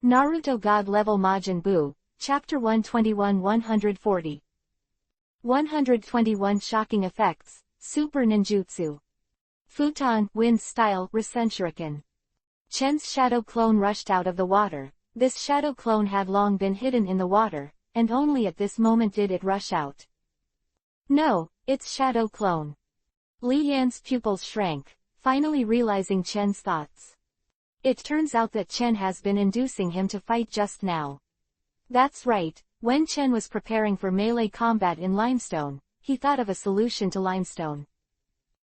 Naruto God Level Majin Buu, Chapter 121-140. 121 Shocking Effects, Super Ninjutsu. Futon, Wind Style, Rasenshuriken. Chen's shadow clone rushed out of the water. This shadow clone had long been hidden in the water, and only at this moment did it rush out. No, it's shadow clone. Li Yan's pupils shrank, finally realizing Chen's thoughts. It turns out that Chen has been inducing him to fight just now. That's right, when Chen was preparing for melee combat in limestone, he thought of a solution to limestone.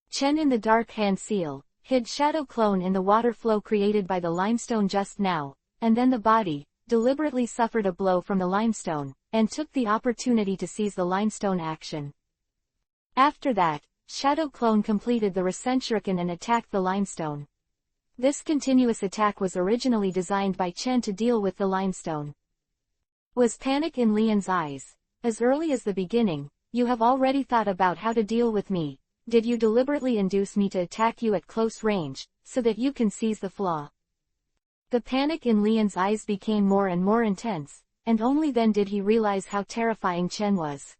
Chen in the dark hand seal, hid shadow clone in the water flow created by the limestone just now, and then the body, deliberately suffered a blow from the limestone, and took the opportunity to seize the limestone action. After that, shadow clone completed the Rasenshuriken and attacked the limestone. This continuous attack was originally designed by Chen to deal with the limestone. Was panic in Lian's eyes. As early as the beginning, you have already thought about how to deal with me. Did you deliberately induce me to attack you at close range, so that you can seize the flaw? The panic in Lian's eyes became more and more intense, and only then did he realize how terrifying Chen was.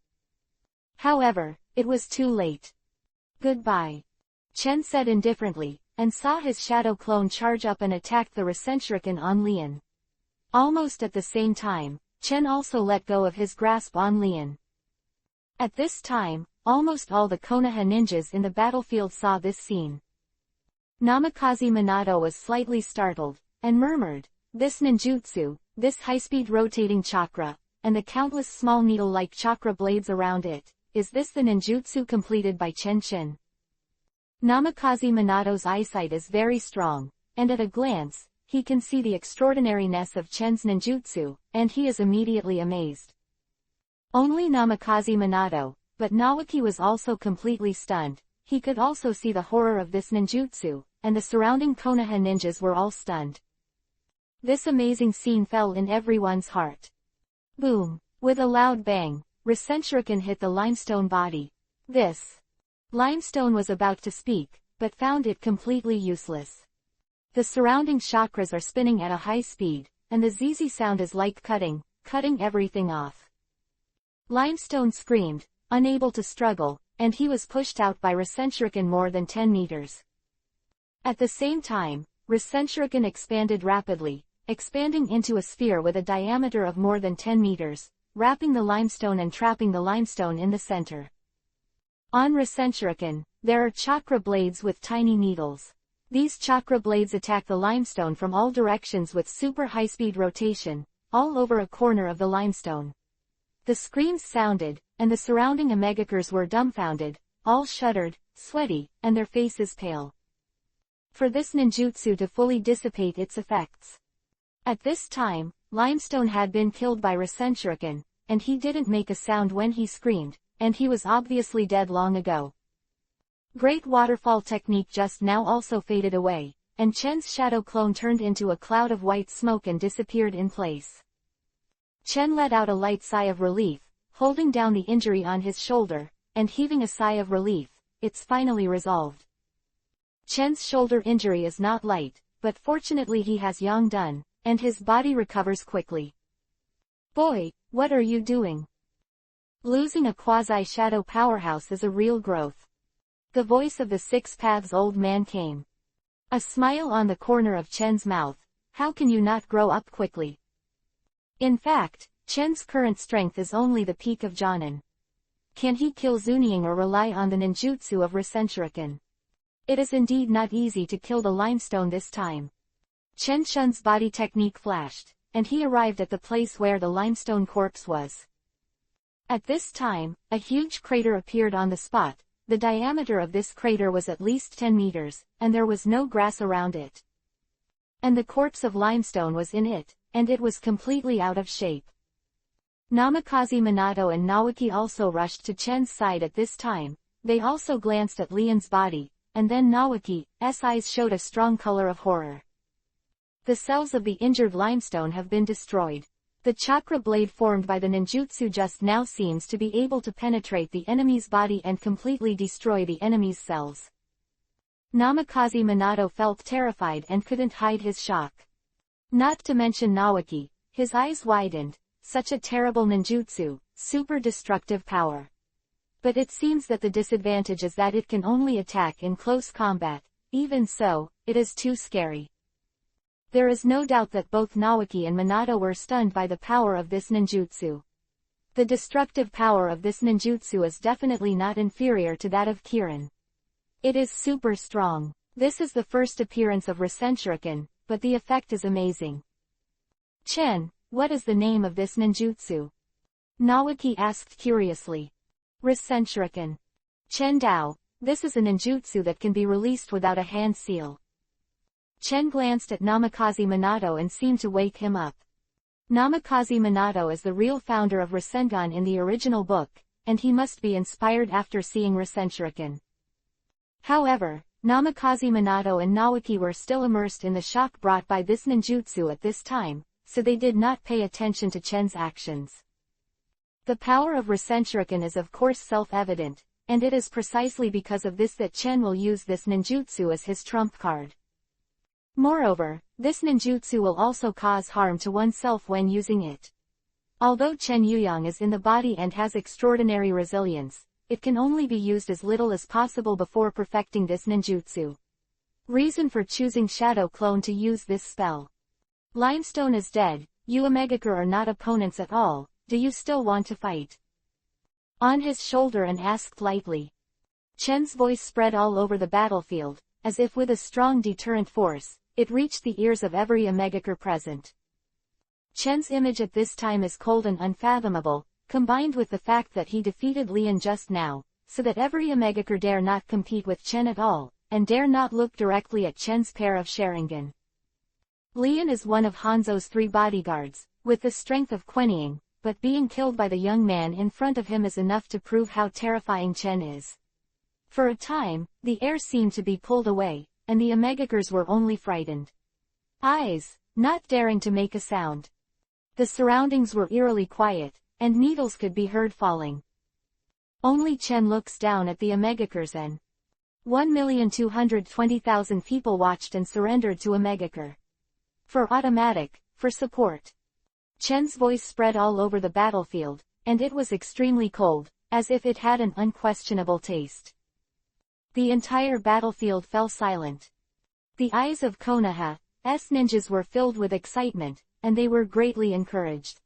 However, it was too late. Goodbye. Chen said indifferently, and saw his shadow clone charge up and attack the Rasenshuriken on Lian. Almost at the same time, Chen also let go of his grasp on Lian. At this time, almost all the Konoha ninjas in the battlefield saw this scene. Namikaze Minato was slightly startled, and murmured, "This ninjutsu, this high-speed rotating chakra, and the countless small needle-like chakra blades around it, is this the ninjutsu completed by Chen?" Namikaze Minato's eyesight is very strong, and at a glance, he can see the extraordinariness of Chen's ninjutsu, and he is immediately amazed. Only Namikaze Minato, but Naoki was also completely stunned. He could also see the horror of this ninjutsu, and the surrounding Konoha ninjas were all stunned. This amazing scene fell in everyone's heart. Boom! With a loud bang, Rasenshuriken hit the limestone body. This limestone was about to speak, but found it completely useless. The surrounding chakras are spinning at a high speed, and the ZZ sound is like cutting everything off. Limestone screamed, unable to struggle, and he was pushed out by Rasenshuriken more than 10 meters. At the same time, Rasenshuriken expanded rapidly, expanding into a sphere with a diameter of more than 10 meters, wrapping the limestone and trapping the limestone in the center. On Rasenshuriken, there are chakra blades with tiny needles. These chakra blades attack the limestone from all directions with super high-speed rotation, all over a corner of the limestone. The screams sounded, and the surrounding Omegakers were dumbfounded, all shuddered, sweaty, and their faces pale. For this ninjutsu to fully dissipate its effects. At this time, limestone had been killed by Rasenshuriken, and he didn't make a sound when he screamed, and he was obviously dead long ago. Great waterfall technique just now also faded away, and Chen's shadow clone turned into a cloud of white smoke and disappeared in place. Chen let out a light sigh of relief, holding down the injury on his shoulder, and heaving a sigh of relief. It's finally resolved. Chen's shoulder injury is not light, but fortunately he has Yongdun, and his body recovers quickly. Boy, what are you doing? Losing a quasi-shadow powerhouse is a real growth. The voice of the Six Paths old man came. A smile on the corner of Chen's mouth. How can you not grow up quickly? In fact, Chen's current strength is only the peak of Jonin. Can he kill Zunying or rely on the ninjutsu of Rasenshuriken? It is indeed not easy to kill the limestone this time. Chen Shun's body technique flashed, and he arrived at the place where the limestone corpse was. At this time, a huge crater appeared on the spot. The diameter of this crater was at least 10 meters, and there was no grass around it. And the corpse of limestone was in it, and it was completely out of shape. Namikaze Minato and Naoki also rushed to Chen's side at this time. They also glanced at Lian's body, and then Naoki's eyes showed a strong color of horror. The cells of the injured limestone have been destroyed. The chakra blade formed by the ninjutsu just now seems to be able to penetrate the enemy's body and completely destroy the enemy's cells. Namikaze Minato felt terrified and couldn't hide his shock. Not to mention Naoki, his eyes widened. Such a terrible ninjutsu, super destructive power. But it seems that the disadvantage is that it can only attack in close combat. Even so, it is too scary. There is no doubt that both Naoki and Minato were stunned by the power of this ninjutsu. The destructive power of this ninjutsu is definitely not inferior to that of Kirin. It is super strong. This is the first appearance of Rasenshuriken, but the effect is amazing. Chen, what is the name of this ninjutsu? Naoki asked curiously. Rasenshuriken. Chen Dao, this is a ninjutsu that can be released without a hand seal. Chen glanced at Namikaze Minato and seemed to wake him up. Namikaze Minato is the real founder of Rasengan in the original book, and he must be inspired after seeing Rasenshuriken. However, Namikaze Minato and Naoki were still immersed in the shock brought by this ninjutsu at this time, so they did not pay attention to Chen's actions. The power of Rasenshuriken is of course self-evident, and it is precisely because of this that Chen will use this ninjutsu as his trump card. Moreover, this ninjutsu will also cause harm to oneself when using it. Although Chen Yuyang is in the body and has extraordinary resilience, it can only be used as little as possible before perfecting this ninjutsu. Reason for choosing Shadow Clone to use this spell. Limestone is dead, you Omegakure are not opponents at all, do you still want to fight? On his shoulder and asked lightly. Chen's voice spread all over the battlefield, as if with a strong deterrent force. It reached the ears of every Omegakure present. Chen's image at this time is cold and unfathomable, combined with the fact that he defeated Lian just now, so that every Omegakure dare not compete with Chen at all, and dare not look directly at Chen's pair of Sharingan. Lian is one of Hanzo's 3 bodyguards, with the strength of Quenying, but being killed by the young man in front of him is enough to prove how terrifying Chen is. For a time, the air seemed to be pulled away, and the Omegakures were only frightened. Eyes, not daring to make a sound. The surroundings were eerily quiet, and needles could be heard falling. Only Chen looks down at the Omegakures and 1,220,000 people watched and surrendered to Omegakure. For automatic, for support. Chen's voice spread all over the battlefield, and it was extremely cold, as if it had an unquestionable taste. The entire battlefield fell silent. The eyes of Konoha's ninjas were filled with excitement, and they were greatly encouraged.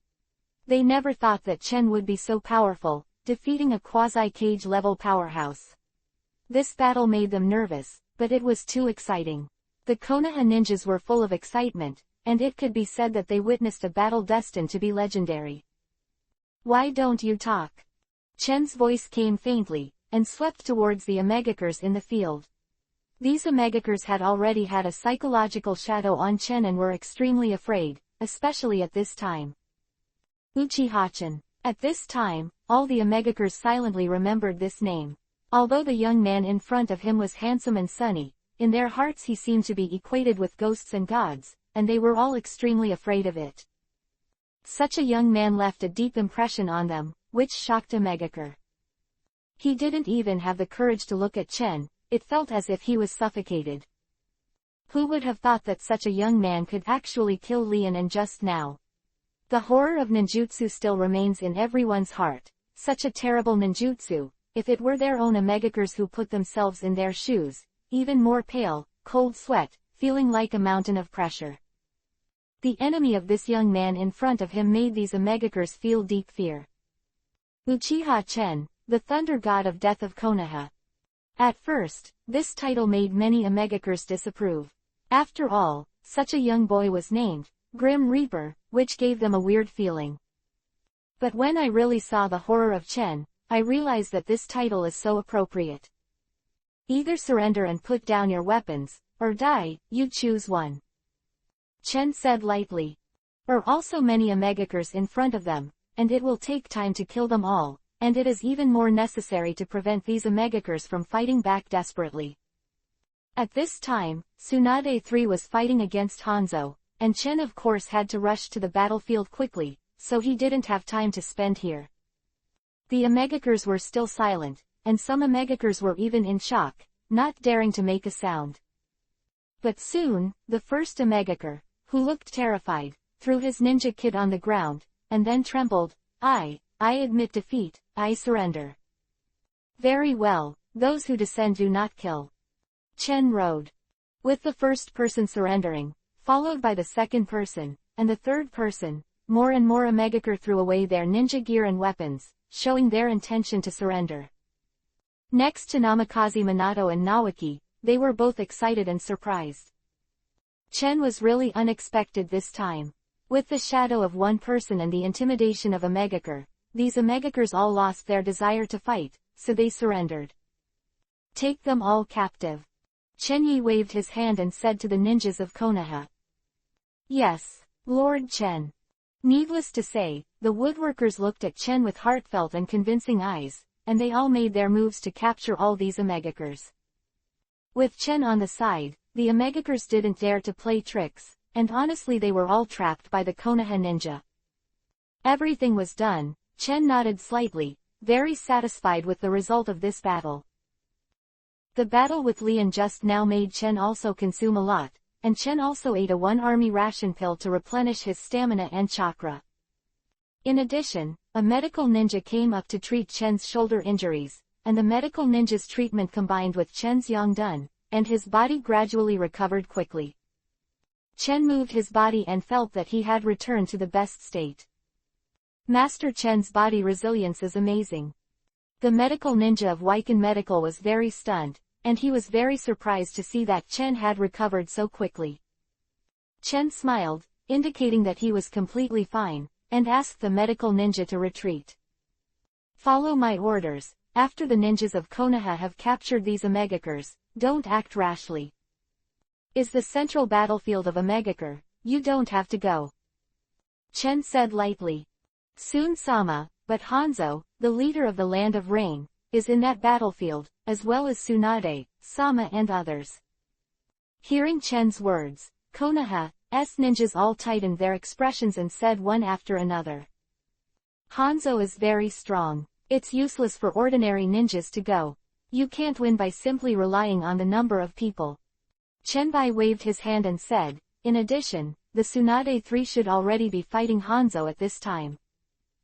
They never thought that Chen would be so powerful, defeating a quasi-cage level powerhouse. This battle made them nervous, but it was too exciting. The Konoha ninjas were full of excitement, and it could be said that they witnessed a battle destined to be legendary. Why don't you talk? Chen's voice came faintly, and swept towards the Omegakures in the field. These Omegakures had already had a psychological shadow on Chen and were extremely afraid, especially at this time. Uchiha-chan. At this time, all the Omegakures silently remembered this name. Although the young man in front of him was handsome and sunny, in their hearts he seemed to be equated with ghosts and gods, and they were all extremely afraid of it. Such a young man left a deep impression on them, which shocked Omegakure. He didn't even have the courage to look at Chen, it felt as if he was suffocated. Who would have thought that such a young man could actually kill Lian and just now? The horror of ninjutsu still remains in everyone's heart. Such a terrible ninjutsu, if it were their own Omegakures who put themselves in their shoes, even more pale, cold sweat, feeling like a mountain of pressure. The enemy of this young man in front of him made these Omegakures feel deep fear. Uchiha Chen, the thunder god of death of Konoha. At first, this title made many Omegakures disapprove. After all, such a young boy was named Grim Reaper, which gave them a weird feeling. But when I really saw the horror of Chen, I realized that this title is so appropriate. Either surrender and put down your weapons, or die, you choose one. Chen said lightly. Or also many Omegakures in front of them, and it will take time to kill them all, and it is even more necessary to prevent these Omegakures from fighting back desperately. At this time, Tsunade 3 was fighting against Hanzo, and Chen of course had to rush to the battlefield quickly, so he didn't have time to spend here. The Omegakures were still silent, and some Omegakures were even in shock, not daring to make a sound. But soon, the first Omegakure, who looked terrified, threw his ninja kit on the ground, and then trembled. I admit defeat, I surrender. Very well, those who descend do not kill. Chen rode. With the first person surrendering, followed by the second person, and the third person, more and more Omegaker threw away their ninja gear and weapons, showing their intention to surrender. Next to Namikaze Minato and Naoki, they were both excited and surprised. Chen was really unexpected this time. With the shadow of one person and the intimidation of Omegaker, these Omegakers all lost their desire to fight, so they surrendered. Take them all captive. Chen Yi waved his hand and said to the ninjas of Konoha. Yes, Lord Chen. Needless to say, the woodworkers looked at Chen with heartfelt and convincing eyes, and they all made their moves to capture all these Omegakers. With Chen on the side, the Omegakers didn't dare to play tricks, and honestly they were all trapped by the Konoha ninja. Everything was done. Chen nodded slightly, very satisfied with the result of this battle. The battle with Lian just now made Chen also consume a lot, and Chen also ate a one-army ration pill to replenish his stamina and chakra. In addition, a medical ninja came up to treat Chen's shoulder injuries, and the medical ninja's treatment combined with Chen's Yongdun, and his body gradually recovered quickly. Chen moved his body and felt that he had returned to the best state. Master Chen's body resilience is amazing. The medical ninja of Weiken Medical was very stunned, and he was very surprised to see that Chen had recovered so quickly. Chen smiled, indicating that he was completely fine, and asked the medical ninja to retreat. Follow my orders. After the ninjas of Konoha have captured these Omegakers, don't act rashly. Is the central battlefield of Omegaker, you don't have to go. Chen said lightly. Soon Sama, but Hanzo, the leader of the Land of Rain, is in that battlefield, as well as Tsunade, Sama and others. Hearing Chen's words, Konoha's ninjas all tightened their expressions and said one after another. Hanzo is very strong. It's useless for ordinary ninjas to go. You can't win by simply relying on the number of people. Chenbai waved his hand and said, in addition, the Tsunade 3 should already be fighting Hanzo at this time.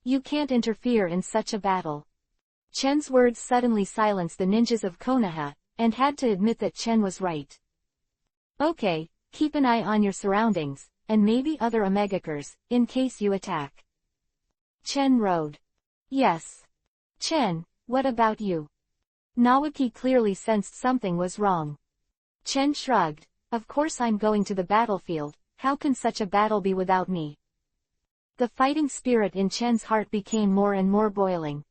You can't interfere in such a battle. Chen's words suddenly silenced the ninjas of Konoha, and had to admit that Chen was right. Okay, keep an eye on your surroundings, and maybe other Omegakers, in case you attack. Chen rode. Yes. Chen, what about you? Naoki clearly sensed something was wrong. Chen shrugged. Of course I'm going to the battlefield, how can such a battle be without me? The fighting spirit in Chen's heart became more and more boiling.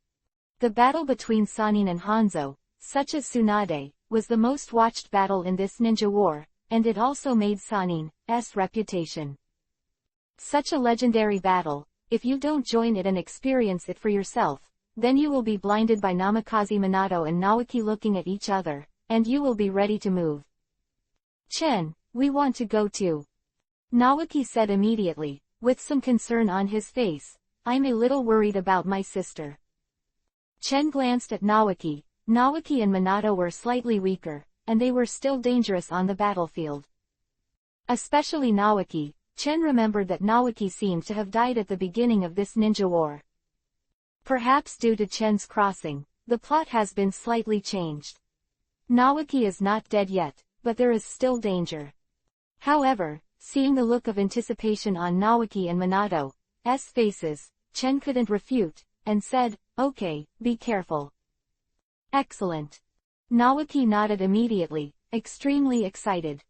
The battle between Sanin and Hanzo, such as Tsunade, was the most watched battle in this ninja war, and it also made Sanin's reputation. Such a legendary battle, if you don't join it and experience it for yourself, then you will be blinded by Namikaze Minato and Naoki looking at each other, and you will be ready to move. Chen, we want to go too. Naoki said immediately, with some concern on his face. I'm a little worried about my sister. Chen glanced at Naoki. Naoki and Minato were slightly weaker, and they were still dangerous on the battlefield. Especially Naoki. Chen remembered that Naoki seemed to have died at the beginning of this ninja war. Perhaps due to Chen's crossing, the plot has been slightly changed. Naoki is not dead yet, but there is still danger. However, seeing the look of anticipation on Naoki and Minato's faces, Chen couldn't refute, and said, okay, be careful. Excellent. Naoki nodded immediately, extremely excited.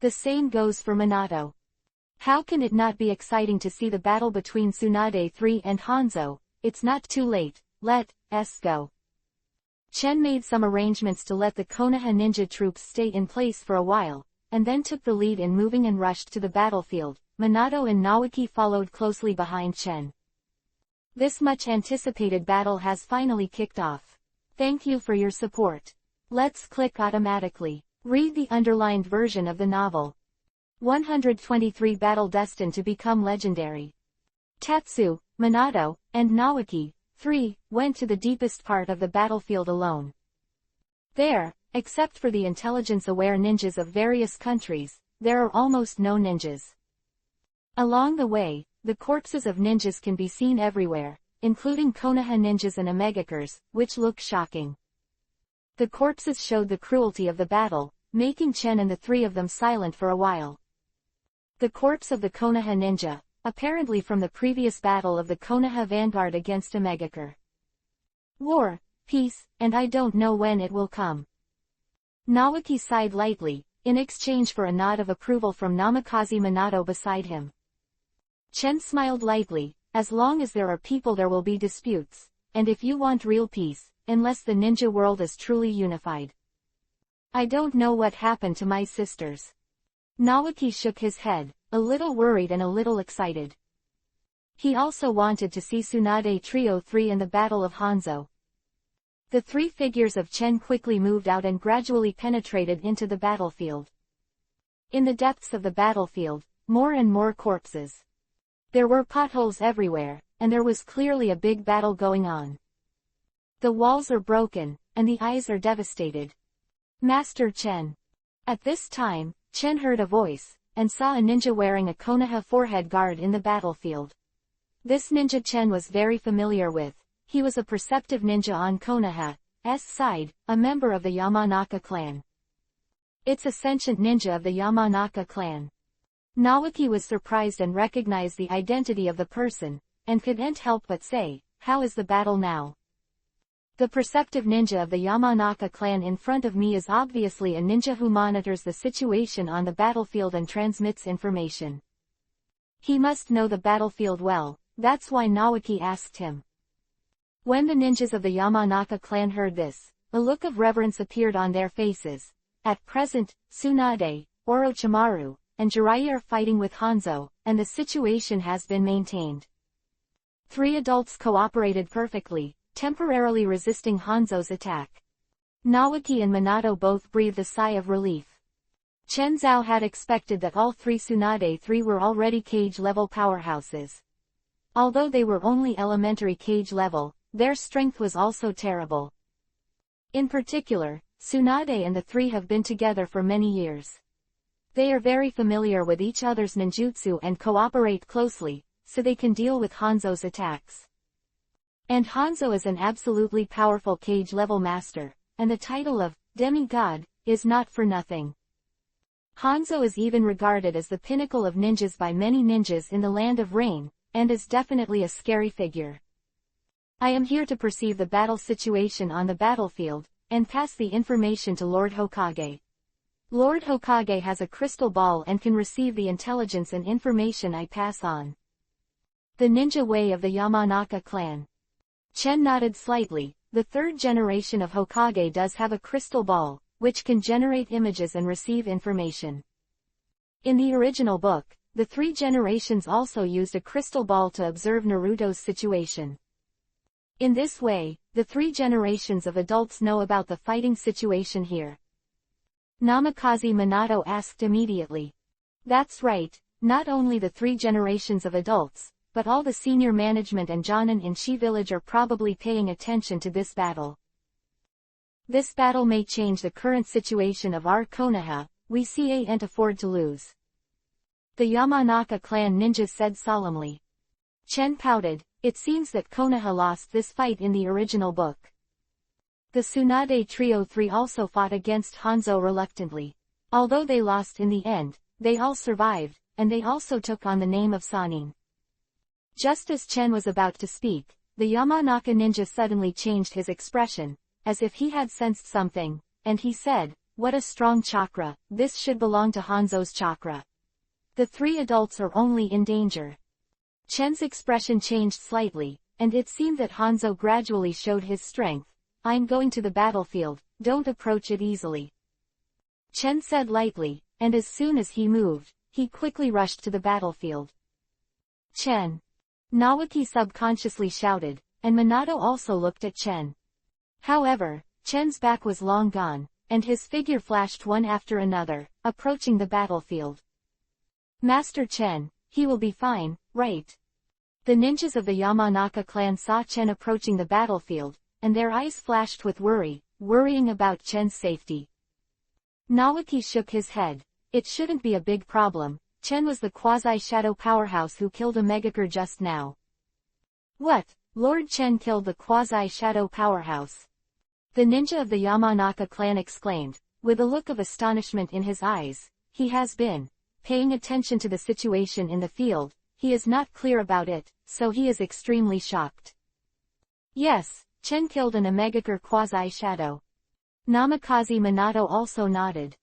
The same goes for Minato. How can it not be exciting to see the battle between Tsunade 3 and Hanzo? It's not too late, let's go. Chen made some arrangements to let the Konoha ninja troops stay in place for a while, and then took the lead in moving and rushed to the battlefield. Minato and Naoki followed closely behind Chen. This much anticipated battle has finally kicked off. Thank you for your support. Let's click automatically. Read the underlined version of the novel. 123 Battle destined to become legendary. Tatsu, Minato, and Naoki, 3, went to the deepest part of the battlefield alone. There, except for the intelligence-aware ninjas of various countries, there are almost no ninjas. Along the way, the corpses of ninjas can be seen everywhere, including Konoha ninjas and Omegakers, which look shocking. The corpses showed the cruelty of the battle, making Chen and the three of them silent for a while. The corpse of the Konoha ninja, apparently from the previous battle of the Konoha vanguard against Omegaker. War, peace, and I don't know when it will come. Naoki sighed lightly, in exchange for a nod of approval from Namikaze Minato beside him. Chen smiled lightly, as long as there are people there will be disputes, and if you want real peace, unless the ninja world is truly unified. I don't know what happened to my sisters. Naoki shook his head, a little worried and a little excited. He also wanted to see Tsunade Trio 3 in the Battle of Hanzo. The three figures of Chen quickly moved out and gradually penetrated into the battlefield. In the depths of the battlefield, more and more corpses. There were potholes everywhere, and there was clearly a big battle going on. The walls are broken, and the eyes are devastated. Master Chen. At this time, Chen heard a voice, and saw a ninja wearing a Konoha forehead guard in the battlefield. This ninja Chen was very familiar with. He was a perceptive ninja on Konoha's side, a member of the Yamanaka clan. It's a sentient ninja of the Yamanaka clan. Naoki was surprised and recognized the identity of the person, and couldn't help but say, "How is the battle now?" The perceptive ninja of the Yamanaka clan in front of me is obviously a ninja who monitors the situation on the battlefield and transmits information. He must know the battlefield well, that's why Naoki asked him. When the ninjas of the Yamanaka clan heard this, a look of reverence appeared on their faces. At present, Tsunade, Orochimaru, and Jiraiya are fighting with Hanzo, and the situation has been maintained. Three adults cooperated perfectly, temporarily resisting Hanzo's attack. Naoki and Minato both breathed a sigh of relief. Chen Zhao had expected that all three Tsunade 3 were already cage-level powerhouses. Although they were only elementary cage level, their strength was also terrible. In particular, Tsunade and the three have been together for many years. They are very familiar with each other's ninjutsu and cooperate closely, so they can deal with Hanzo's attacks. And Hanzo is an absolutely powerful cage-level master, and the title of demigod is not for nothing. Hanzo is even regarded as the pinnacle of ninjas by many ninjas in the Land of Rain, and is definitely a scary figure. I am here to perceive the battle situation on the battlefield, and pass the information to Lord Hokage. Lord Hokage has a crystal ball and can receive the intelligence and information I pass on. The ninja way of the Yamanaka clan. Chen nodded slightly. The third generation of Hokage does have a crystal ball, which can generate images and receive information. In the original book, the three generations also used a crystal ball to observe Naruto's situation. In this way, the three generations of adults know about the fighting situation here. Namikaze Minato asked immediately. That's right, not only the three generations of adults, but all the senior management and Jonin in Shi village are probably paying attention to this battle. This battle may change the current situation of our Konoha, we can't afford to lose. The Yamanaka clan ninjas said solemnly. Chen pouted. It seems that Konoha lost this fight in the original book. The Tsunade Trio 3 also fought against Hanzo reluctantly. Although they lost in the end, they all survived, and they also took on the name of Sanin. Just as Chen was about to speak, the Yamanaka ninja suddenly changed his expression, as if he had sensed something, and he said, "What a strong chakra, this should belong to Hanzo's chakra. The three adults are only in danger." Chen's expression changed slightly, and it seemed that Hanzo gradually showed his strength. "I'm going to the battlefield, don't approach it easily," Chen said lightly, and as soon as he moved, he quickly rushed to the battlefield. "Chen!" Naoki subconsciously shouted, and Minato also looked at Chen. However, Chen's back was long gone, and his figure flashed one after another, approaching the battlefield. "Master Chen, he will be fine, right?" The ninjas of the Yamanaka clan saw Chen approaching the battlefield, and their eyes flashed with worrying about Chen's safety. Naoki shook his head. "It shouldn't be a big problem, Chen was the quasi-shadow powerhouse who killed a Megakure just now. What? Lord Chen killed the quasi-shadow powerhouse? The ninja of the Yamanaka clan exclaimed, with a look of astonishment in his eyes. He has been paying attention to the situation in the field. He is not clear about it, so he is extremely shocked. Yes, Chen killed an Megakure quasi-shadow. Namikaze Minato also nodded.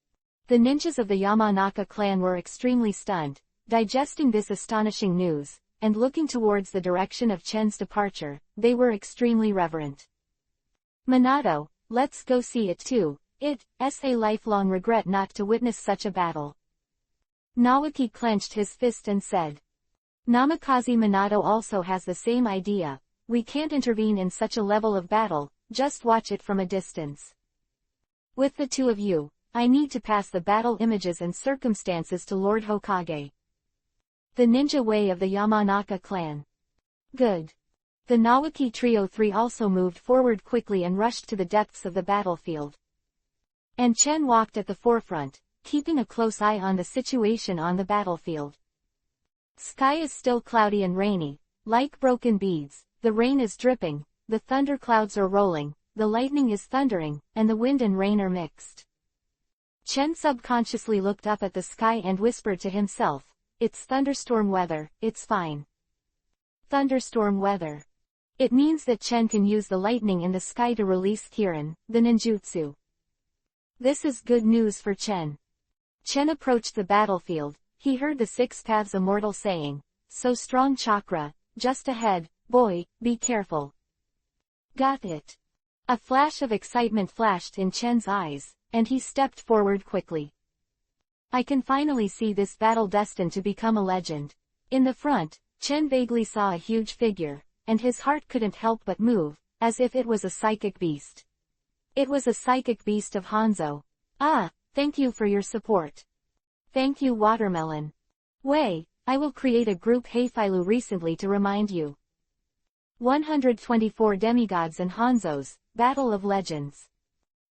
The ninjas of the Yamanaka clan were extremely stunned, digesting this astonishing news, and looking towards the direction of Chen's departure. They were extremely reverent. Minato, let's go see it too. It's a lifelong regret not to witness such a battle. Naoki clenched his fist and said. Namikaze Minato also has the same idea. We can't intervene in such a level of battle, just watch it from a distance. With the two of you, I need to pass the battle images and circumstances to Lord Hokage. The ninja way of the Yamanaka clan. Good. The Naoki Trio 3 also moved forward quickly and rushed to the depths of the battlefield. And Chen walked at the forefront, keeping a close eye on the situation on the battlefield. Sky is still cloudy and rainy, like broken beads. The rain is dripping, the thunderclouds are rolling, the lightning is thundering, and the wind and rain are mixed. Chen subconsciously looked up at the sky and whispered to himself, it's thunderstorm weather, it's fine. Thunderstorm weather. It means that Chen can use the lightning in the sky to release Kirin, the ninjutsu. This is good news for Chen. Chen approached the battlefield. He heard the Six Paths Immortal saying, so strong chakra, just ahead, boy, be careful. Got it. A flash of excitement flashed in Chen's eyes, and he stepped forward quickly. I can finally see this battle destined to become a legend. In the front, Chen vaguely saw a huge figure, and his heart couldn't help but move, as if it was a psychic beast. It was a psychic beast of Hanzo. Ah, thank you for your support. Thank you, Watermelon. Wei, I will create a group Heifailu recently to remind you. 124 Demigods and Hanzos, Battle of Legends.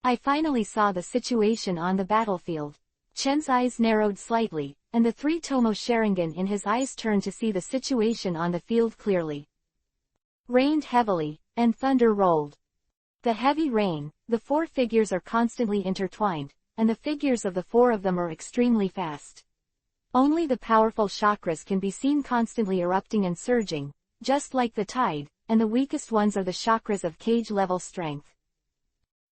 I finally saw the situation on the battlefield. Chen's eyes narrowed slightly, and the three Tomo Sharingan in his eyes turned to see the situation on the field clearly. Rained heavily, and thunder rolled. The heavy rain, the four figures are constantly intertwined, and the figures of the four of them are extremely fast. Only the powerful chakras can be seen constantly erupting and surging, just like the tide, and the weakest ones are the chakras of cage-level strength.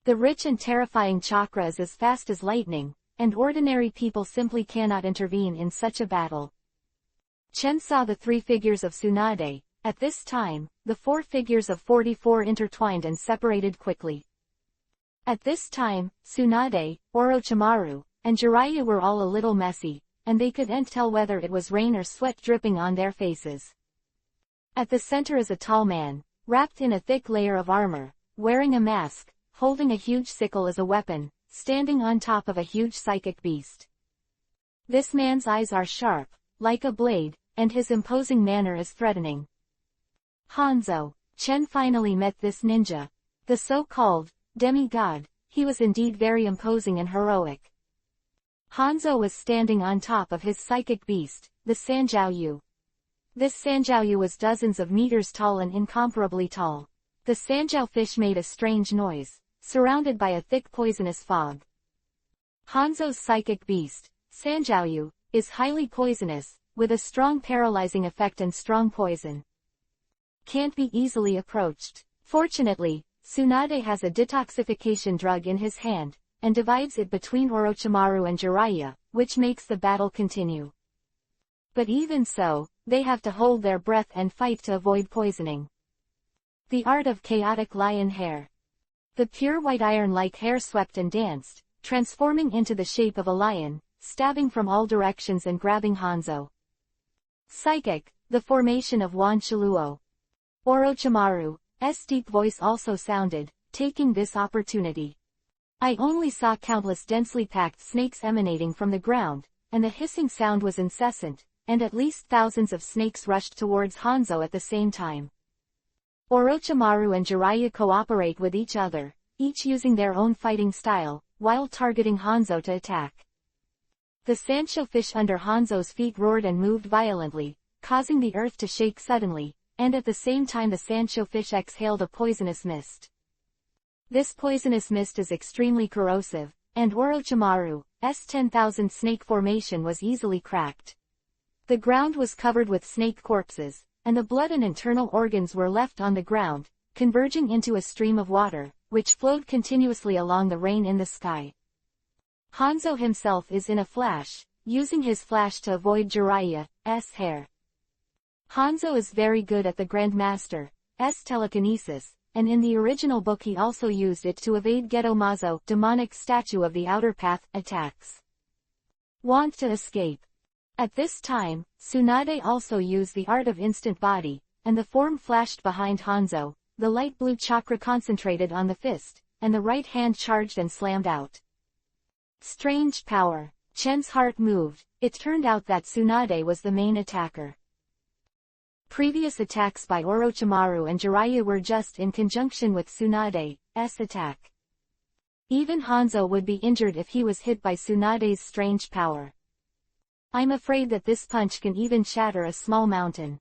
The rich and terrifying chakra is as fast as lightning, and ordinary people simply cannot intervene in such a battle. Chen saw the three figures of Tsunade. At this time, the four figures of 44 intertwined and separated quickly. At this time, Tsunade, Orochimaru, and Jiraiya were all a little messy, and they couldn't tell whether it was rain or sweat dripping on their faces. At the center is a tall man, wrapped in a thick layer of armor, wearing a mask, holding a huge sickle as a weapon, standing on top of a huge psychic beast. This man's eyes are sharp, like a blade, and his imposing manner is threatening. Hanzo. Chen finally met this ninja. The so-called demigod. He was indeed very imposing and heroic. Hanzo was standing on top of his psychic beast, the Sanjiao. This Sanjiao was dozens of meters tall and incomparably tall. The Sanjiao fish made a strange noise, surrounded by a thick poisonous fog. Hanzo's psychic beast, Sanjiao, is highly poisonous, with a strong paralyzing effect and strong poison. Can't be easily approached. Fortunately, Tsunade has a detoxification drug in his hand, and divides it between Orochimaru and Jiraiya, which makes the battle continue. But even so, they have to hold their breath and fight to avoid poisoning. The art of chaotic lion hair. The pure white iron-like hair swept and danced, transforming into the shape of a lion, stabbing from all directions and grabbing Hanzo. Psychic, the formation of Wan Shiluo. Orochimaru's deep voice also sounded, taking this opportunity. I only saw countless densely packed snakes emanating from the ground, and the hissing sound was incessant, and at least thousands of snakes rushed towards Hanzo at the same time. Orochimaru and Jiraiya cooperate with each other, each using their own fighting style, while targeting Hanzo to attack. The Sancho fish under Hanzo's feet roared and moved violently, causing the earth to shake suddenly, and at the same time the Sancho fish exhaled a poisonous mist. This poisonous mist is extremely corrosive, and Orochimaru's 10,000 snake formation was easily cracked. The ground was covered with snake corpses, and the blood and internal organs were left on the ground, converging into a stream of water, which flowed continuously along the rain in the sky. Hanzo himself is in a flash, using his flash to avoid Jiraiya's hair. Hanzo is very good at the Grandmaster's telekinesis, and in the original book he also used it to evade Geto-Mazo, demonic statue of the outer path, attacks. Want to escape. At this time, Tsunade also used the art of instant body, and the form flashed behind Hanzo, the light blue chakra concentrated on the fist, and the right hand charged and slammed out. Strange power. Chen's heart moved. It turned out that Tsunade was the main attacker. Previous attacks by Orochimaru and Jiraiya were just in conjunction with Tsunade's attack. Even Hanzo would be injured if he was hit by Tsunade's strange power. I'm afraid that this punch can even shatter a small mountain.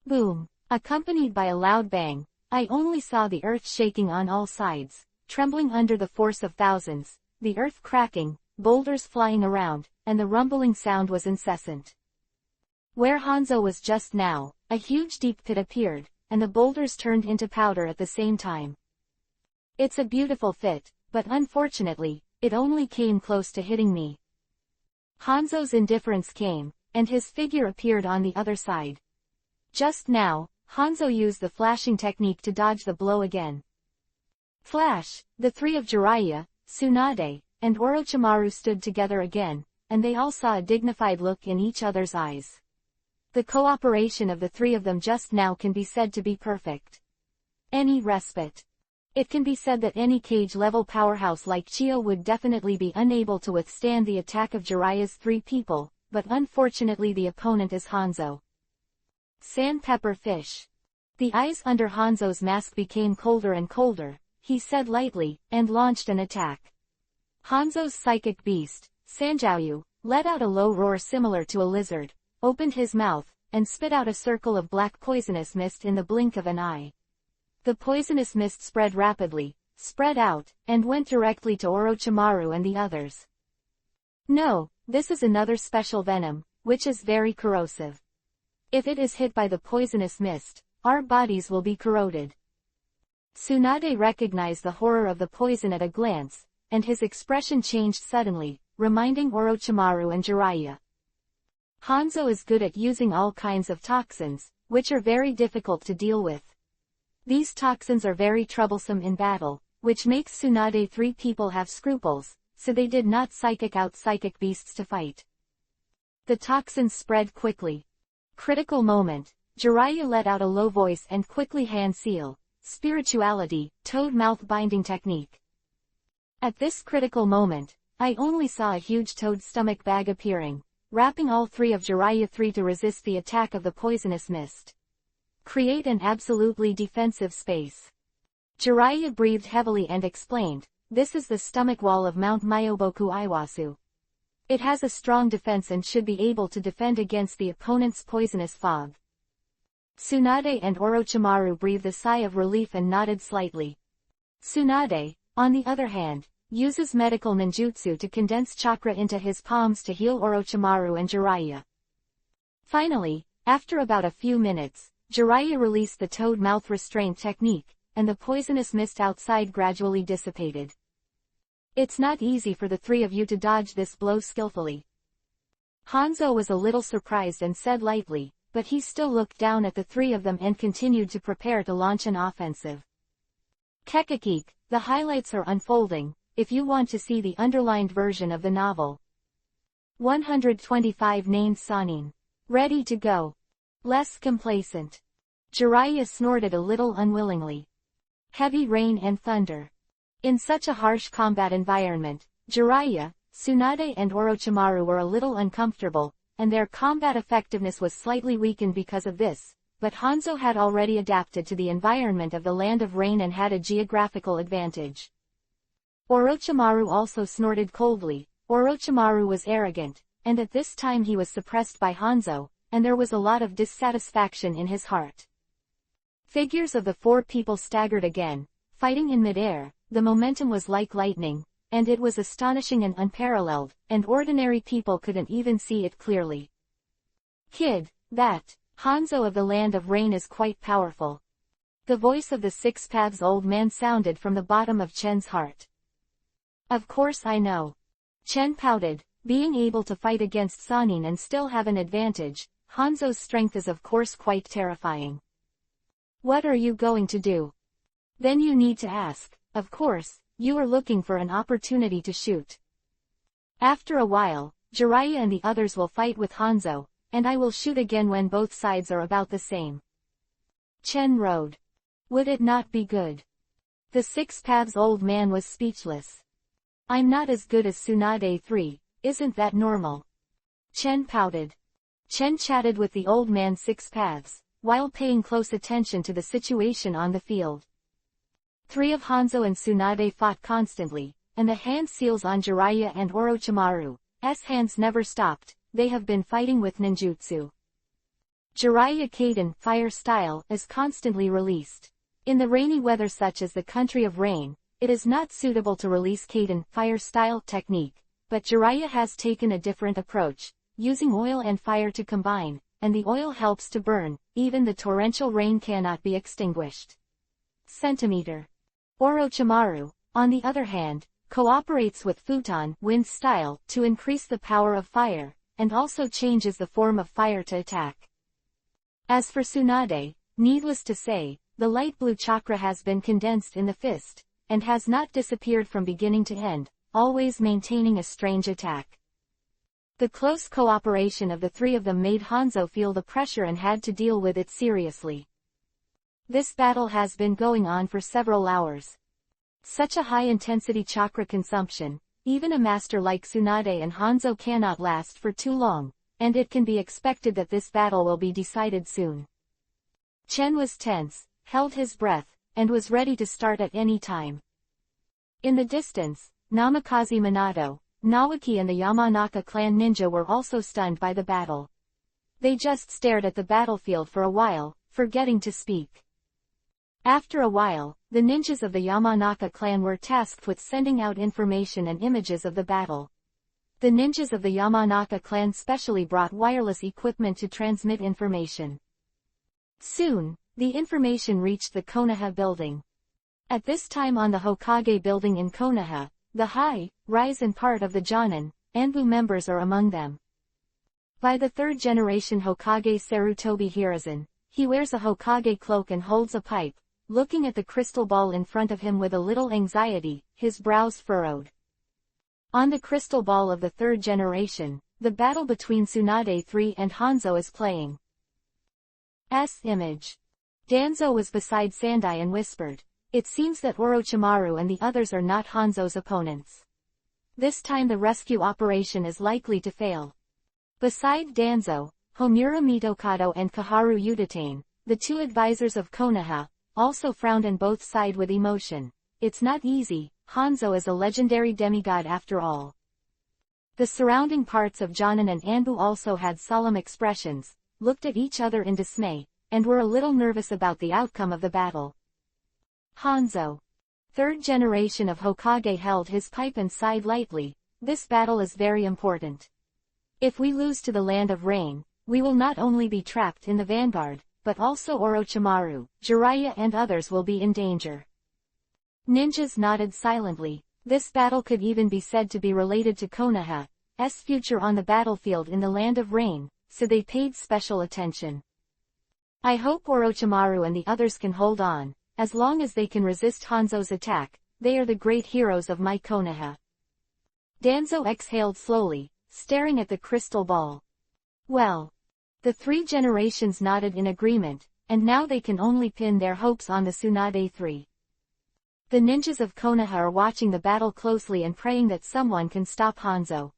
Boom! Accompanied by a loud bang, I only saw the earth shaking on all sides, trembling under the force of thousands, the earth cracking, boulders flying around, and the rumbling sound was incessant. Where Hanzo was just now, a huge deep pit appeared, and the boulders turned into powder at the same time. It's a beautiful fit, but unfortunately, it only came close to hitting me. Hanzo's indifference came, and his figure appeared on the other side. Just now, Hanzo used the flashing technique to dodge the blow again. Flash! The three of Jiraiya, Tsunade, and Orochimaru stood together again, and they all saw a dignified look in each other's eyes. The cooperation of the three of them just now can be said to be perfect. Any respite. It can be said that any cage-level powerhouse like Chio would definitely be unable to withstand the attack of Jiraiya's three people, but unfortunately the opponent is Hanzo. Sandpepper fish. The ice under Hanzo's mask became colder and colder, he said lightly, and launched an attack. Hanzo's psychic beast, Sanjiao, let out a low roar similar to a lizard, opened his mouth, and spit out a circle of black poisonous mist in the blink of an eye. The poisonous mist spread rapidly, spread out, and went directly to Orochimaru and the others. No, this is another special venom, which is very corrosive. If it is hit by the poisonous mist, our bodies will be corroded. Tsunade recognized the horror of the poison at a glance, and his expression changed suddenly, reminding Orochimaru and Jiraiya. Hanzo is good at using all kinds of toxins, which are very difficult to deal with. These toxins are very troublesome in battle, which makes Tsunade three people have scruples, so they did not psychic out psychic beasts to fight. The toxins spread quickly. Critical moment. Jiraiya let out a low voice and quickly hand seal, spirituality, toad mouth binding technique. At this critical moment, I only saw a huge toad stomach bag appearing, wrapping all three of Jiraiya three to resist the attack of the poisonous mist. Create an absolutely defensive space. Jiraiya breathed heavily and explained, this is the stomach wall of Mount Myoboku Iwasu. It has a strong defense and should be able to defend against the opponent's poisonous fog. Tsunade and Orochimaru breathed a sigh of relief and nodded slightly. Tsunade, on the other hand, uses medical ninjutsu to condense chakra into his palms to heal Orochimaru and Jiraiya. Finally, after about a few minutes, Jiraiya released the toad mouth restraint technique, and the poisonous mist outside gradually dissipated. It's not easy for the three of you to dodge this blow skillfully. Hanzo was a little surprised and said lightly, but he still looked down at the three of them and continued to prepare to launch an offensive. Kekakik, the highlights are unfolding, if you want to see the underlined version of the novel. 125 named Sanin. Ready to go. Less complacent. Jiraiya snorted a little unwillingly. Heavy rain and thunder. In such a harsh combat environment, Jiraiya, Tsunade and Orochimaru were a little uncomfortable, and their combat effectiveness was slightly weakened because of this, but Hanzo had already adapted to the environment of the land of rain and had a geographical advantage. Orochimaru also snorted coldly. Orochimaru was arrogant, and at this time he was suppressed by Hanzo, and there was a lot of dissatisfaction in his heart. Figures of the 4 people staggered again, fighting in midair. The momentum was like lightning, and it was astonishing and unparalleled, and ordinary people couldn't even see it clearly. Kid, that Hanzo of the Land of Rain is quite powerful. The voice of the 6 Paths Old Man sounded from the bottom of Chen's heart. Of course I know. Chen pouted, being able to fight against Sanin and still have an advantage. Hanzo's strength is of course quite terrifying. What are you going to do? Then you need to ask. Of course, you are looking for an opportunity to shoot. After a while, Jiraiya and the others will fight with Hanzo, and I will shoot again when both sides are about the same. Chen rode. Would it not be good? The 6 Paths Old Man was speechless. I'm not as good as Tsunade 3, isn't that normal? Chen pouted. Chen chatted with the old man 6 Paths, while paying close attention to the situation on the field. 3 of Hanzo and Tsunade fought constantly, and the hand seals on Jiraiya and Orochimaru's hands never stopped. They have been fighting with ninjutsu. Jiraiya Kaden fire style is constantly released. In the rainy weather such as the country of rain, it is not suitable to release Kaden fire style technique, but Jiraiya has taken a different approach, using oil and fire to combine, and the oil helps to burn. Even the torrential rain cannot be extinguished. Centimeter. Orochimaru, on the other hand, cooperates with Futon wind style to increase the power of fire, and also changes the form of fire to attack. As for Tsunade, needless to say, the light blue chakra has been condensed in the fist, and has not disappeared from beginning to end, always maintaining a strange attack. The close cooperation of the 3 of them made Hanzo feel the pressure and had to deal with it seriously. This battle has been going on for several hours. Such a high-intensity chakra consumption, even a master like Tsunade and Hanzo cannot last for too long, and it can be expected that this battle will be decided soon. Chen was tense, held his breath, and was ready to start at any time. In the distance, Namikaze Minato, Nawaki and the Yamanaka clan ninja were also stunned by the battle. They just stared at the battlefield for a while, forgetting to speak. After a while, the ninjas of the Yamanaka clan were tasked with sending out information and images of the battle. The ninjas of the Yamanaka clan specially brought wireless equipment to transmit information. Soon, the information reached the Konoha building. At this time on the Hokage building in Konoha, the high-rise and part of the Jonin, Anbu members are among them. By the 3rd generation Hokage Sarutobi Hiruzen, he wears a Hokage cloak and holds a pipe, looking at the crystal ball in front of him with a little anxiety, his brows furrowed. On the crystal ball of the 3rd generation, the battle between Tsunade 3 and Hanzo is playing. Image. Danzo was beside Sandai and whispered, "It seems that Orochimaru and the others are not Hanzo's opponents. This time the rescue operation is likely to fail." Beside Danzo, Homura Mitokado and Kaharu Udatane, the 2 advisors of Konoha, also frowned and both sighed with emotion. It's not easy, Hanzo is a legendary demigod after all. The surrounding parts of Jonin and Anbu also had solemn expressions, looked at each other in dismay, and were a little nervous about the outcome of the battle. Hanzo, 3rd generation of Hokage, held his pipe and sighed lightly. This battle is very important. If we lose to the Land of Rain, we will not only be trapped in the vanguard, but also Orochimaru, Jiraiya and others will be in danger. Ninjas nodded silently. This battle could even be said to be related to Konoha's future on the battlefield in the Land of Rain, so they paid special attention. I hope Orochimaru and the others can hold on. As long as they can resist Hanzo's attack, they are the great heroes of my Konoha. Danzo exhaled slowly, staring at the crystal ball. Well. The 3 generations nodded in agreement, and now they can only pin their hopes on the Tsunade 3. The ninjas of Konoha are watching the battle closely and praying that someone can stop Hanzo.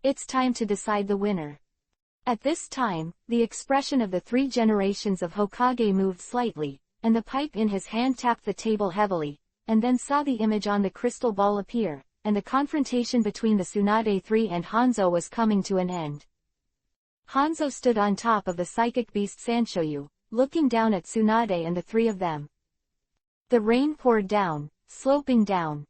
It's time to decide the winner. At this time, the expression of the 3 generations of Hokage moved slightly, and the pipe in his hand tapped the table heavily, and then saw the image on the crystal ball appear, and the confrontation between the Tsunade 3 and Hanzo was coming to an end. Hanzo stood on top of the psychic beast Sanshoyu, looking down at Tsunade and the three of them. The rain poured down, sloping down.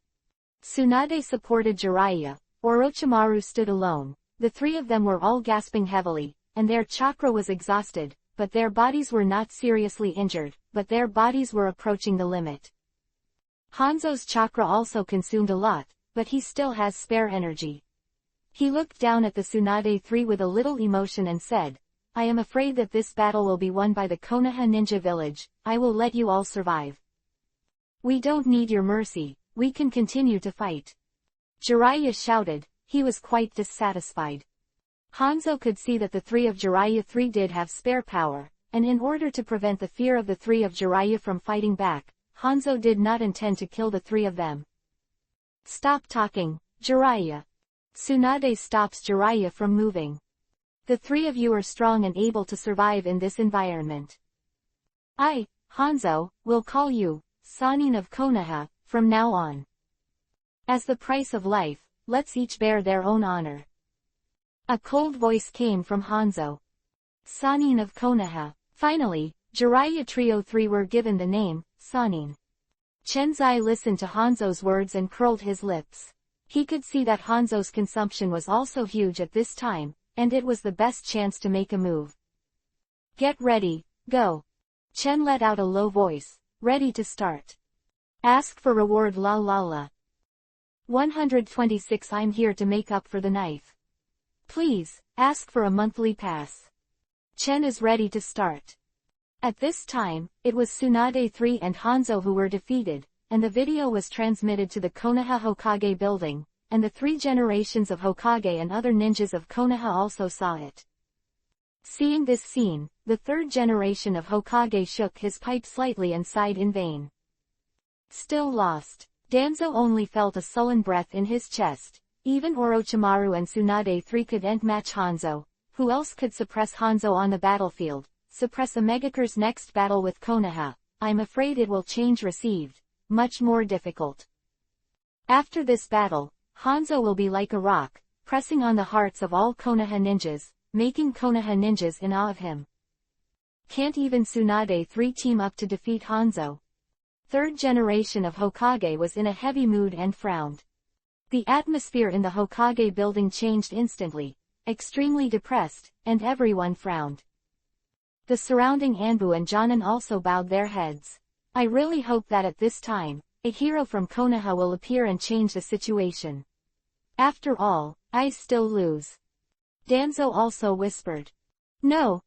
Tsunade supported Jiraiya, Orochimaru stood alone. The three of them were all gasping heavily, and their chakra was exhausted, but their bodies were not seriously injured, but their bodies were approaching the limit. Hanzo's chakra also consumed a lot, but he still has spare energy. He looked down at the Tsunade 3 with a little emotion and said, "I am afraid that this battle will be won by the Konoha ninja village. I will let you all survive. We don't need your mercy, we can continue to fight." Jiraiya shouted. He was quite dissatisfied. Hanzo could see that the three of Jiraiya 3 did have spare power, and in order to prevent the fear of the three of Jiraiya from fighting back, Hanzo did not intend to kill the three of them. "Stop talking, Jiraiya." Tsunade stops Jiraiya from moving. "The three of you are strong and able to survive in this environment. I, Hanzo, will call you Sannin of Konoha from now on. As the price of life, let's each bear their own honor." A cold voice came from Hanzo. Sannin of Konoha. Finally, Jiraiya Trio 3 were given the name, Sannin. Chenzai listened to Hanzo's words and curled his lips. He could see that Hanzo's consumption was also huge at this time, and it was the best chance to make a move. "Get ready, go." Chen let out a low voice. "Ready to start. Ask for reward la la la. 126 I'm here to make up for the knife. Please, ask for a monthly pass. Chen is ready to start." At this time, it was Tsunade 3 and Hanzo who were defeated, and the video was transmitted to the Konoha Hokage building, and the 3 generations of Hokage and other ninjas of Konoha also saw it. Seeing this scene, the 3rd generation of Hokage shook his pipe slightly and sighed in vain. Still lost. Danzo only felt a sullen breath in his chest. Even Orochimaru and Tsunade 3 couldn't match Hanzo. Who else could suppress Hanzo on the battlefield? Suppress a Megacure's next battle with Konoha. I'm afraid it will change received. Much more difficult. After this battle, Hanzo will be like a rock, pressing on the hearts of all Konoha ninjas, making Konoha ninjas in awe of him. Can't even Tsunade 3 team up to defeat Hanzo? 3rd generation of Hokage was in a heavy mood and frowned. The atmosphere in the Hokage building changed instantly, extremely depressed, and everyone frowned. The surrounding Anbu and Jonin also bowed their heads. I really hope that at this time, a hero from Konoha will appear and change the situation. After all, I still lose. Danzo also whispered. No,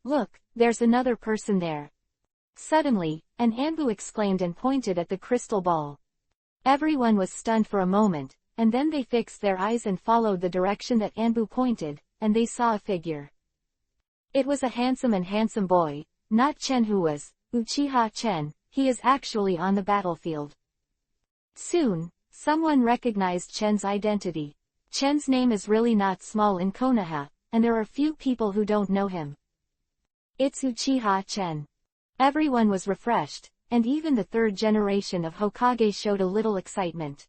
look, there's another person there. Suddenly, an Anbu exclaimed and pointed at the crystal ball. Everyone was stunned for a moment, and then they fixed their eyes and followed the direction that Anbu pointed, and they saw a figure. It was a handsome boy, not Chen who was Uchiha Chen. He is actually on the battlefield. Soon, someone recognized Chen's identity. Chen's name is really not small in Konoha, and there are few people who don't know him. It's Uchiha Chen. Everyone was refreshed, and even the 3rd generation of Hokage showed a little excitement.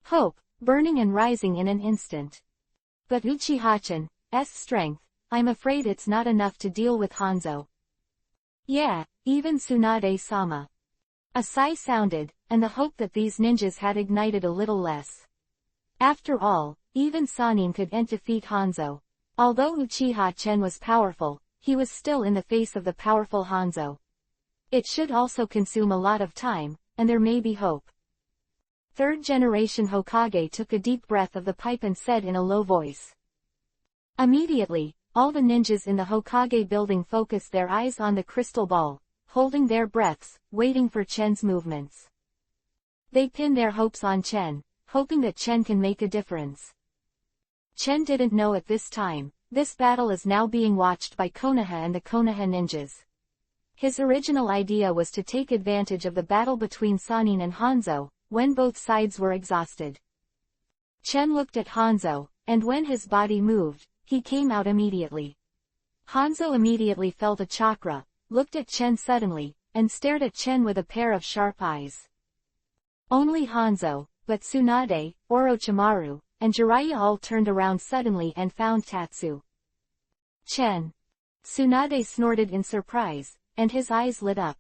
Hope, burning and rising in an instant. But Uchiha Chen's strength, I'm afraid it's not enough to deal with Hanzo. Yeah, even Tsunade-sama. A sigh sounded, and the hope that these ninjas had ignited a little less. After all, even Sannin couldn't defeat Hanzo. Although Uchiha Chen was powerful, he was still in the face of the powerful Hanzo. It should also consume a lot of time, and there may be hope. 3rd generation Hokage took a deep breath of the pipe and said in a low voice. Immediately, all the ninjas in the Hokage building focused their eyes on the crystal ball, holding their breaths, waiting for Chen's movements. They pinned their hopes on Chen, hoping that Chen can make a difference. Chen didn't know at this time, this battle is now being watched by Konoha and the Konoha ninjas. His original idea was to take advantage of the battle between Sannin and Hanzo, when both sides were exhausted. Chen looked at Hanzo, and when his body moved, he came out immediately. Hanzo immediately felt a chakra, looked at Chen suddenly, and stared at Chen with a pair of sharp eyes. Only Hanzo, but Tsunade, Orochimaru, and Jiraiya all turned around suddenly and found Tatsu. Chen. Tsunade snorted in surprise, and his eyes lit up.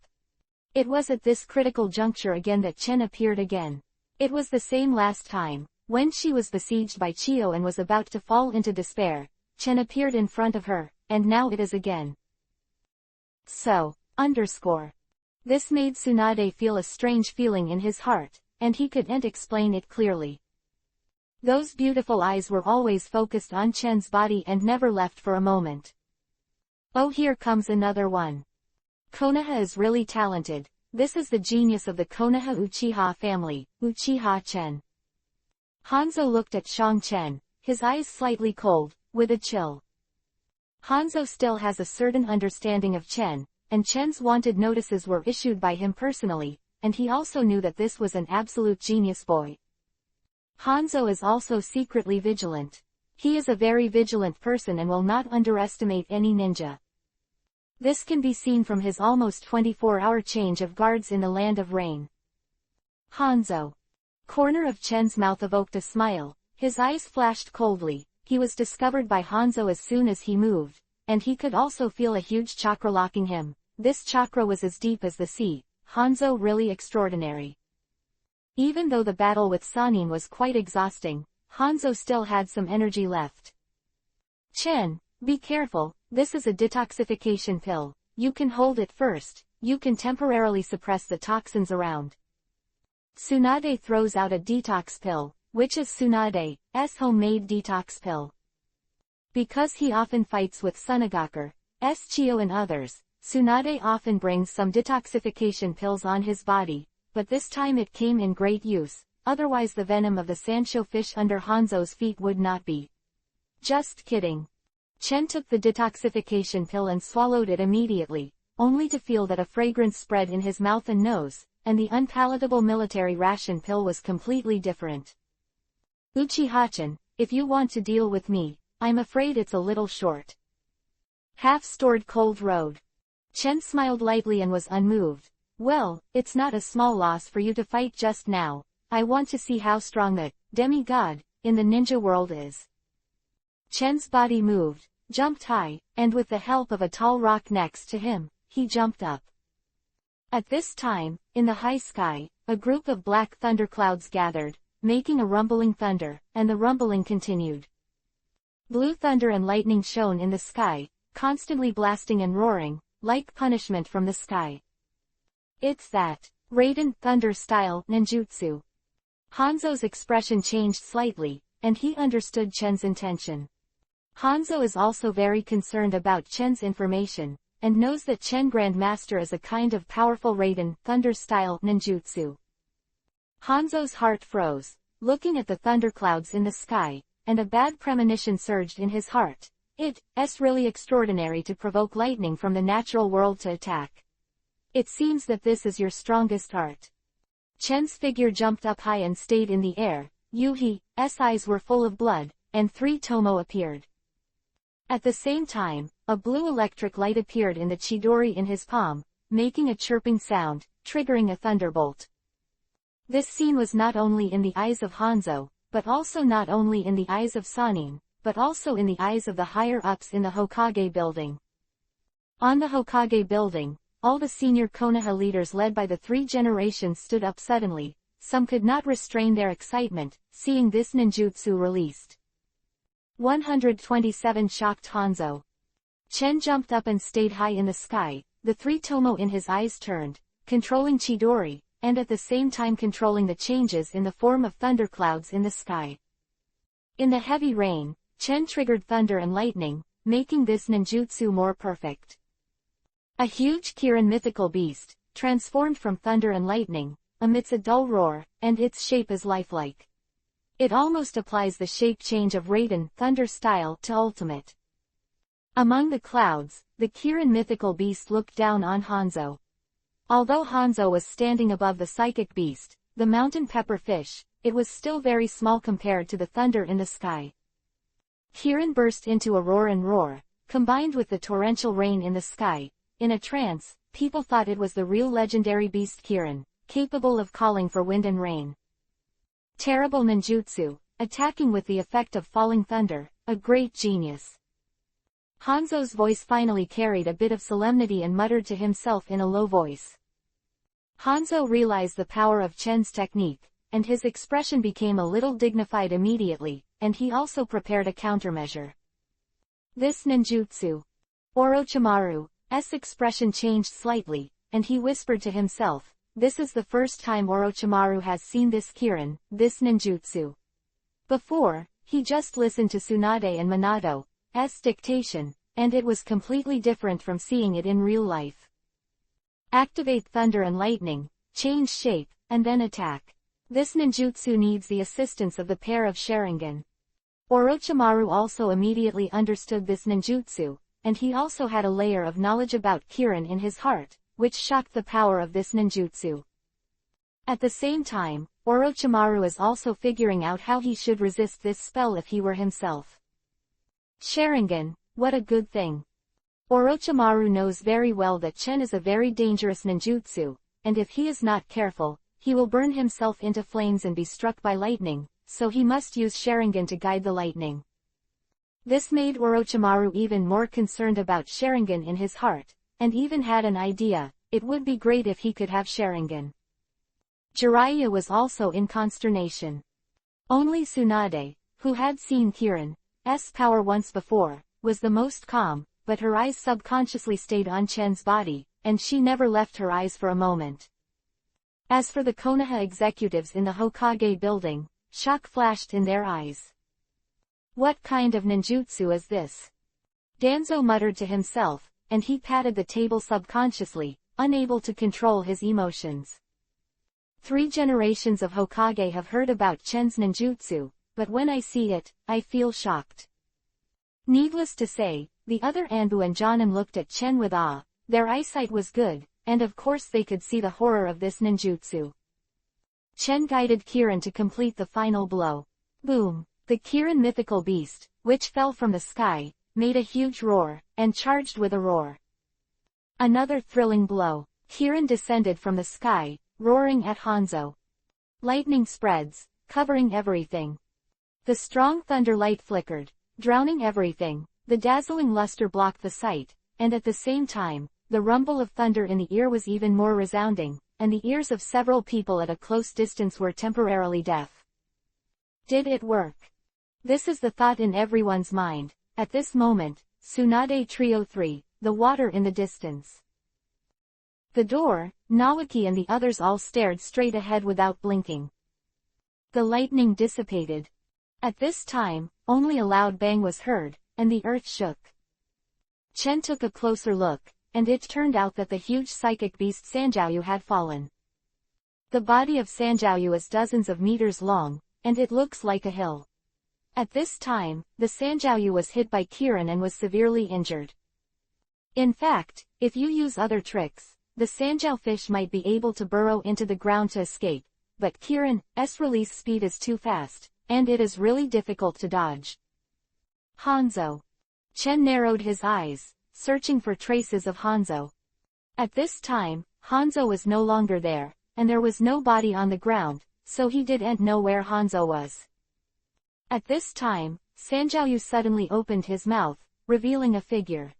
It was at this critical juncture again that Chen appeared again. It was the same last time, when she was besieged by Chiyo and was about to fall into despair. Chen appeared in front of her, and now it is again. So, This made Tsunade feel a strange feeling in his heart, and he couldn't explain it clearly. Those beautiful eyes were always focused on Chen's body and never left for a moment. Oh, here comes another one. Konoha is really talented. This is the genius of the Konoha Uchiha family, Uchiha Chen. Hanzo looked at Shang Chen, his eyes slightly cold, with a chill. Hanzo still has a certain understanding of Chen, and Chen's wanted notices were issued by him personally, and he also knew that this was an absolute genius boy. Hanzo is also secretly vigilant. He is a very vigilant person and will not underestimate any ninja. This can be seen from his almost 24-hour change of guards in the Land of Rain. Hanzo. Corner of Chen's mouth evoked a smile, his eyes flashed coldly. He was discovered by Hanzo as soon as he moved, and he could also feel a huge chakra locking him. This chakra was as deep as the sea. Hanzo really extraordinary. Even though the battle with Sannin was quite exhausting, Hanzo still had some energy left. Chen, be careful, this is a detoxification pill. You can hold it first, you can temporarily suppress the toxins around. Tsunade throws out a detox pill, which is Tsunade's homemade detox pill. Because he often fights with Sunagaku, Chiyo and others, Tsunade often brings some detoxification pills on his body, but this time it came in great use, otherwise the venom of the Sansho fish under Hanzo's feet would not be. Just kidding. Chen took the detoxification pill and swallowed it immediately, only to feel that a fragrance spread in his mouth and nose, and the unpalatable military ration pill was completely different. Uchiha-chan, if you want to deal with me, I'm afraid it's a little short. Half-stored cold road. Chen smiled lightly and was unmoved. Well, it's not a small loss for you to fight just now. I want to see how strong the demigod in the ninja world is. Chen's body moved, jumped high, and with the help of a tall rock next to him, he jumped up. At this time, in the high sky, a group of black thunderclouds gathered, making a rumbling thunder, and the rumbling continued. Blue thunder and lightning shone in the sky, constantly blasting and roaring, like punishment from the sky. It's that Raiden thunder style ninjutsu. Hanzo's expression changed slightly, and he understood Chen's intention. Hanzo is also very concerned about Chen's information, and knows that Chen Grandmaster is a kind of powerful Raiden thunder style ninjutsu. Hanzo's heart froze, looking at the thunderclouds in the sky, and a bad premonition surged in his heart. It's really extraordinary to provoke lightning from the natural world to attack. It seems that this is your strongest art. Chen's figure jumped up high and stayed in the air. Yuhi's eyes were full of blood, and 3 Tomo appeared. At the same time, a blue electric light appeared in the Chidori in his palm, making a chirping sound, triggering a thunderbolt. This scene was not only in the eyes of Hanzo, but also not only in the eyes of Sannin, but also in the eyes of the higher-ups in the Hokage building. On the Hokage building, all the senior Konoha leaders led by the 3 generations stood up suddenly. Some could not restrain their excitement, seeing this ninjutsu released. 127 shocked Hanzo. Chen jumped up and stayed high in the sky, the 3 Tomo in his eyes turned, controlling Chidori, and at the same time controlling the changes in the form of thunderclouds in the sky. In the heavy rain, Chen triggered thunder and lightning, making this ninjutsu more perfect. A huge Kirin mythical beast, transformed from thunder and lightning, emits a dull roar, and its shape is lifelike. It almost applies the shape change of Raiden thunder style to ultimate. Among the clouds, the Kirin mythical beast looked down on Hanzo. Although Hanzo was standing above the psychic beast, the mountain pepper fish, it was still very small compared to the thunder in the sky. Kirin burst into a roar and roar, combined with the torrential rain in the sky. In a trance, people thought it was the real legendary beast Kirin, capable of calling for wind and rain. Terrible ninjutsu, attacking with the effect of falling thunder, a great genius. Hanzo's voice finally carried a bit of solemnity and muttered to himself in a low voice. Hanzo realized the power of Chen's technique, and his expression became a little dignified immediately, and he also prepared a countermeasure. This ninjutsu. Orochimaru's expression changed slightly, and he whispered to himself, this is the first time Orochimaru has seen this Kirin, this ninjutsu. Before, he just listened to Tsunade and Minato's dictation, and it was completely different from seeing it in real life. Activate thunder and lightning, change shape, and then attack. This ninjutsu needs the assistance of the pair of Sharingan. Orochimaru also immediately understood this ninjutsu, and he also had a layer of knowledge about Kirin in his heart, which shocked the power of this ninjutsu. At the same time, Orochimaru is also figuring out how he should resist this spell if he were himself. Sharingan, what a good thing. Orochimaru knows very well that Chen is a very dangerous ninjutsu, and if he is not careful, he will burn himself into flames and be struck by lightning, so he must use Sharingan to guide the lightning. This made Orochimaru even more concerned about Sharingan in his heart, and even had an idea, it would be great if he could have Sharingan. Jiraiya was also in consternation. Only Tsunade, who had seen Kirin's power once before, was the most calm, but her eyes subconsciously stayed on Chen's body, and she never left her eyes for a moment. As for the Konoha executives in the Hokage building, shock flashed in their eyes. What kind of ninjutsu is this? Danzo muttered to himself, and he patted the table subconsciously, unable to control his emotions. 3 generations of Hokage have heard about Chen's ninjutsu, but when I see it, I feel shocked. Needless to say, the other Anbu and Jonin looked at Chen with awe. Their eyesight was good, and of course they could see the horror of this ninjutsu. Chen guided Kirin to complete the final blow. Boom! The Kirin mythical beast, which fell from the sky, made a huge roar, and charged with a roar. Another thrilling blow. Kirin descended from the sky, roaring at Hanzo. Lightning spreads, covering everything. The strong thunder light flickered, drowning everything. The dazzling luster blocked the sight, and at the same time, the rumble of thunder in the ear was even more resounding, and the ears of several people at a close distance were temporarily deaf. Did it work? This is the thought in everyone's mind. At this moment, Tsunade Trio 3, the water in the distance. The door, Naoki and the others all stared straight ahead without blinking. The lightning dissipated. At this time, only a loud bang was heard, and the earth shook. Chen took a closer look, and it turned out that the huge psychic beast Sanjiao had fallen. The body of Sanjiao is dozens of meters long, and it looks like a hill. At this time, the Sanjiao was hit by Kirin and was severely injured. In fact, if you use other tricks, the Sanjiao fish might be able to burrow into the ground to escape, but Kirin's release speed is too fast, and it is really difficult to dodge. Hanzo. Chen narrowed his eyes, searching for traces of Hanzo. At this time, Hanzo was no longer there, and there was no body on the ground, so he didn't know where Hanzo was. At this time, Sanjiao suddenly opened his mouth, revealing a figure.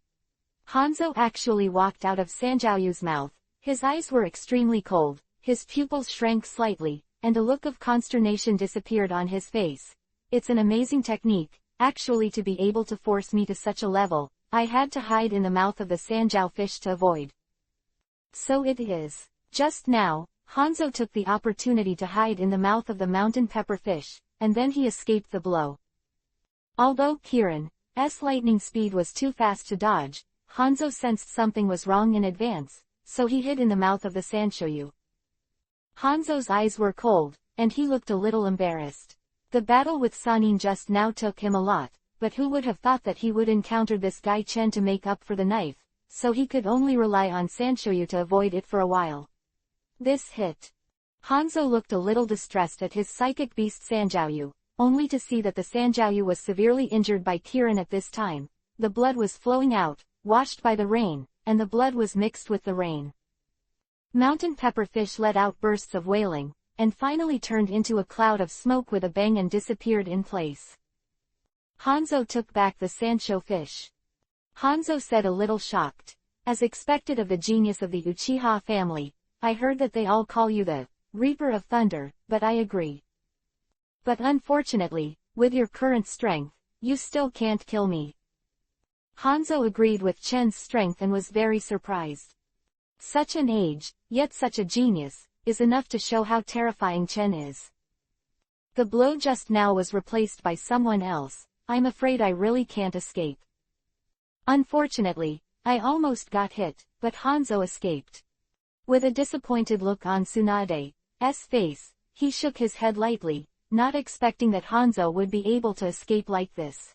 Hanzo actually walked out of Sanjiao's mouth. His eyes were extremely cold, his pupils shrank slightly, and a look of consternation disappeared on his face. It's an amazing technique. Actually, to be able to force me to such a level, I had to hide in the mouth of the Sanjiao fish to avoid. So it is. Just now, Hanzo took the opportunity to hide in the mouth of the mountain pepper fish, and then he escaped the blow. Although Kirin's lightning speed was too fast to dodge, Hanzo sensed something was wrong in advance, so he hid in the mouth of the Sanshoyu. Hanzo's eyes were cold, and he looked a little embarrassed. The battle with Sanin just now took him a lot, but who would have thought that he would encounter this guy Chen to make up for the knife, so he could only rely on Sanshoyu to avoid it for a while. This hit. Hanzo looked a little distressed at his psychic beast Sanjiao, only to see that the Sanjiao was severely injured by Kirin at this time. The blood was flowing out, washed by the rain, and the blood was mixed with the rain. Mountain pepper fish let out bursts of wailing, and finally turned into a cloud of smoke with a bang and disappeared in place. Hanzo took back the Sancho fish. Hanzo said, a little shocked. As expected of the genius of the Uchiha family, I heard that they all call you the Reaper of Thunder, but I agree. But unfortunately, with your current strength, you still can't kill me. Hanzo agreed with Chen's strength and was very surprised. Such an age, yet such a genius, is enough to show how terrifying Chen is. The blow just now was replaced by someone else. I'm afraid I really can't escape. Unfortunately, I almost got hit, but Hanzo escaped. With a disappointed look on Tsunade's face, he shook his head lightly, not expecting that Hanzo would be able to escape like this.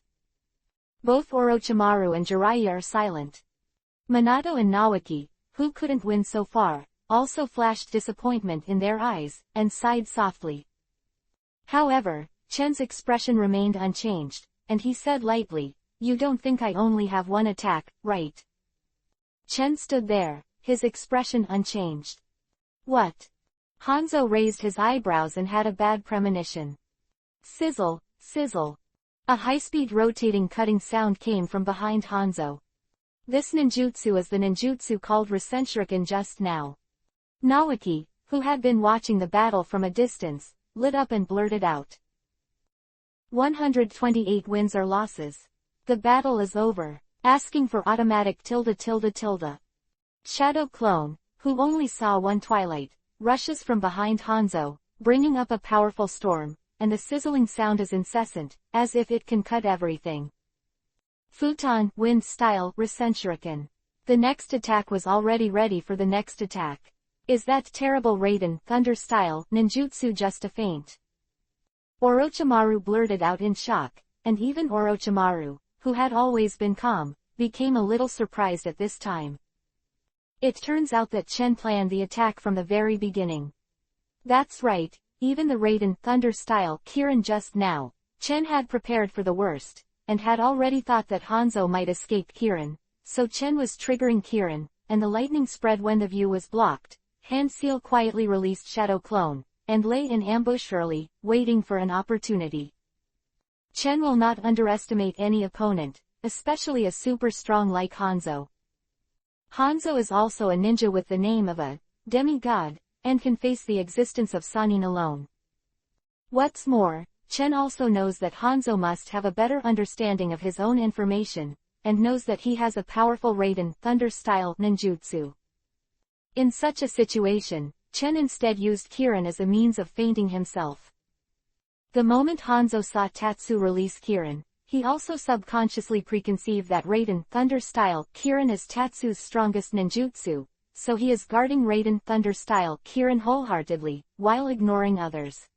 Both Orochimaru and Jiraiya are silent. Minato and Naoki, who couldn't win so far, also flashed disappointment in their eyes, and sighed softly. However, Chen's expression remained unchanged, and he said lightly, "You don't think I only have one attack, right?" Chen stood there, his expression unchanged. What? Hanzo raised his eyebrows and had a bad premonition. Sizzle, sizzle. A high-speed rotating cutting sound came from behind Hanzo. This ninjutsu is the ninjutsu called Rasenshuriken just now. Naoki, who had been watching the battle from a distance, lit up and blurted out. 128 wins or losses. The battle is over. Asking for automatic ... Shadow Clone, who only saw one twilight, rushes from behind Hanzo, bringing up a powerful storm, and the sizzling sound is incessant, as if it can cut everything. Futon Wind Style Rasenshuriken. The next attack was already ready for the next attack. Is that terrible Raiden Thunder Style ninjutsu just a feint? Orochimaru blurted out in shock, and even Orochimaru, who had always been calm, became a little surprised at this time. It turns out that Chen planned the attack from the very beginning. That's right, even the Raiden Thunder Style Kirin just now, Chen had prepared for the worst, and had already thought that Hanzo might escape Kirin, so Chen was triggering Kirin, and the lightning spread when the view was blocked. Handseal quietly released Shadow Clone, and lay in ambush early, waiting for an opportunity. Chen will not underestimate any opponent, especially a super strong like Hanzo. Hanzo is also a ninja with the name of a demigod, and can face the existence of Sannin alone. What's more, Chen also knows that Hanzo must have a better understanding of his own information, and knows that he has a powerful Raiden Thunder Style ninjutsu. In such a situation, Chen instead used Kirin as a means of feinting himself. The moment Hanzo saw Tatsu release Kirin, he also subconsciously preconceived that Raiden Thunder Style Kirin is Tatsu's strongest ninjutsu, so he is guarding Raiden Thunder Style Kirin wholeheartedly, while ignoring others.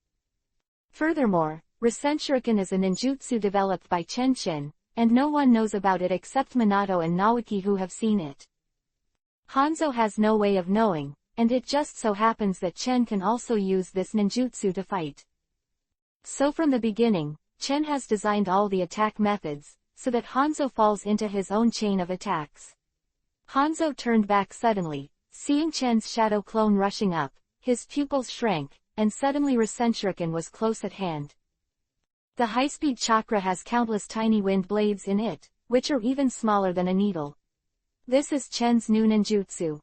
Furthermore, Rasenshuriken is a ninjutsu developed by Chen, and no one knows about it except Minato and Naoki, who have seen it. Hanzo has no way of knowing, and it just so happens that Chen can also use this ninjutsu to fight. So from the beginning, Chen has designed all the attack methods, so that Hanzo falls into his own chain of attacks. Hanzo turned back suddenly, seeing Chen's shadow clone rushing up, his pupils shrank, and suddenly Rasenshuriken was close at hand. The high-speed chakra has countless tiny wind blades in it, which are even smaller than a needle. This is Chen's new ninjutsu.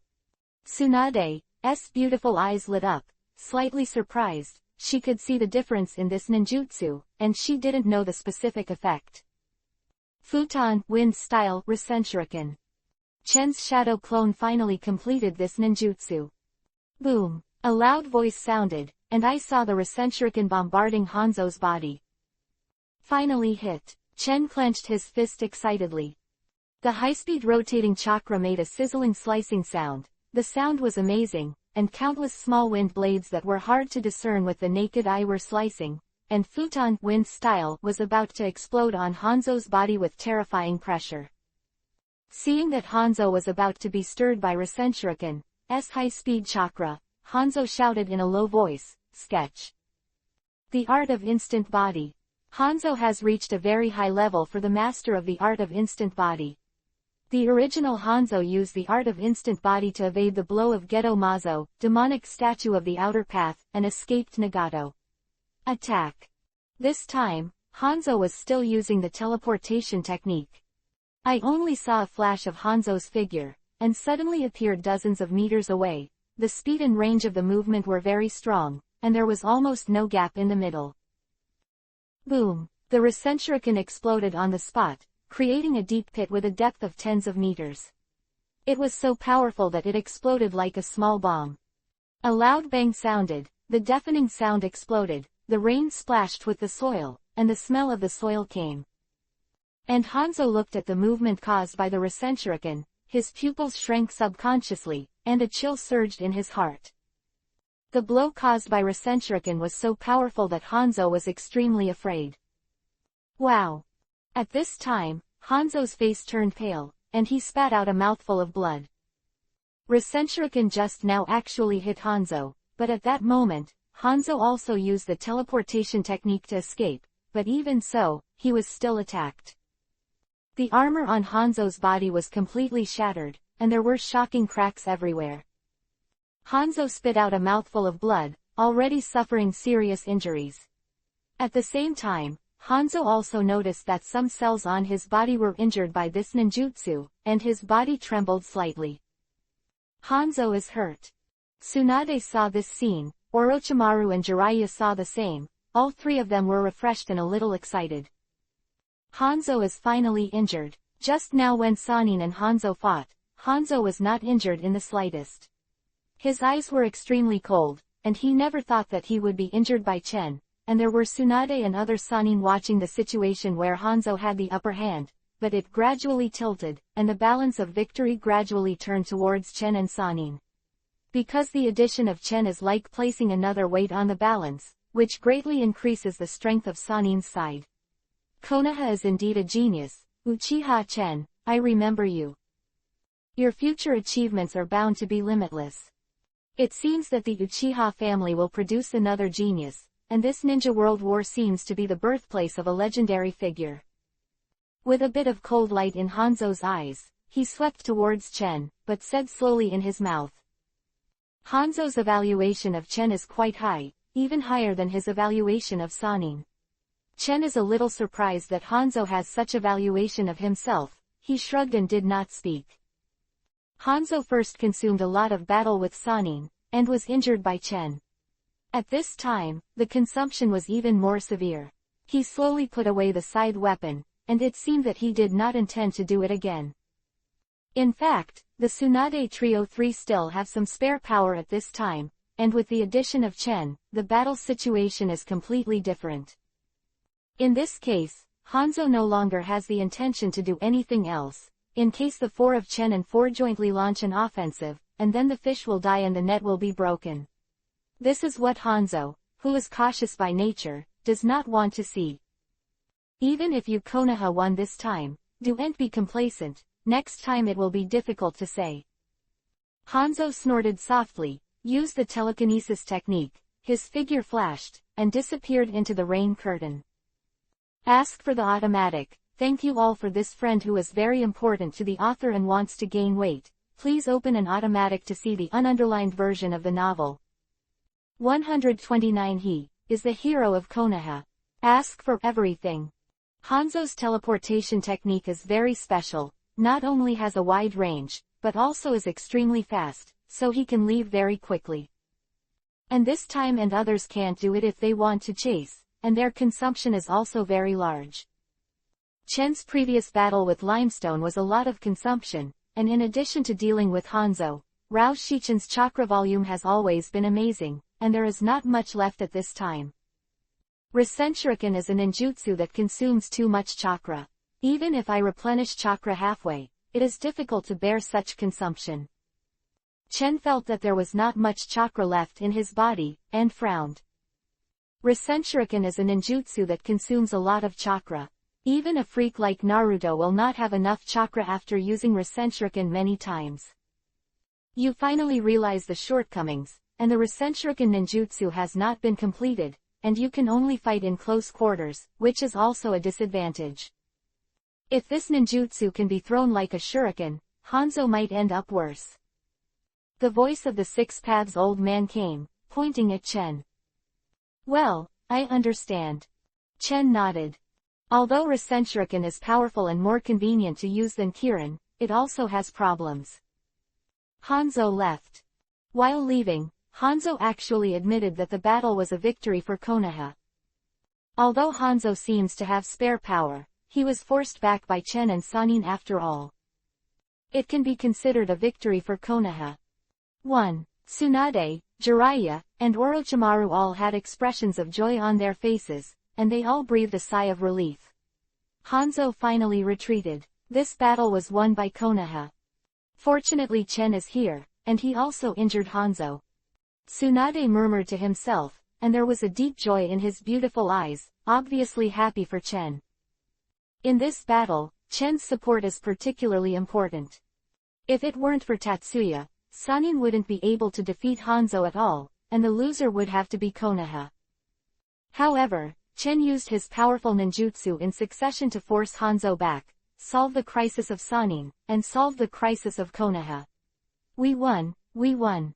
Tsunade's beautiful eyes lit up, slightly surprised. She could see the difference in this ninjutsu, and she didn't know the specific effect. Futon Wind Style Rasenshuriken. Chen's shadow clone finally completed this ninjutsu. Boom! A loud voice sounded, and I saw the Rasenshuriken bombarding Hanzo's body. Finally hit. Chen clenched his fist excitedly. The high-speed rotating chakra made a sizzling slicing sound. The sound was amazing, and countless small wind blades that were hard to discern with the naked eye were slicing, and Futon Wind Style was about to explode on Hanzo's body with terrifying pressure. Seeing that Hanzo was about to be stirred by Rasenshuriken's high-speed chakra, Hanzo shouted in a low voice, "Sketch." The Art of Instant Body. Hanzo has reached a very high level for the master of the Art of Instant Body. The original Hanzo used the art of instant body to evade the blow of Geto Mazo, demonic statue of the outer path, and escaped Nagato. Attack. This time, Hanzo was still using the teleportation technique. I only saw a flash of Hanzo's figure, and suddenly appeared dozens of meters away. The speed and range of the movement were very strong, and there was almost no gap in the middle. Boom! The Rasenshuriken exploded on the spot, creating a deep pit with a depth of tens of meters. It was so powerful that it exploded like a small bomb. A loud bang sounded, the deafening sound exploded, the rain splashed with the soil, and the smell of the soil came. And Hanzo looked at the movement caused by the Rasenshuriken, his pupils shrank subconsciously, and a chill surged in his heart. The blow caused by Rasenshuriken was so powerful that Hanzo was extremely afraid. Wow! At this time, Hanzo's face turned pale, and he spat out a mouthful of blood. Rasenshuriken just now actually hit Hanzo, but at that moment, Hanzo also used the teleportation technique to escape, but even so, he was still attacked. The armor on Hanzo's body was completely shattered, and there were shocking cracks everywhere. Hanzo spit out a mouthful of blood, already suffering serious injuries. At the same time, Hanzo also noticed that some cells on his body were injured by this ninjutsu, and his body trembled slightly. Hanzo is hurt. Tsunade saw this scene, Orochimaru and Jiraiya saw the same, all three of them were refreshed and a little excited. Hanzo is finally injured. Just now when Sannin and Hanzo fought, Hanzo was not injured in the slightest. His eyes were extremely cold, and he never thought that he would be injured by Chen, and there were Tsunade and other Sannin watching the situation where Hanzo had the upper hand, but it gradually tilted, and the balance of victory gradually turned towards Chen and Sannin. Because the addition of Chen is like placing another weight on the balance, which greatly increases the strength of Sannin's side. Konoha is indeed a genius. Uchiha Chen, I remember you. Your future achievements are bound to be limitless. It seems that the Uchiha family will produce another genius, and this ninja world war seems to be the birthplace of a legendary figure. With a bit of cold light in Hanzo's eyes, he swept towards Chen, but said slowly in his mouth. Hanzo's evaluation of Chen is quite high, even higher than his evaluation of Sannin. Chen is a little surprised that Hanzo has such a valuation of himself. He shrugged and did not speak. Hanzo first consumed a lot of battle with Sannin, and was injured by Chen. At this time, the consumption was even more severe. He slowly put away the side weapon, and it seemed that he did not intend to do it again. In fact, the Tsunade Trio 3 still have some spare power at this time, and with the addition of Chen, the battle situation is completely different. In this case, Hanzo no longer has the intention to do anything else, in case the four of Chen and four jointly launch an offensive, and then the fish will die and the net will be broken. This is what Hanzo, who is cautious by nature, does not want to see. Even if you Konoha won this time, don't be complacent, next time it will be difficult to say. Hanzo snorted softly, used the telekinesis technique, his figure flashed, and disappeared into the rain curtain. Ask for the automatic. Thank you all for this friend who is very important to the author and wants to gain weight. Please open an automatic to see the ununderlined version of the novel. 129 He is the hero of Konoha. Ask for everything. Hanzo's teleportation technique is very special, not only has a wide range, but also is extremely fast, so he can leave very quickly. And this time and others can't do it if they want to chase, and their consumption is also very large. Chen's previous battle with Limestone was a lot of consumption, and in addition to dealing with Hanzo, Rao Shichen's chakra volume has always been amazing, and there is not much left at this time. Rasenshuriken is a ninjutsu that consumes too much chakra. Even if I replenish chakra halfway, it is difficult to bear such consumption. Chen felt that there was not much chakra left in his body, and frowned. Rasenshuriken is a ninjutsu that consumes a lot of chakra. Even a freak like Naruto will not have enough chakra after using Rasenshuriken many times. You finally realize the shortcomings, and the Rasenshuriken ninjutsu has not been completed, and you can only fight in close quarters, which is also a disadvantage. If this ninjutsu can be thrown like a shuriken, Hanzo might end up worse. The voice of the Six Paths old man came, pointing at Chen. Well, I understand. Chen nodded. Although Rasen Shuriken is powerful and more convenient to use than Kirin, it also has problems. Hanzo left. While leaving, Hanzo actually admitted that the battle was a victory for Konoha. Although Hanzo seems to have spare power, he was forced back by Chen and Sanin after all. It can be considered a victory for Konoha. 1. Tsunade, Jiraiya, and Orochimaru all had expressions of joy on their faces, and they all breathed a sigh of relief. Hanzo finally retreated. This battle was won by Konoha. Fortunately Chen is here, and he also injured Hanzo. Tsunade murmured to himself, and there was a deep joy in his beautiful eyes, obviously happy for Chen. In this battle, Chen's support is particularly important. If it weren't for Tatsuya, Sanin wouldn't be able to defeat Hanzo at all, and the loser would have to be Konoha. However, Chen used his powerful ninjutsu in succession to force Hanzo back, solve the crisis of Sanin, and solve the crisis of Konoha. We won, we won.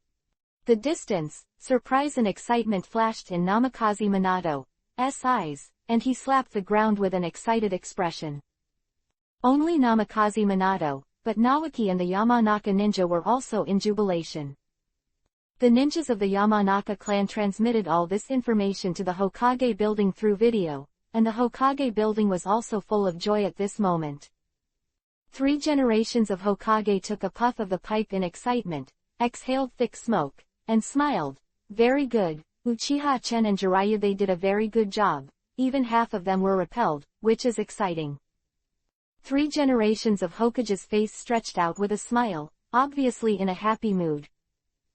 The distance, surprise and excitement flashed in Namikaze Minato's eyes, and he slapped the ground with an excited expression. Only Namikaze Minato, but Naoki and the Yamanaka ninja were also in jubilation. The ninjas of the Yamanaka clan transmitted all this information to the Hokage building through video, and the Hokage building was also full of joy at this moment. 3 generations of Hokage took a puff of the pipe in excitement, exhaled thick smoke, and smiled. Very good, Uchiha Chen and Jiraiya, they did a very good job. Even half of them were repelled, which is exciting. 3 generations of Hokage's face stretched out with a smile, obviously in a happy mood.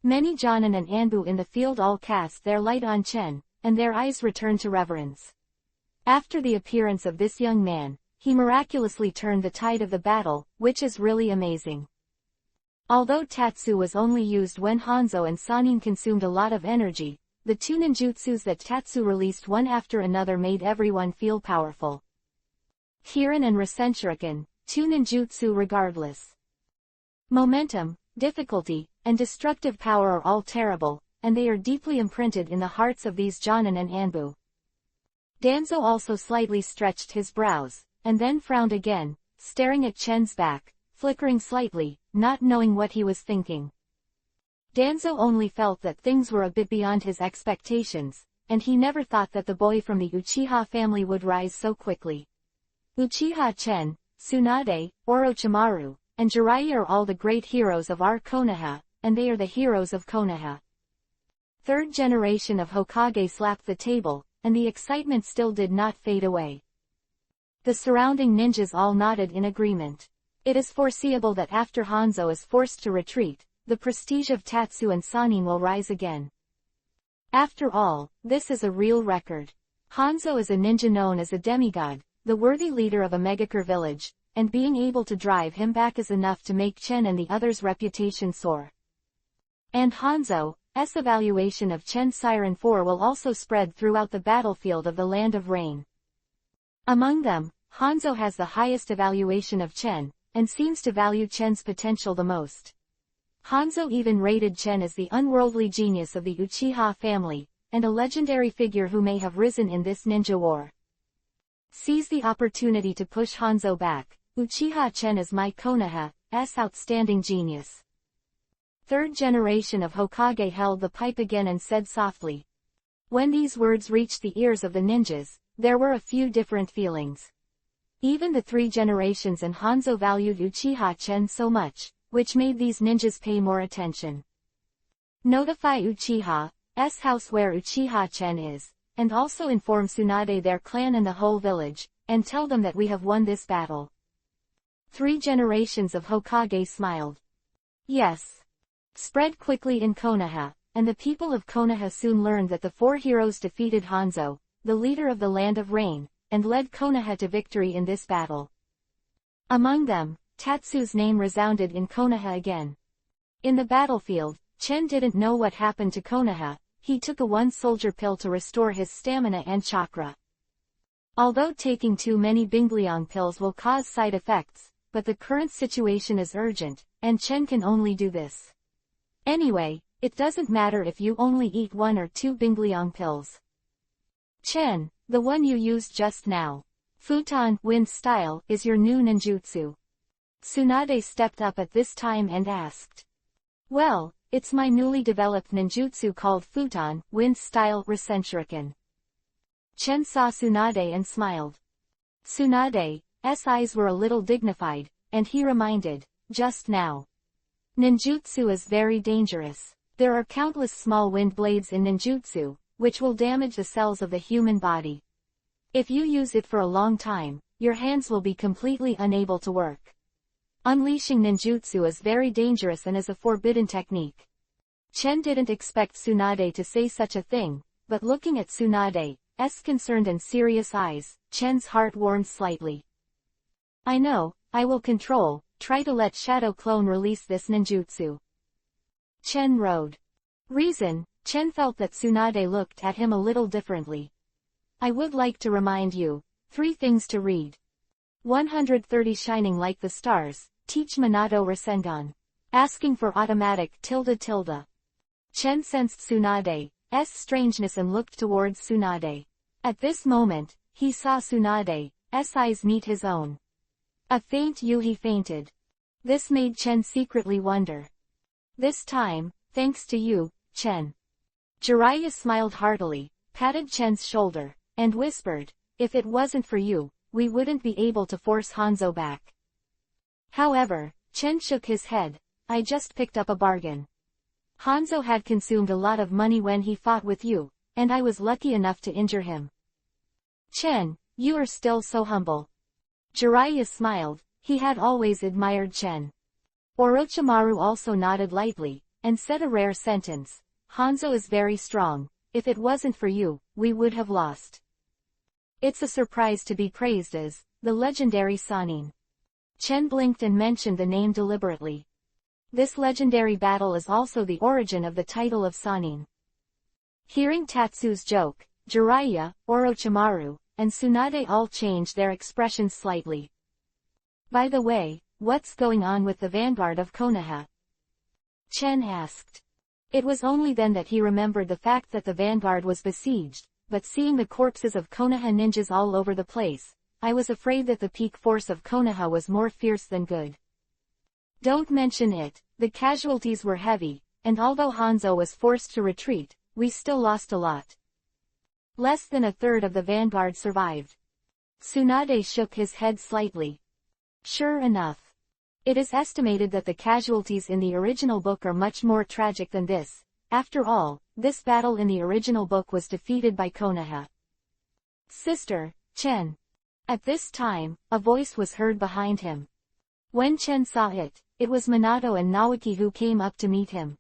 Many Jonin and Anbu in the field all cast their light on Chen, and their eyes returned to reverence. After the appearance of this young man, he miraculously turned the tide of the battle, which is really amazing. Although Tatsu was only used when Hanzo and Sanin consumed a lot of energy, the 2 ninjutsus that Tatsu released one after another made everyone feel powerful. Kirin and Rasen Shuriken, 2 ninjutsu regardless. Momentum, difficulty, and destructive power are all terrible, and they are deeply imprinted in the hearts of these Jonin and Anbu. Danzo also slightly stretched his brows, and then frowned again, staring at Chen's back, flickering slightly, not knowing what he was thinking. Danzo only felt that things were a bit beyond his expectations, and he never thought that the boy from the Uchiha family would rise so quickly. Uchiha Chen, Tsunade, Orochimaru, and Jiraiya are all the great heroes of our Konoha, and they are the heroes of Konoha. 3rd generation of Hokage slapped the table, and the excitement still did not fade away. The surrounding ninjas all nodded in agreement. It is foreseeable that after Hanzo is forced to retreat, the prestige of Tatsu and Sanin will rise again. After all, this is a real record. Hanzo is a ninja known as a demigod, the worthy leader of a Megakure village, and being able to drive him back is enough to make Chen and the others' reputation soar. And Hanzo's evaluation of Chen's Siren 4 will also spread throughout the battlefield of the Land of Rain. Among them, Hanzo has the highest evaluation of Chen, and seems to value Chen's potential the most. Hanzo even rated Chen as the unworldly genius of the Uchiha family, and a legendary figure who may have risen in this ninja war. Seize the opportunity to push Hanzo back. Uchiha Chen is my Konoha's outstanding genius. 3rd generation of Hokage held the pipe again and said softly. When these words reached the ears of the ninjas, there were a few different feelings. Even the 3 generations and Hanzo valued Uchiha Chen so much, which made these ninjas pay more attention. Notify Uchiha's house where Uchiha Chen is, and also inform Tsunade, their clan, and the whole village, and tell them that we have won this battle. 3 generations of Hokage smiled. Yes. Spread quickly in Konoha, and the people of Konoha soon learned that the 4 heroes defeated Hanzo, the leader of the Land of Rain, and led Konoha to victory in this battle. Among them, Tatsu's name resounded in Konoha again. In the battlefield, Chen didn't know what happened to Konoha. He took a 1 soldier pill to restore his stamina and chakra. Although taking too many Bingliang pills will cause side effects, but the current situation is urgent, and Chen can only do this. Anyway, it doesn't matter if you only eat 1 or 2 Bingliang pills. Chen, the one you used just now. Futon wind style is your new ninjutsu. Tsunade stepped up at this time and asked. Well, it's my newly developed ninjutsu called Futon wind style Resenshuriken. Chen saw Tsunade and smiled. Tsunade's eyes were a little dignified, and he reminded, just now. Ninjutsu is very dangerous. There are countless small wind blades in ninjutsu, which will damage the cells of the human body. If you use it for a long time, your hands will be completely unable to work. Unleashing ninjutsu is very dangerous and is a forbidden technique. Chen didn't expect Tsunade to say such a thing, but looking at Tsunade's concerned and serious eyes, Chen's heart warmed slightly. I know, I will try to let Shadow Clone release this ninjutsu. Chen wrote. Reason, Chen felt that Tsunade looked at him a little differently. I would like to remind you, 3 things to read. 130 Shining like the stars, teach Minato Rasengan. Asking for automatic ... Chen sensed Tsunade's strangeness and looked towards Tsunade. At this moment, he saw Tsunade's eyes meet his own. A faint he fainted. This made Chen secretly wonder. This time, thanks to you, Chen. Jiraiya smiled heartily, patted Chen's shoulder, and whispered, if it wasn't for you, we wouldn't be able to force Hanzo back. However, Chen shook his head, I just picked up a bargain. Hanzo had consumed a lot of money when he fought with you, and I was lucky enough to injure him. Chen, you are still so humble. Jiraiya smiled, he had always admired Chen. Orochimaru also nodded lightly, and said a rare sentence, Hanzo is very strong, if it wasn't for you, we would have lost. It's a surprise to be praised as the legendary Sannin. Chen blinked and mentioned the name deliberately. This legendary battle is also the origin of the title of Sannin. Hearing Tatsu's joke, Jiraiya, Orochimaru, and Tsunade all changed their expressions slightly. By the way, what's going on with the vanguard of Konoha? Chen asked. It was only then that he remembered the fact that the vanguard was besieged, but seeing the corpses of Konoha ninjas all over the place, I was afraid that the peak force of Konoha was more fierce than good. Don't mention it, the casualties were heavy, and although Hanzo was forced to retreat, we still lost a lot. Less than a third of the vanguard survived. Tsunade shook his head slightly. Sure enough. It is estimated that the casualties in the original book are much more tragic than this. After all, this battle in the original book was defeated by Konoha. Sister, Chen. At this time, a voice was heard behind him. When Chen saw it, it was Minato and Naoki who came up to meet him.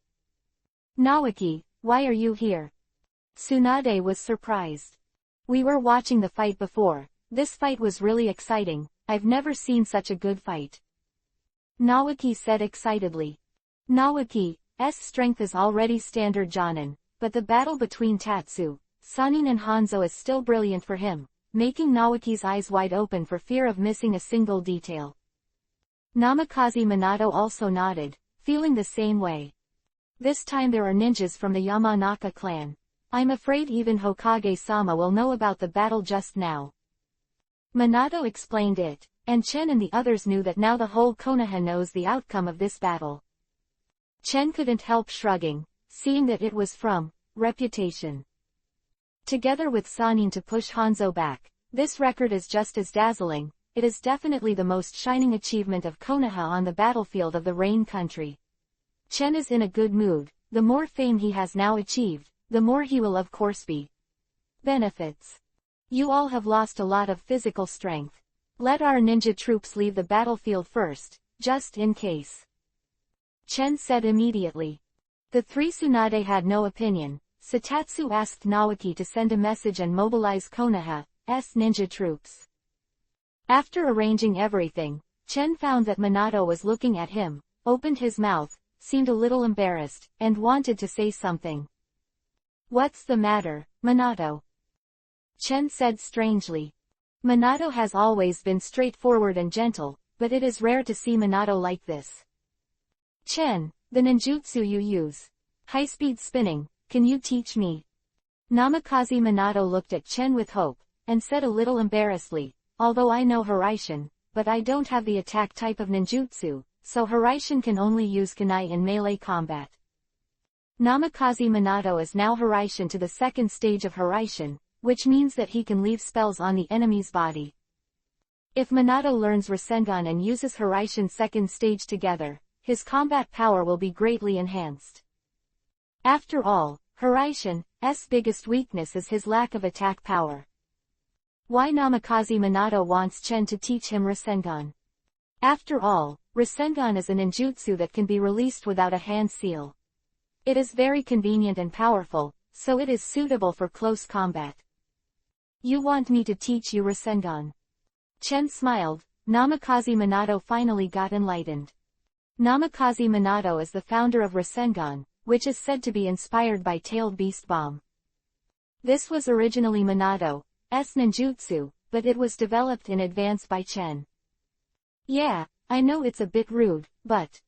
Naoki, why are you here? Tsunade was surprised. We were watching the fight before. This fight was really exciting, I've never seen such a good fight. Naoki said excitedly. Naoki's strength is already standard Jonin, but the battle between Tatsu, Sannin and Hanzo is still brilliant for him, making Naoki's eyes wide open for fear of missing a single detail. Namikaze Minato also nodded, feeling the same way. This time there are ninjas from the Yamanaka clan. I'm afraid even Hokage-sama will know about the battle just now. Minato explained it, and Chen and the others knew that now the whole Konoha knows the outcome of this battle. Chen couldn't help shrugging, seeing that it was from reputation. Together with Sannin to push Hanzo back, this record is just as dazzling. It is definitely the most shining achievement of Konoha on the battlefield of the Rain Country. Chen is in a good mood. The more fame he has now achieved, the more he will of course be. Benefits. You all have lost a lot of physical strength. Let our ninja troops leave the battlefield first, just in case. Chen said immediately. The 3 Tsunade had no opinion. Satatsu asked Naoki to send a message and mobilize Konoha's ninja troops. After arranging everything, Chen found that Minato was looking at him, opened his mouth, seemed a little embarrassed, and wanted to say something. What's the matter, Minato? Chen said strangely. Minato has always been straightforward and gentle, but it is rare to see Minato like this. Chen, the ninjutsu you use. High-speed spinning, can you teach me? Namikaze Minato looked at Chen with hope, and said a little embarrassedly, although I know Hiraishin, but I don't have the attack type of ninjutsu, so Hiraishin can only use kunai in melee combat. Namikaze Minato is now Hiraishin to the second stage of Hiraishin, which means that he can leave spells on the enemy's body. If Minato learns Rasengan and uses Hiraishin second stage together, his combat power will be greatly enhanced. After all, Hiraishin's biggest weakness is his lack of attack power. Why Namikaze Minato wants Chen to teach him Rasengan? After all, Rasengan is a ninjutsu that can be released without a hand seal. It is very convenient and powerful, so it is suitable for close combat. You want me to teach you Rasengan? Chen smiled. Namikaze Minato finally got enlightened. Namikaze Minato is the founder of Rasengan, which is said to be inspired by Tailed Beast Bomb. This was originally Minato's ninjutsu, but it was developed in advance by Chen. Yeah, I know it's a bit rude, but...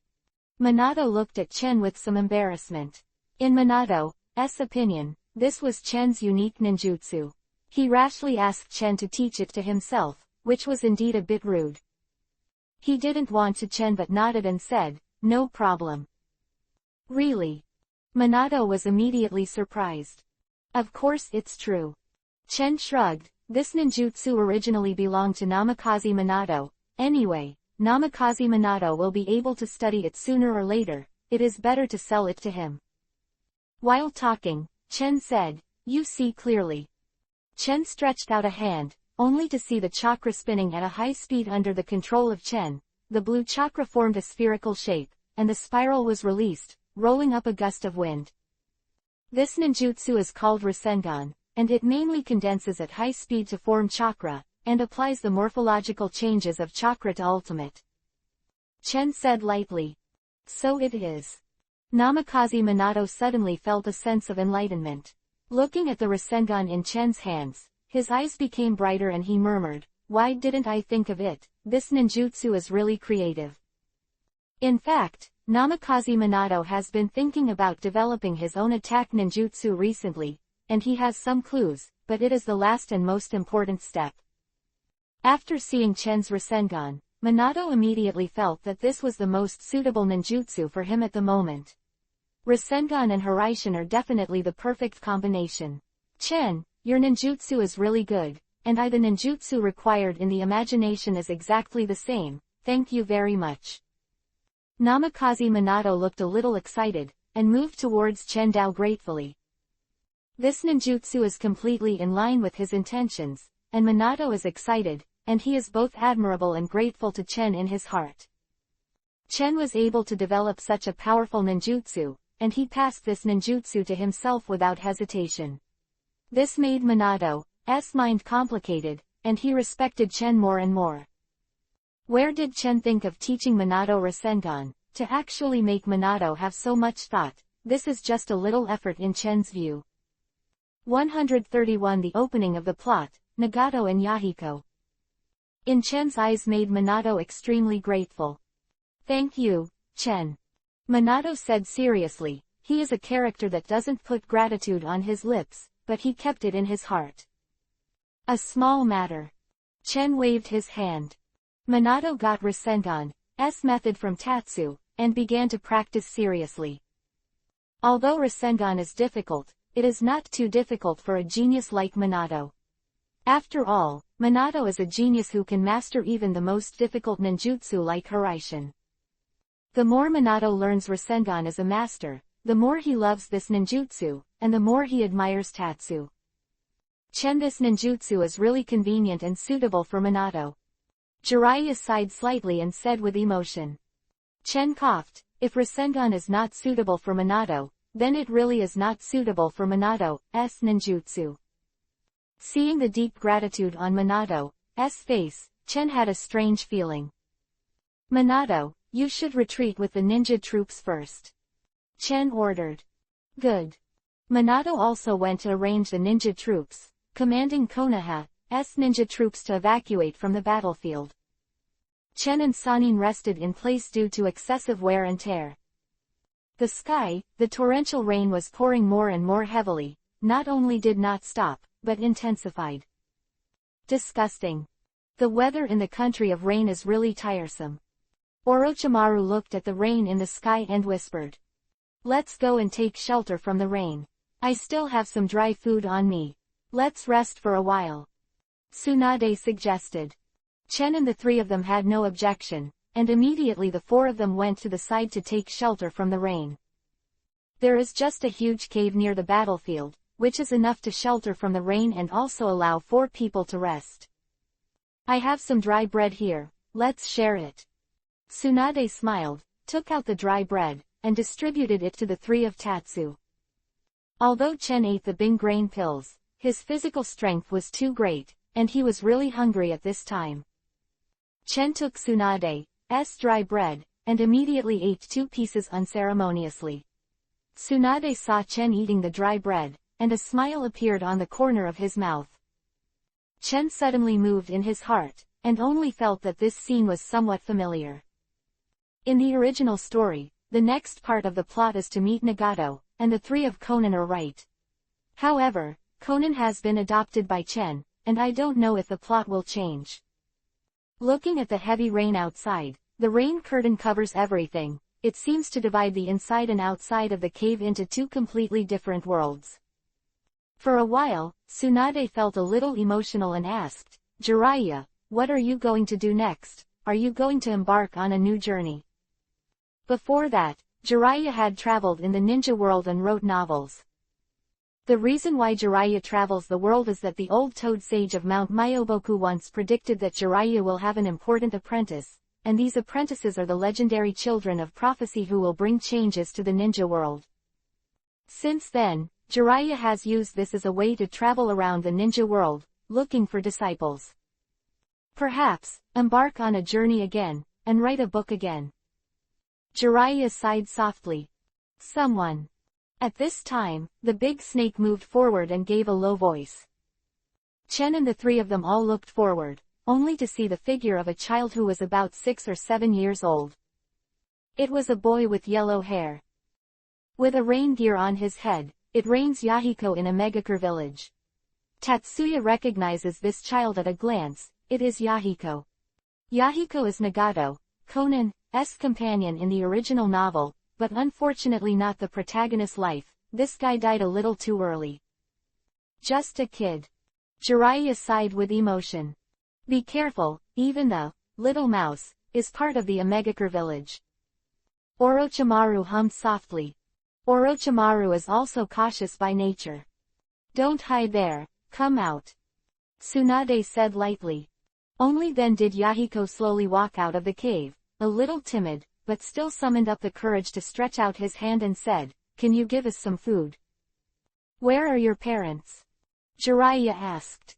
Minato looked at Chen with some embarrassment. In Minato's opinion, this was Chen's unique ninjutsu. He rashly asked Chen to teach it to himself, which was indeed a bit rude. He didn't want to Chen but nodded and said, no problem. Really? Minato was immediately surprised. Of course it's true. Chen shrugged. This ninjutsu originally belonged to Namikaze Minato. Anyway, Namikaze Minato will be able to study it sooner or later, it is better to sell it to him. While talking, Chen said, you see clearly. Chen stretched out a hand, only to see the chakra spinning at a high speed under the control of Chen. The blue chakra formed a spherical shape, and the spiral was released, rolling up a gust of wind. This ninjutsu is called Rasengan, and it mainly condenses at high speed to form chakra, and applies the morphological changes of chakra to ultimate. Chen said lightly. So it is. Namikaze Minato suddenly felt a sense of enlightenment. Looking at the Rasengan in Chen's hands, his eyes became brighter and he murmured, why didn't I think of it? This ninjutsu is really creative. In fact, Namikaze Minato has been thinking about developing his own attack ninjutsu recently, and he has some clues, but it is the last and most important step. After seeing Chen's Rasengan, Minato immediately felt that this was the most suitable ninjutsu for him at the moment. Rasengan and Hiraishin are definitely the perfect combination. Chen, your ninjutsu is really good, and the ninjutsu required in the imagination is exactly the same, thank you very much. Namikaze Minato looked a little excited, and moved towards Chen Dao gratefully. This ninjutsu is completely in line with his intentions, and Minato is excited, and he is both admirable and grateful to Chen in his heart. Chen was able to develop such a powerful ninjutsu, and he passed this ninjutsu to himself without hesitation. This made Minato's mind complicated, and he respected Chen more and more. Where did Chen think of teaching Minato Rasengan, to actually make Minato have so much thought? This is just a little effort in Chen's view. 131 The opening of the plot, Nagato and Yahiko. In Chen's eyes made Minato extremely grateful. Thank you, Chen. Minato said seriously, he is a character that doesn't put gratitude on his lips, but he kept it in his heart. A small matter. Chen waved his hand. Minato got Rasengan's method from Tatsu, and began to practice seriously. Although Rasengan is difficult, it is not too difficult for a genius like Minato. After all, Minato is a genius who can master even the most difficult ninjutsu like Hiraishin. The more Minato learns Rasengan as a master, the more he loves this ninjutsu, and the more he admires Tatsu. Chen, this ninjutsu is really convenient and suitable for Minato. Jiraiya sighed slightly and said with emotion. Chen coughed, if Rasengan is not suitable for Minato, then it really is not suitable for Minato's ninjutsu. Seeing the deep gratitude on Minato's face, Chen had a strange feeling. Minato, you should retreat with the ninja troops first. Chen ordered. Good. Minato also went to arrange the ninja troops, commanding Konoha, ninja troops to evacuate from the battlefield. Chen and Sanin rested in place due to excessive wear and tear. The torrential rain was pouring more and more heavily, not only did not stop, but intensified. Disgusting. The weather in the country of rain is really tiresome. Orochimaru looked at the rain in the sky and whispered. Let's go and take shelter from the rain. I still have some dry food on me. Let's rest for a while. Tsunade suggested. Chen and the three of them had no objection, and immediately the four of them went to the side to take shelter from the rain. There is just a huge cave near the battlefield, which is enough to shelter from the rain and also allow 4 people to rest. I have some dry bread here, let's share it. Tsunade smiled, took out the dry bread, and distributed it to the 3 of Tatsu. Although Chen ate the Bing grain pills, his physical strength was too great, and he was really hungry at this time. Chen took Tsunade's dry bread, and immediately ate 2 pieces unceremoniously. Tsunade saw Chen eating the dry bread, and a smile appeared on the corner of his mouth. Chen suddenly moved in his heart, and only felt that this scene was somewhat familiar. In the original story, the next part of the plot is to meet Nagato, and the 3 of Conan are right. However, Conan has been adopted by Chen, and I don't know if the plot will change. Looking at the heavy rain outside, the rain curtain covers everything. It seems to divide the inside and outside of the cave into 2 completely different worlds. For a while, Tsunade felt a little emotional and asked, Jiraiya, what are you going to do next? Are you going to embark on a new journey? Before that, Jiraiya had traveled in the ninja world and wrote novels. The reason why Jiraiya travels the world is that the old toad sage of Mount Myoboku once predicted that Jiraiya will have an important apprentice, and these apprentices are the legendary children of prophecy who will bring changes to the ninja world. Since then, Jiraiya has used this as a way to travel around the ninja world, looking for disciples. Perhaps, embark on a journey again, and write a book again. Jiraiya sighed softly. Someone. At this time, the big snake moved forward and gave a low voice. Chen and the 3 of them all looked forward, only to see the figure of a child who was about 6 or 7 years old. It was a boy with yellow hair. With a rain gear on his head, it rains Yahiko in a Megakure village. Tatsuya recognizes this child at a glance. It is Yahiko. Yahiko is Nagato, Conan's companion in the original novel, but unfortunately not the protagonist's life. This guy died a little too early. Just a kid. Jiraiya sighed with emotion. Be careful, even the little mouse is part of the Megakure village. Orochimaru hummed softly. Orochimaru is also cautious by nature. Don't hide there, come out. Tsunade said lightly. Only then did Yahiko slowly walk out of the cave, a little timid, but still summoned up the courage to stretch out his hand and said, Can you give us some food? Where are your parents? Jiraiya asked.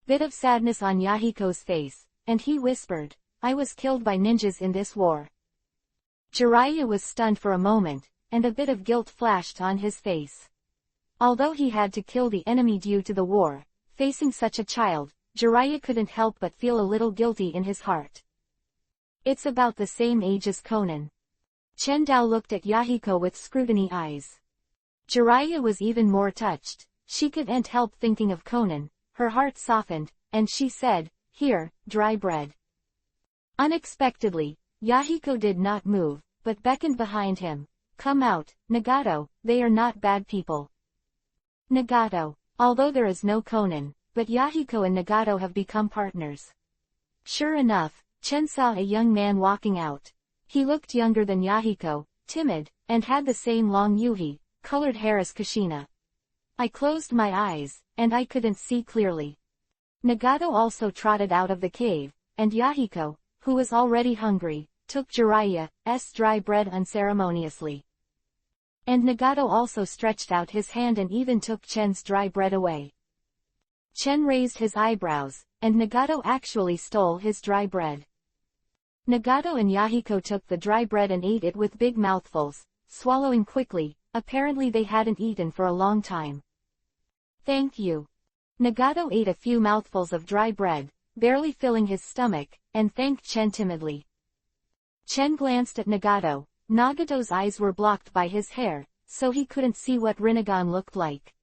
Bit of sadness on Yahiko's face, and he whispered, I was killed by ninjas in this war. Jiraiya was stunned for a moment, and a bit of guilt flashed on his face. Although he had to kill the enemy due to the war, facing such a child, Jiraiya couldn't help but feel a little guilty in his heart. It's about the same age as Conan. Chen Dao looked at Yahiko with scrutiny eyes. Jiraiya was even more touched. She couldn't help thinking of Conan. Her heart softened, and she said, Here, dry bread. Unexpectedly, Yahiko did not move, but beckoned behind him. Come out, Nagato, they are not bad people. Nagato. Although there is no Conan, but Yahiko and Nagato have become partners. Sure enough, Chen saw a young man walking out. He looked younger than Yahiko, timid, and had the same long colored hair as Kushina. I closed my eyes, and I couldn't see clearly. Nagato also trotted out of the cave, and Yahiko, who was already hungry, took Jiraiya's dry bread unceremoniously. And Nagato also stretched out his hand and even took Chen's dry bread away. Chen raised his eyebrows, and Nagato actually stole his dry bread. Nagato and Yahiko took the dry bread and ate it with big mouthfuls, swallowing quickly. Apparently they hadn't eaten for a long time. Thank you. Nagato ate a few mouthfuls of dry bread, barely filling his stomach, and thanked Chen timidly. Chen glanced at Nagato. Nagato's eyes were blocked by his hair, so he couldn't see what Rinnegan looked like.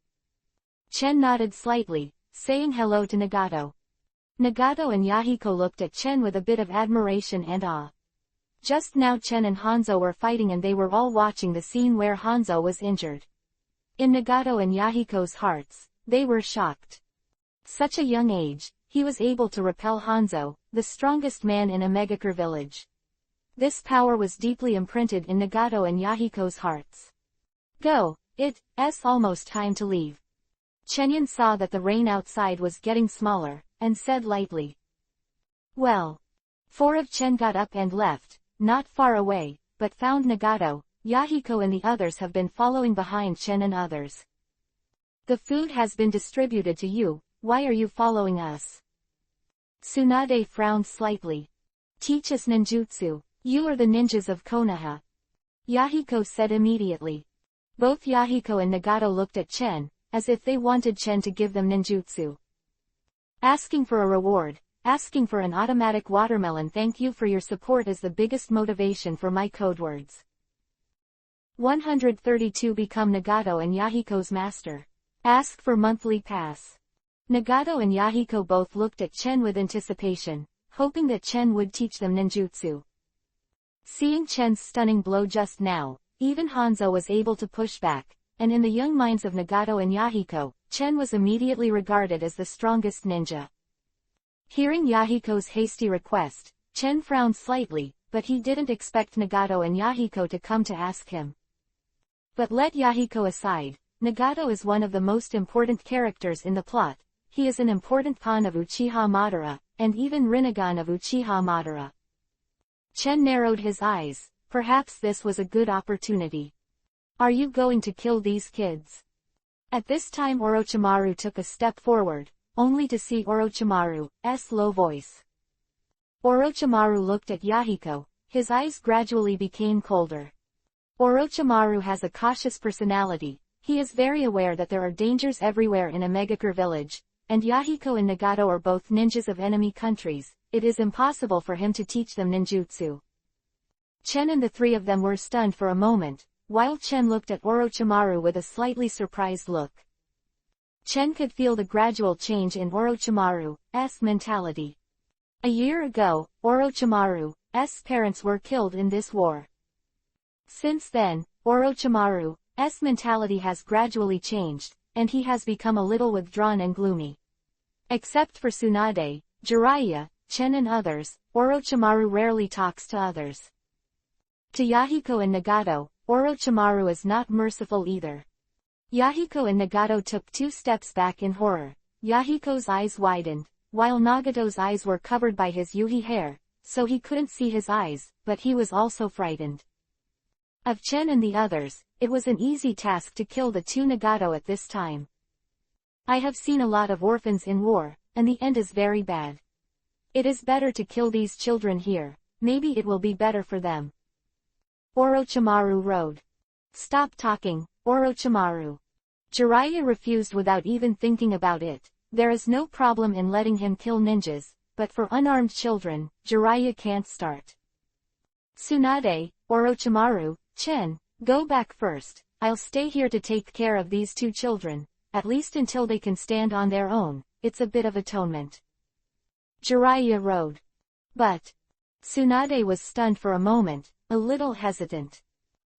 Chen nodded slightly, saying hello to Nagato. Nagato and Yahiko looked at Chen with a bit of admiration and awe. Just now Chen and Hanzo were fighting and they were all watching the scene where Hanzo was injured. In Nagato and Yahiko's hearts, they were shocked. Such a young age, he was able to repel Hanzo, the strongest man in a Megakure village. This power was deeply imprinted in Nagato and Yahiko's hearts. Go, it's almost time to leave. Chenyin saw that the rain outside was getting smaller, and said lightly. Well. Four of Chen got up and left, not far away, but found Nagato. Yahiko and the others have been following behind Chen and others. The food has been distributed to you, why are you following us? Tsunade frowned slightly. Teach us ninjutsu. You are the ninjas of Konoha. Yahiko said immediately. Both Yahiko and Nagato looked at Chen, as if they wanted Chen to give them ninjutsu. Asking for a reward, asking for an automatic watermelon thank you for your support is the biggest motivation for my code words. 132 Become Nagato and Yahiko's master. Ask for monthly pass. Nagato and Yahiko both looked at Chen with anticipation, hoping that Chen would teach them ninjutsu. Seeing Chen's stunning blow just now, even Hanzo was able to push back, and in the young minds of Nagato and Yahiko, Chen was immediately regarded as the strongest ninja. Hearing Yahiko's hasty request, Chen frowned slightly, but he didn't expect Nagato and Yahiko to come to ask him. But let Yahiko aside, Nagato is one of the most important characters in the plot. He is an important pawn of Uchiha Madara, and even Rinnegan of Uchiha Madara. Chen narrowed his eyes. Perhaps this was a good opportunity. Are you going to kill these kids? At this time Orochimaru took a step forward, only to see Orochimaru's low voice. Orochimaru looked at Yahiko, his eyes gradually became colder. Orochimaru has a cautious personality, he is very aware that there are dangers everywhere in a Megakure village, and Yahiko and Nagato are both ninjas of enemy countries, it is impossible for him to teach them ninjutsu. Chen and the three of them were stunned for a moment, while Chen looked at Orochimaru with a slightly surprised look. Chen could feel the gradual change in Orochimaru's mentality. A year ago, Orochimaru's parents were killed in this war. Since then, Orochimaru's mentality has gradually changed, and he has become a little withdrawn and gloomy. Except for Tsunade, Jiraiya, Chen and others, Orochimaru rarely talks to others. To Yahiko and Nagato, Orochimaru is not merciful either. Yahiko and Nagato took 2 steps back in horror. Yahiko's eyes widened, while Nagato's eyes were covered by his yuhi hair, so he couldn't see his eyes, but he was also frightened. Of Chen and the others, it was an easy task to kill the 2 Nagato at this time. I have seen a lot of orphans in war, and the end is very bad. It is better to kill these children here, maybe it will be better for them. Orochimaru rode. Stop talking, Orochimaru. Jiraiya refused without even thinking about it. There is no problem in letting him kill ninjas, but for unarmed children, Jiraiya can't start. Tsunade, Orochimaru, Chen, go back first. I'll stay here to take care of these 2 children, at least until they can stand on their own. It's a bit of atonement. Jiraiya rode. But Tsunade was stunned for a moment, a little hesitant.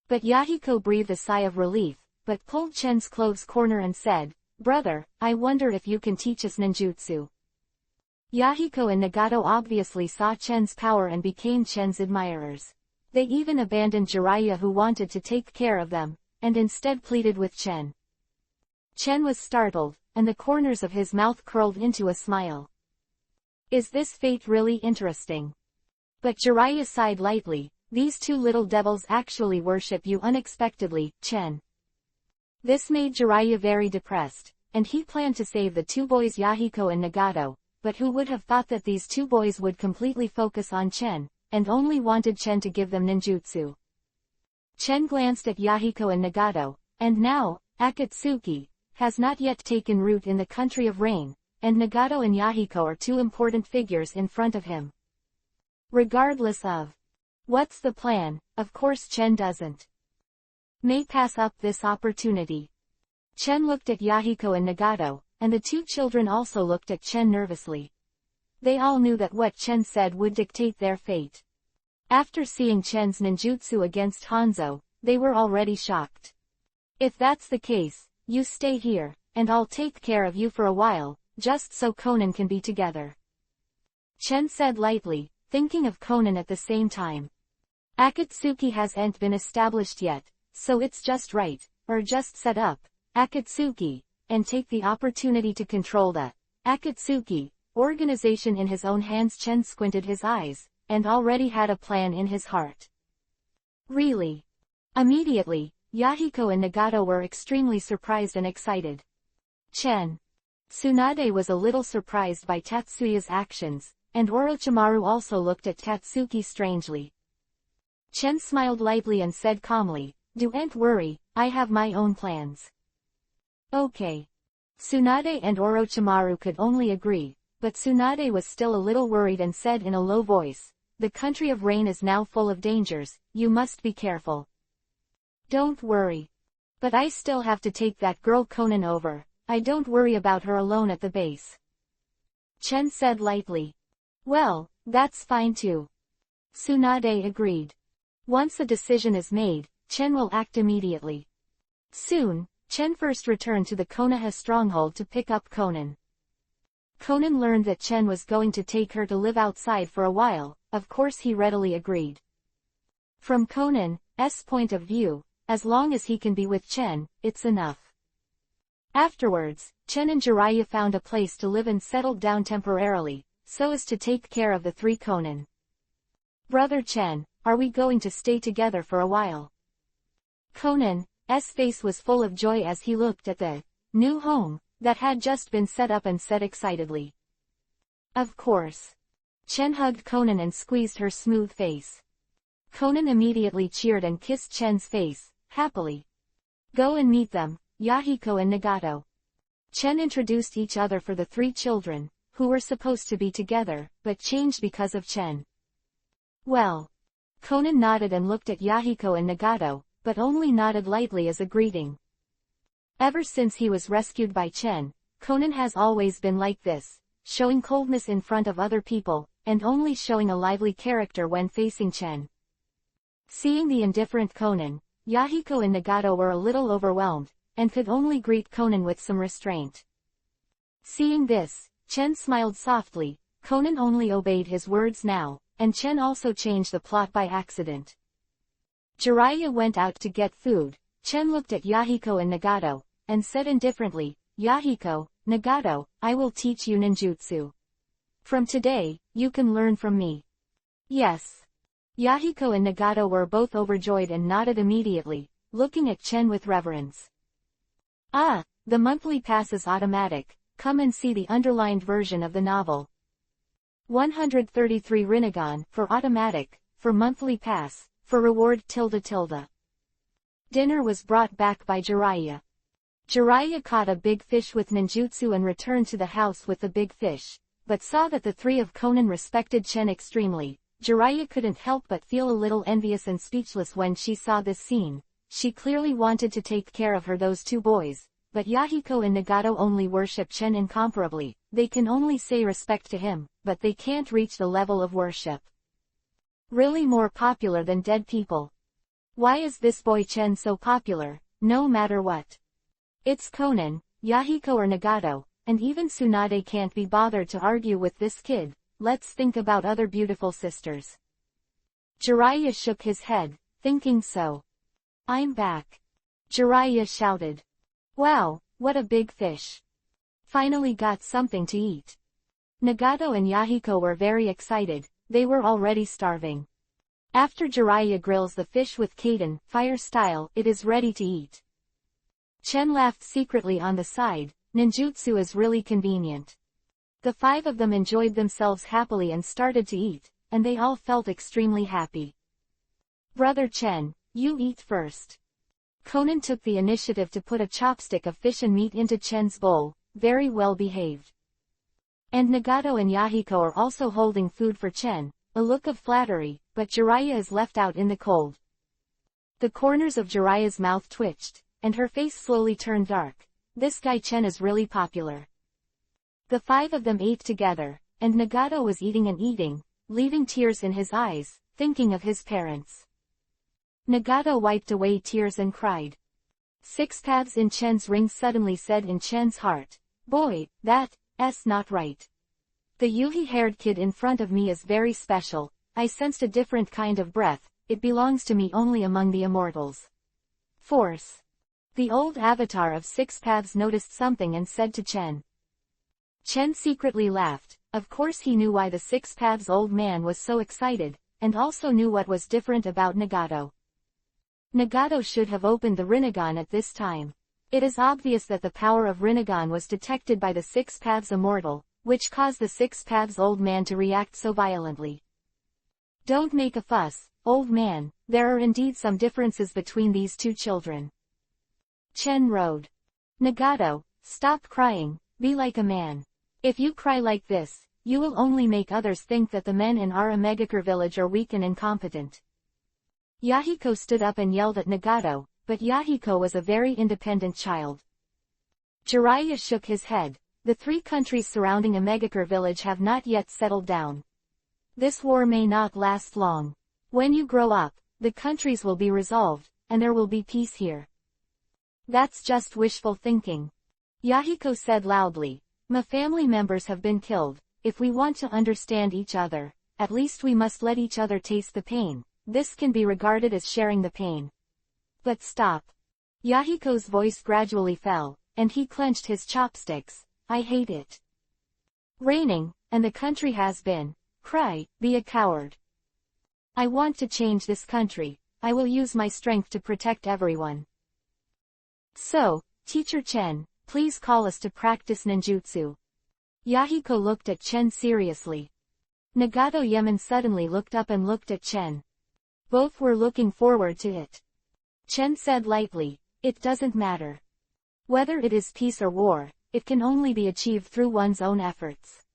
But Yahiko breathed a sigh of relief, but pulled Chen's clothes corner and said, Brother, I wonder if you can teach us ninjutsu. Yahiko and Nagato obviously saw Chen's power and became Chen's admirers. They even abandoned Jiraiya who wanted to take care of them, and instead pleaded with Chen. Chen was startled, and the corners of his mouth curled into a smile. Is this fate really interesting? But Jiraiya sighed lightly. These 2 little devils actually worship you unexpectedly, Chen. This made Jiraiya very depressed, and he planned to save the 2 boys Yahiko and Nagato, but who would have thought that these 2 boys would completely focus on Chen, and only wanted Chen to give them ninjutsu. Chen glanced at Yahiko and Nagato, and now, Akatsuki, has not yet taken root in the country of rain, and Nagato and Yahiko are two important figures in front of him. Regardless of what's the plan, of course Chen doesn't may pass up this opportunity. Chen looked at Yahiko and Nagato, and the two children also looked at Chen nervously. They all knew that what Chen said would dictate their fate. After seeing Chen's ninjutsu against Hanzo, they were already shocked. If that's the case, you stay here, and I'll take care of you for a while, just so Conan can be together. Chen said lightly, thinking of Conan at the same time. Akatsuki hasn't been established yet, so it's just right, or just set up Akatsuki, and take the opportunity to control the Akatsuki organization in his own hands. Chen squinted his eyes, and already had a plan in his heart. Really? Immediately, Yahiko and Nagato were extremely surprised and excited. Chen. Tsunade was a little surprised by Tatsuya's actions, and Orochimaru also looked at Tatsuki strangely. Chen smiled lightly and said calmly, "Don't worry, I have my own plans." Okay. Tsunade and Orochimaru could only agree, but Tsunade was still a little worried and said in a low voice, "The country of rain is now full of dangers, you must be careful." "Don't worry. But I still have to take that girl Conan over. I don't worry about her alone at the base." Chen said lightly. "Well, that's fine too." Tsunade agreed. Once a decision is made, Chen will act immediately. Soon, Chen first returned to the Konoha stronghold to pick up Conan. Conan learned that Chen was going to take her to live outside for a while. Of course he readily agreed. From Conan's point of view, as long as he can be with Chen, it's enough. Afterwards, Chen and Jiraiya found a place to live and settled down temporarily, so as to take care of the three Conan. "Brother Chen, are we going to stay together for a while?" Conan's face was full of joy as he looked at the new home that had just been set up and said excitedly, "Of course." Chen hugged Conan and squeezed her smooth face. Conan immediately cheered and kissed Chen's face, happily. "Go and meet them, Yahiko and Nagato." Chen introduced each other for the three children, who were supposed to be together, but changed because of Chen. "Well." Conan nodded and looked at Yahiko and Nagato, but only nodded lightly as a greeting. Ever since he was rescued by Chen, Conan has always been like this, showing coldness in front of other people, and only showing a lively character when facing Chen. Seeing the indifferent Conan, Yahiko and Nagato were a little overwhelmed, and could only greet Conan with some restraint. Seeing this, Chen smiled softly. Conan only obeyed his words now, and Chen also changed the plot by accident. Jiraiya went out to get food. Chen looked at Yahiko and Nagato, and said indifferently, "Yahiko, Nagato, I will teach you ninjutsu. From today, you can learn from me." "Yes." Yahiko and Nagato were both overjoyed and nodded immediately, looking at Chen with reverence. "Ah, the monthly pass is automatic. Come and see the underlined version of the novel. 133 Rinnegan for automatic, for monthly pass, for reward __. Dinner was brought back by Jiraiya. Jiraiya caught a big fish with ninjutsu and returned to the house with the big fish, but saw that the three of Conan respected Chen extremely. Jiraiya couldn't help but feel a little envious and speechless when she saw this scene. She clearly wanted to take care of those two boys, but Yahiko and Nagato only worship Chen incomparably. They can only say respect to him, but they can't reach the level of worship. Really more popular than dead people. Why is this boy Chen so popular, no matter what? It's Conan, Yahiko or Nagato, and even Tsunade can't be bothered to argue with this kid. Let's think about other beautiful sisters. Jiraiya shook his head, thinking so. "I'm back." Jiraiya shouted. "Wow, what a big fish. Finally got something to eat." Nagato and Yahiko were very excited. They were already starving. After Jiraiya grills the fish with Kaden, fire style, it is ready to eat. Chen laughed secretly on the side. Ninjutsu is really convenient. The five of them enjoyed themselves happily and started to eat, and they all felt extremely happy. "Brother Chen, you eat first." Conan took the initiative to put a chopstick of fish and meat into Chen's bowl, very well behaved. And Nagato and Yahiko are also holding food for Chen, a look of flattery, but Jiraiya is left out in the cold. The corners of Jiraiya's mouth twitched, and her face slowly turned dark. This guy Chen is really popular. The five of them ate together, and Nagato was eating and eating, leaving tears in his eyes, thinking of his parents. Nagato wiped away tears and cried. 6 paths in Chen's ring suddenly said in Chen's heart, "Boy, that's not right. The Yuhi-haired kid in front of me is very special. I sensed a different kind of breath, it belongs to me only among the immortals." Force. The old avatar of 6 paths noticed something and said to Chen. Chen secretly laughed. Of course he knew why the 6 paths old man was so excited, and also knew what was different about Nagato. Nagato should have opened the Rinnegan at this time. It is obvious that the power of Rinnegan was detected by the 6 paths immortal, which caused the 6 paths old man to react so violently. Don't make a fuss, old man, there are indeed some differences between these two children. Chen rode. Nagato, stop crying, be like a man. If you cry like this, you will only make others think that the men in our Megakure village are weak and incompetent. Yahiko stood up and yelled at Nagato, but Yahiko was a very independent child. Jiraiya shook his head. The 3 countries surrounding a Megakure village have not yet settled down. This war may not last long. When you grow up, the countries will be resolved, and there will be peace here. That's just wishful thinking. Yahiko said loudly. My family members have been killed. If we want to understand each other, at least we must let each other taste the pain. This can be regarded as sharing the pain. But stop. Yahiko's voice gradually fell, and he clenched his chopsticks. I hate it. Raining, and the country has been. Cry, be a coward. I want to change this country. I will use my strength to protect everyone. So, Teacher Chen, please call us to practice ninjutsu. Yahiko looked at Chen seriously. Nagato Yemen suddenly looked up and looked at Chen. Both were looking forward to it. Chen said lightly, it doesn't matter. Whether it is peace or war, it can only be achieved through one's own efforts.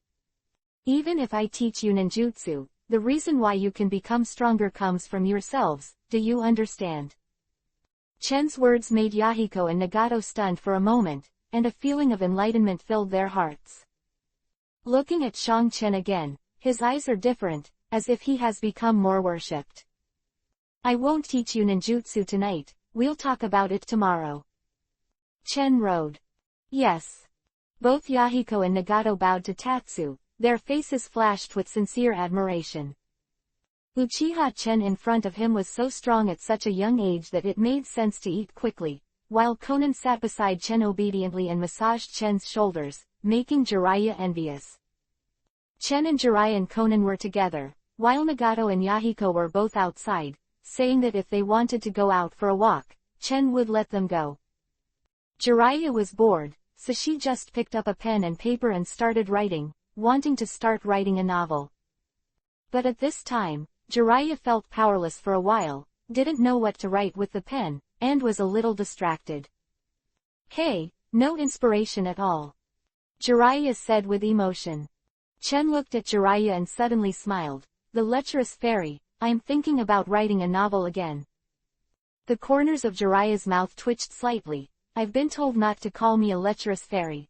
Even if I teach you ninjutsu, the reason why you can become stronger comes from yourselves, do you understand? Chen's words made Yahiko and Nagato stunned for a moment, and a feeling of enlightenment filled their hearts. Looking at Shang Chen again, his eyes are different, as if he has become more worshipped. I won't teach you ninjutsu tonight, we'll talk about it tomorrow. Chen rode. Yes. Both Yahiko and Nagato bowed to Tatsu, their faces flashed with sincere admiration. Uchiha Chen in front of him was so strong at such a young age that it made sense to eat quickly, while Conan sat beside Chen obediently and massaged Chen's shoulders, making Jiraiya envious. Chen and Jiraiya and Conan were together, while Nagato and Yahiko were both outside, saying that if they wanted to go out for a walk, Chen would let them go. Jiraiya was bored, so she just picked up a pen and paper and started writing, wanting to start writing a novel. But at this time, Jiraiya felt powerless for a while, didn't know what to write with the pen, and was a little distracted. Hey, no inspiration at all. Jiraiya said with emotion. Chen looked at Jiraiya and suddenly smiled. The lecherous fairy, I'm thinking about writing a novel again. The corners of Jiraiya's mouth twitched slightly. I've been told not to call me a lecherous fairy.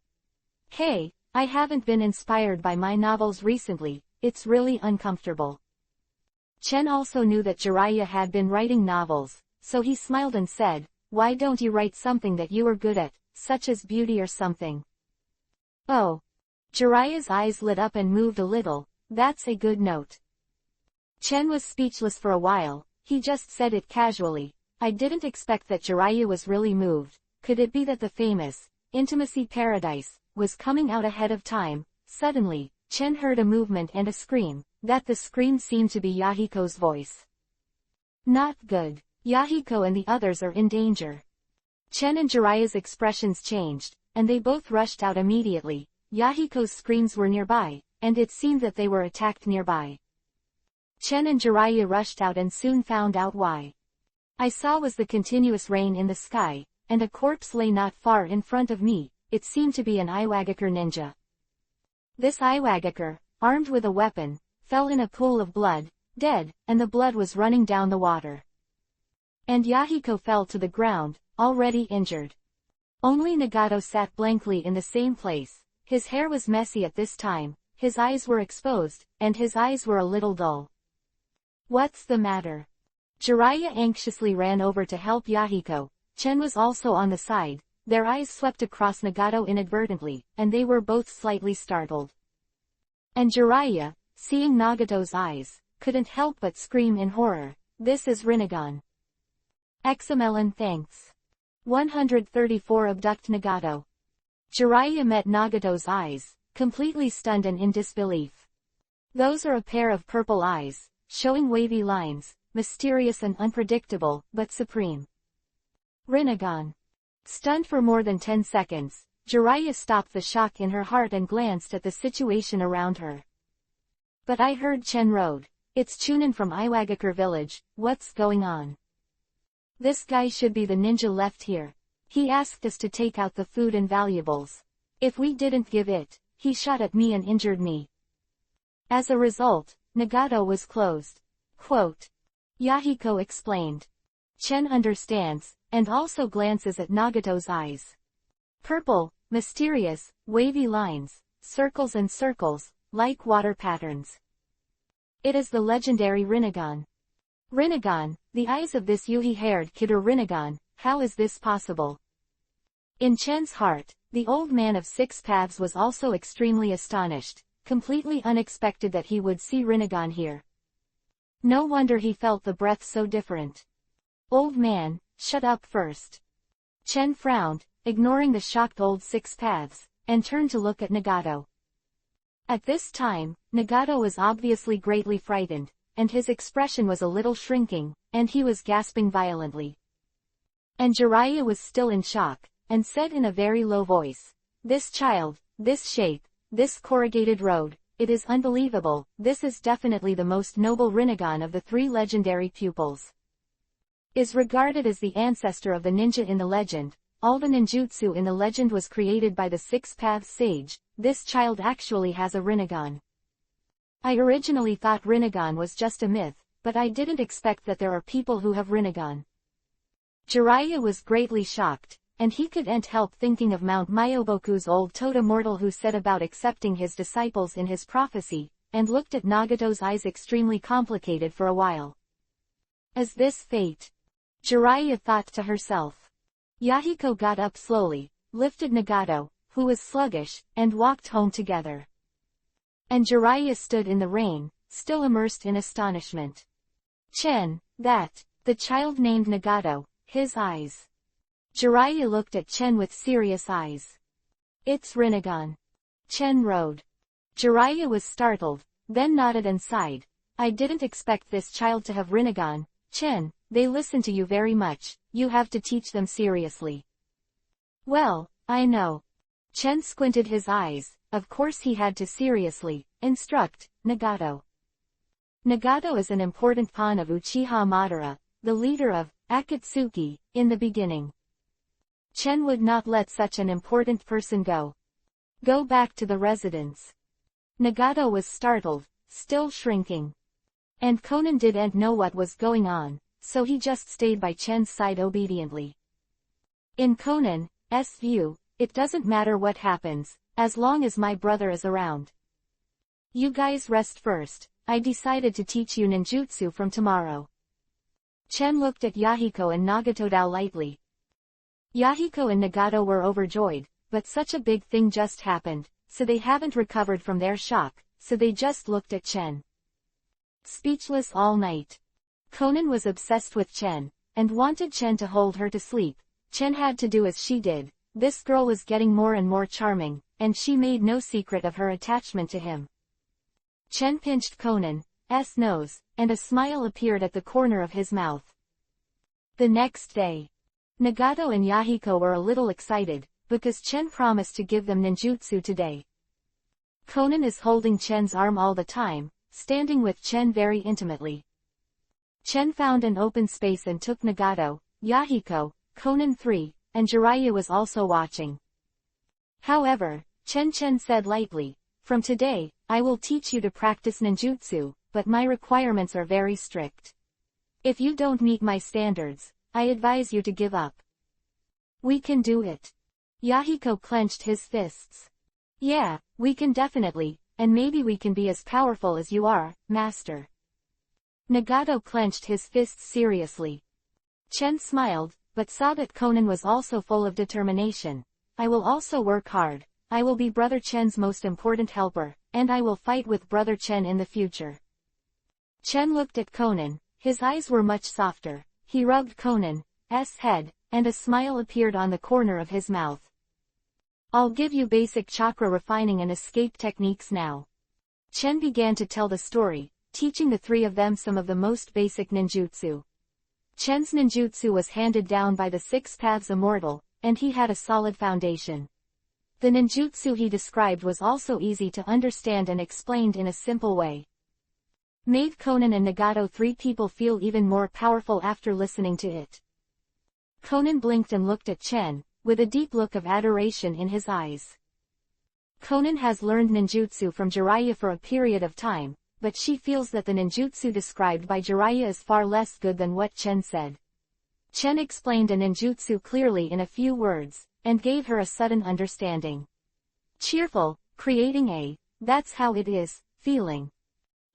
Hey, I haven't been inspired by my novels recently, it's really uncomfortable. Chen also knew that Jiraiya had been writing novels, so he smiled and said, why don't you write something that you are good at, such as beauty or something? Oh. Jiraiya's eyes lit up and moved a little, that's a good note. Chen was speechless for a while, he just said it casually. I didn't expect that Jiraiya was really moved. Could it be that the famous, Intimacy Paradise, was coming out ahead of time? Suddenly, Chen heard a movement and a scream, that the scream seemed to be Yahiko's voice. Not good. Yahiko and the others are in danger. Chen and Jiraiya's expressions changed, and they both rushed out immediately. Yahiko's screams were nearby, and it seemed that they were attacked nearby. Chen and Jiraiya rushed out and soon found out why. I saw was the continuous rain in the sky, and a corpse lay not far in front of me. It seemed to be an Iwagakure ninja. This Iwagakure, armed with a weapon, fell in a pool of blood, dead, and the blood was running down the water. And Yahiko fell to the ground, already injured. Only Nagato sat blankly in the same place. His hair was messy at this time, his eyes were exposed, and his eyes were a little dull. What's the matter? Jiraiya anxiously ran over to help Yahiko. Chen was also on the side. Their eyes swept across Nagato inadvertently, and they were both slightly startled. And Jiraiya, seeing Nagato's eyes, couldn't help but scream in horror. This is Rinnegan. XMLN thanks. 134 Abduct Nagato. Jiraiya met Nagato's eyes, completely stunned and in disbelief. Those are a pair of purple eyes, showing wavy lines, mysterious and unpredictable, but supreme. Rinnegan. Stunned for more than 10 seconds, Jiraiya stopped the shock in her heart and glanced at the situation around her. But I heard Chen Road. It's Chunin from Iwagakure village. What's going on? This guy should be the ninja left here. He asked us to take out the food and valuables. If we didn't give it, he shot at me and injured me. As a result, Nagato was closed. Quote. Yahiko explained. Chen understands, and also glances at Nagato's eyes. Purple, mysterious, wavy lines, circles and circles, like water patterns. It is the legendary Rinnegan. Rinnegan, the eyes of this Yuhi-haired kid are Rinnegan. How is this possible? In Chen's heart, the old man of 6 paths was also extremely astonished, completely unexpected that he would see Rinnegan here. No wonder he felt the breath so different. Old man, shut up first. Chen frowned, ignoring the shocked old 6 paths, and turned to look at Nagato. At this time, Nagato was obviously greatly frightened, and his expression was a little shrinking, and he was gasping violently. And Jiraiya was still in shock, and said in a very low voice, "This child, this shape, this corrugated road, it is unbelievable. This is definitely the most noble Rinnegan of the 3 legendary pupils. Is regarded as the ancestor of the ninja in the legend. All the ninjutsu in the legend was created by the 6 paths sage. This child actually has a Rinnegan. I originally thought Rinnegan was just a myth, but I didn't expect that there are people who have Rinnegan." Jiraiya was greatly shocked, and he couldn't help thinking of Mount Myoboku's old Totem mortal who said about accepting his disciples in his prophecy, and looked at Nagato's eyes extremely complicated for a while. Is this fate? Jiraiya thought to herself. Yahiko got up slowly, lifted Nagato, who was sluggish, and walked home together. And Jiraiya stood in the rain, still immersed in astonishment. Chen, that, the child named Nagato, his eyes. Jiraiya looked at Chen with serious eyes. It's Rinnegan. Chen rode. Jiraiya was startled, then nodded and sighed. I didn't expect this child to have Rinnegan. Chen, they listen to you very much, you have to teach them seriously. Well, I know. Chen squinted his eyes, of course he had to seriously instruct Nagato. Nagato is an important pawn of Uchiha Madara, the leader of Akatsuki, in the beginning. Chen would not let such an important person go. Go back to the residence. Nagato was startled, still shrinking. And Conan didn't know what was going on, so he just stayed by Chen's side obediently. In Conan's view, it doesn't matter what happens, as long as my brother is around. You guys rest first, I decided to teach you ninjutsu from tomorrow. Chen looked at Yahiko and Nagato lightly. Yahiko and Nagato were overjoyed, but such a big thing just happened, so they haven't recovered from their shock, so they just looked at Chen. Speechless all night. Conan was obsessed with Chen, and wanted Chen to hold her to sleep. Chen had to do as she did. This girl was getting more and more charming, and she made no secret of her attachment to him. Chen pinched Conan's nose, and a smile appeared at the corner of his mouth. The next day, Nagato and Yahiko were a little excited, because Chen promised to give them ninjutsu today. Conan is holding Chen's arm all the time, standing with Chen very intimately. Chen found an open space and took Nagato, Yahiko, Conan 3, and Jiraiya was also watching. However, Chen said lightly, "From today, I will teach you to practice ninjutsu, but my requirements are very strict. If you don't meet my standards, I advise you to give up." "We can do it." Yahiko clenched his fists. "Yeah, we can definitely, and maybe we can be as powerful as you are, master." Nagato clenched his fists seriously. Chen smiled, but saw that Conan was also full of determination. "I will also work hard. I will be Brother Chen's most important helper, and I will fight with Brother Chen in the future." Chen looked at Conan, his eyes were much softer. He rubbed Conan's head, and a smile appeared on the corner of his mouth. "I'll give you basic chakra refining and escape techniques now." Chen began to tell the story, teaching the three of them some of the most basic ninjutsu. Chen's ninjutsu was handed down by the 6 Paths Immortal, and he had a solid foundation. The ninjutsu he described was also easy to understand and explained in a simple way. Made Conan and Nagato 3 people feel even more powerful after listening to it. Conan blinked and looked at Chen, with a deep look of adoration in his eyes. Conan has learned ninjutsu from Jiraiya for a period of time, but she feels that the ninjutsu described by Jiraiya is far less good than what Chen said. Chen explained a ninjutsu clearly in a few words, and gave her a sudden understanding. Cheerful, creating a, "that's how it is," feeling.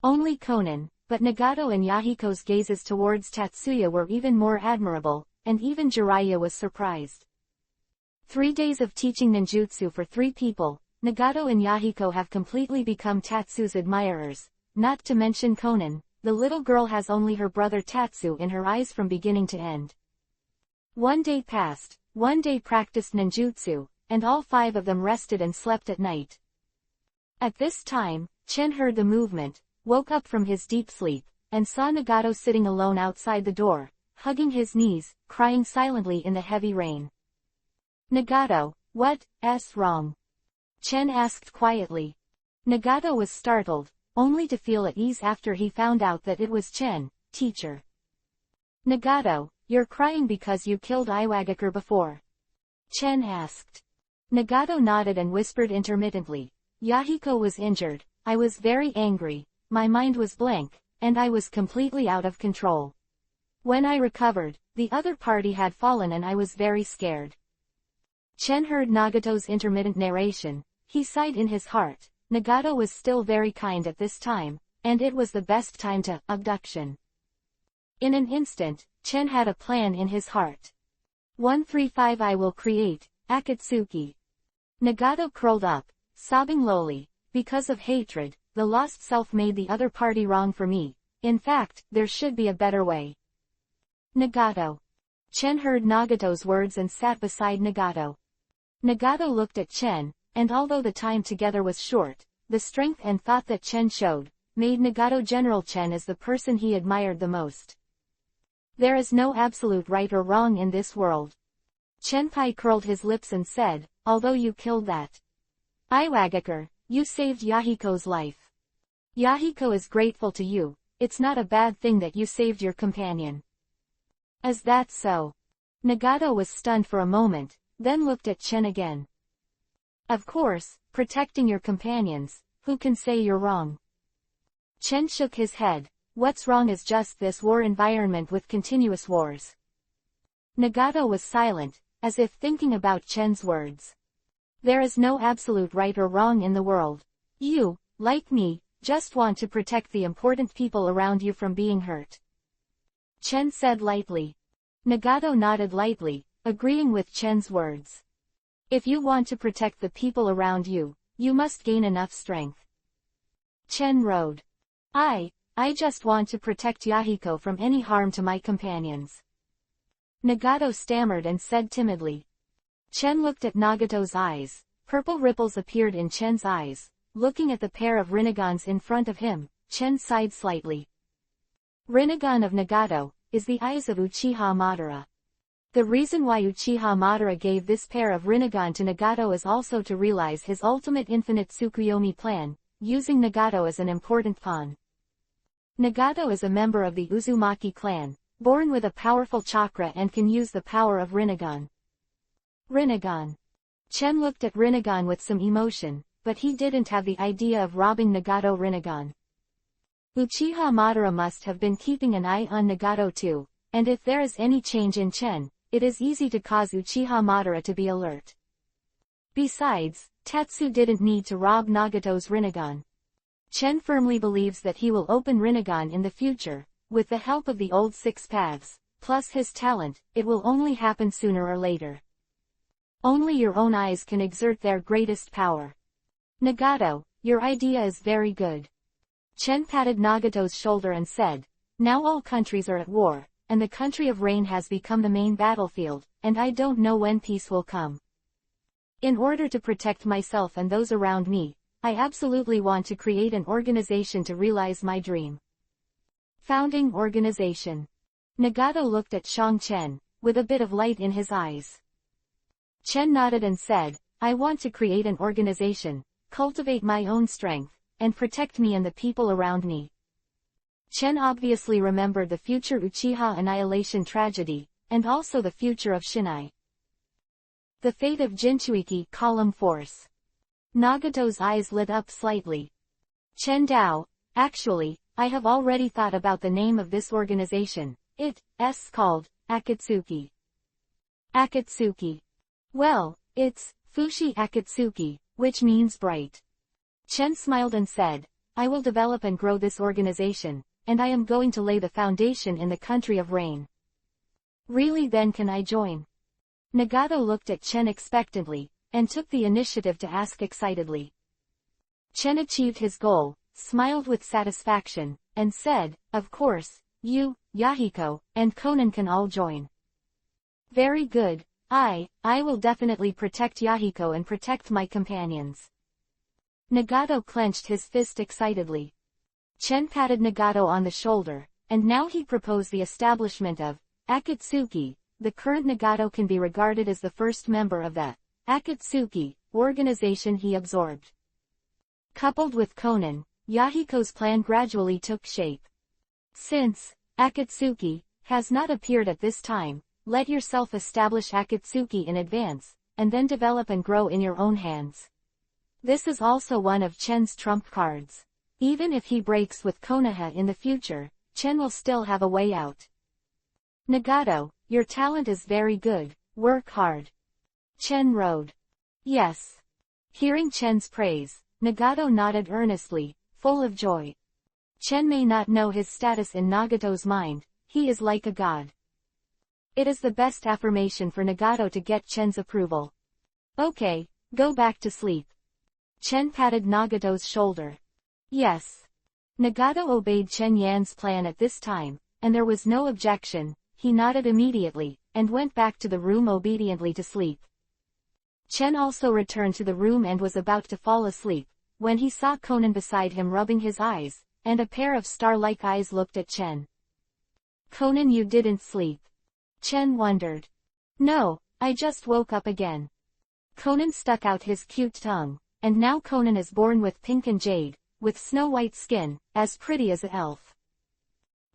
Only Conan, but Nagato and Yahiko's gazes towards Tatsuya were even more admirable, and even Jiraiya was surprised. 3 days of teaching ninjutsu for 3 people, Nagato and Yahiko have completely become Tatsu's admirers, not to mention Conan. The little girl has only her brother Tatsu in her eyes from beginning to end. 1 day passed, 1 day practiced ninjutsu, and all 5 of them rested and slept at night. At this time, Chen heard the movement, woke up from his deep sleep, and saw Nagato sitting alone outside the door, hugging his knees, crying silently in the heavy rain. "Nagato, what's wrong?" Chen asked quietly. Nagato was startled, only to feel at ease after he found out that it was Chen, teacher. "Nagato, you're crying because you killed Iwagakure before?" Chen asked. Nagato nodded and whispered intermittently, "Yahiko was injured, I was very angry, my mind was blank, and I was completely out of control. When I recovered, the other party had fallen and I was very scared." Chen heard Nagato's intermittent narration. He sighed in his heart. Nagato was still very kind at this time, and it was the best time to abduction. In an instant, Chen had a plan in his heart. 135 I will create, Akatsuki. Nagato curled up, sobbing lowly. "Because of hatred, the lost self made the other party wrong for me. In fact, there should be a better way." Nagato. Chen heard Nagato's words and sat beside Nagato. Nagato looked at Chen, and although the time together was short, the strength and thought that Chen showed, made Nagato General Chen as the person he admired the most. "There is no absolute right or wrong in this world." Chenpai curled his lips and said, "Although you killed that Iwagakure, you saved Yahiko's life. Yahiko is grateful to you. It's not a bad thing that you saved your companion." "Is that so?" Nagato was stunned for a moment, then looked at Chen again. "Of course, protecting your companions, who can say you're wrong?" Chen shook his head. "What's wrong is just this war environment with continuous wars." Nagato was silent, as if thinking about Chen's words. "There is no absolute right or wrong in the world. You, like me, just want to protect the important people around you from being hurt." Chen said lightly. Nagato nodded lightly, agreeing with Chen's words. "If you want to protect the people around you, you must gain enough strength." Chen rode. I just want to protect Yahiko from any harm to my companions." Nagato stammered and said timidly. Chen looked at Nagato's eyes. Purple ripples appeared in Chen's eyes. Looking at the pair of Rinagans in front of him, Chen sighed slightly. Rinnegan of Nagato is the eyes of Uchiha Madara. The reason why Uchiha Madara gave this pair of Rinnegan to Nagato is also to realize his ultimate infinite Tsukuyomi plan, using Nagato as an important pawn. Nagato is a member of the Uzumaki clan, born with a powerful chakra and can use the power of Rinnegan. Rinnegan. Chen looked at Rinnegan with some emotion, but he didn't have the idea of robbing Nagato Rinnegan. Uchiha Madara must have been keeping an eye on Nagato too, and if there is any change in Chen, it is easy to cause Uchiha Madara to be alert. Besides, Tetsu didn't need to rob Nagato's Rinnegan. Chen firmly believes that he will open Rinnegan in the future, with the help of the old six paths, plus his talent, it will only happen sooner or later. Only your own eyes can exert their greatest power. Nagato, your idea is very good. Chen patted Nagato's shoulder and said, now all countries are at war, and the country of rain has become the main battlefield, and I don't know when peace will come. In order to protect myself and those around me, I absolutely want to create an organization to realize my dream. Founding organization. Nagato looked at Shang Chen, with a bit of light in his eyes. Chen nodded and said, I want to create an organization, cultivate my own strength, and protect me and the people around me. Chen obviously remembered the future Uchiha annihilation tragedy, and also the future of Shinai. The fate of Jinchuiki column force. Nagato's eyes lit up slightly. Chen Dao, actually, I have already thought about the name of this organization, it's called, Akatsuki. Akatsuki. Well, it's, Fushi Akatsuki, which means bright. Chen smiled and said, I will develop and grow this organization, and I am going to lay the foundation in the country of rain. Really, then can I join? Nagato looked at Chen expectantly, and took the initiative to ask excitedly. Chen achieved his goal, smiled with satisfaction, and said, of course, you, Yahiko, and Konan can all join. Very good, I will definitely protect Yahiko and protect my companions. Nagato clenched his fist excitedly. Chen patted Nagato on the shoulder, and now he proposed the establishment of Akatsuki. The current Nagato can be regarded as the first member of the Akatsuki organization he absorbed. Coupled with Konan, Yahiko's plan gradually took shape. Since Akatsuki has not appeared at this time, let yourself establish Akatsuki in advance, and then develop and grow in your own hands. This is also one of Chen's trump cards. Even if he breaks with Konoha in the future, Chen will still have a way out. Nagato, your talent is very good, work hard. Chen rode. Yes. Hearing Chen's praise, Nagato nodded earnestly, full of joy. Chen may not know his status in Nagato's mind, he is like a god. It is the best affirmation for Nagato to get Chen's approval. Okay, go back to sleep. Chen patted Nagato's shoulder. Yes. Nagato obeyed Chen Yan's plan at this time, and there was no objection. He nodded immediately, and went back to the room obediently to sleep. Chen also returned to the room and was about to fall asleep, when he saw Konan beside him rubbing his eyes, and a pair of star-like eyes looked at Chen. Konan, you didn't sleep? Chen wondered. No, I just woke up again. Konan stuck out his cute tongue, and now Konan is born with pink and jade, with snow-white skin, as pretty as an elf.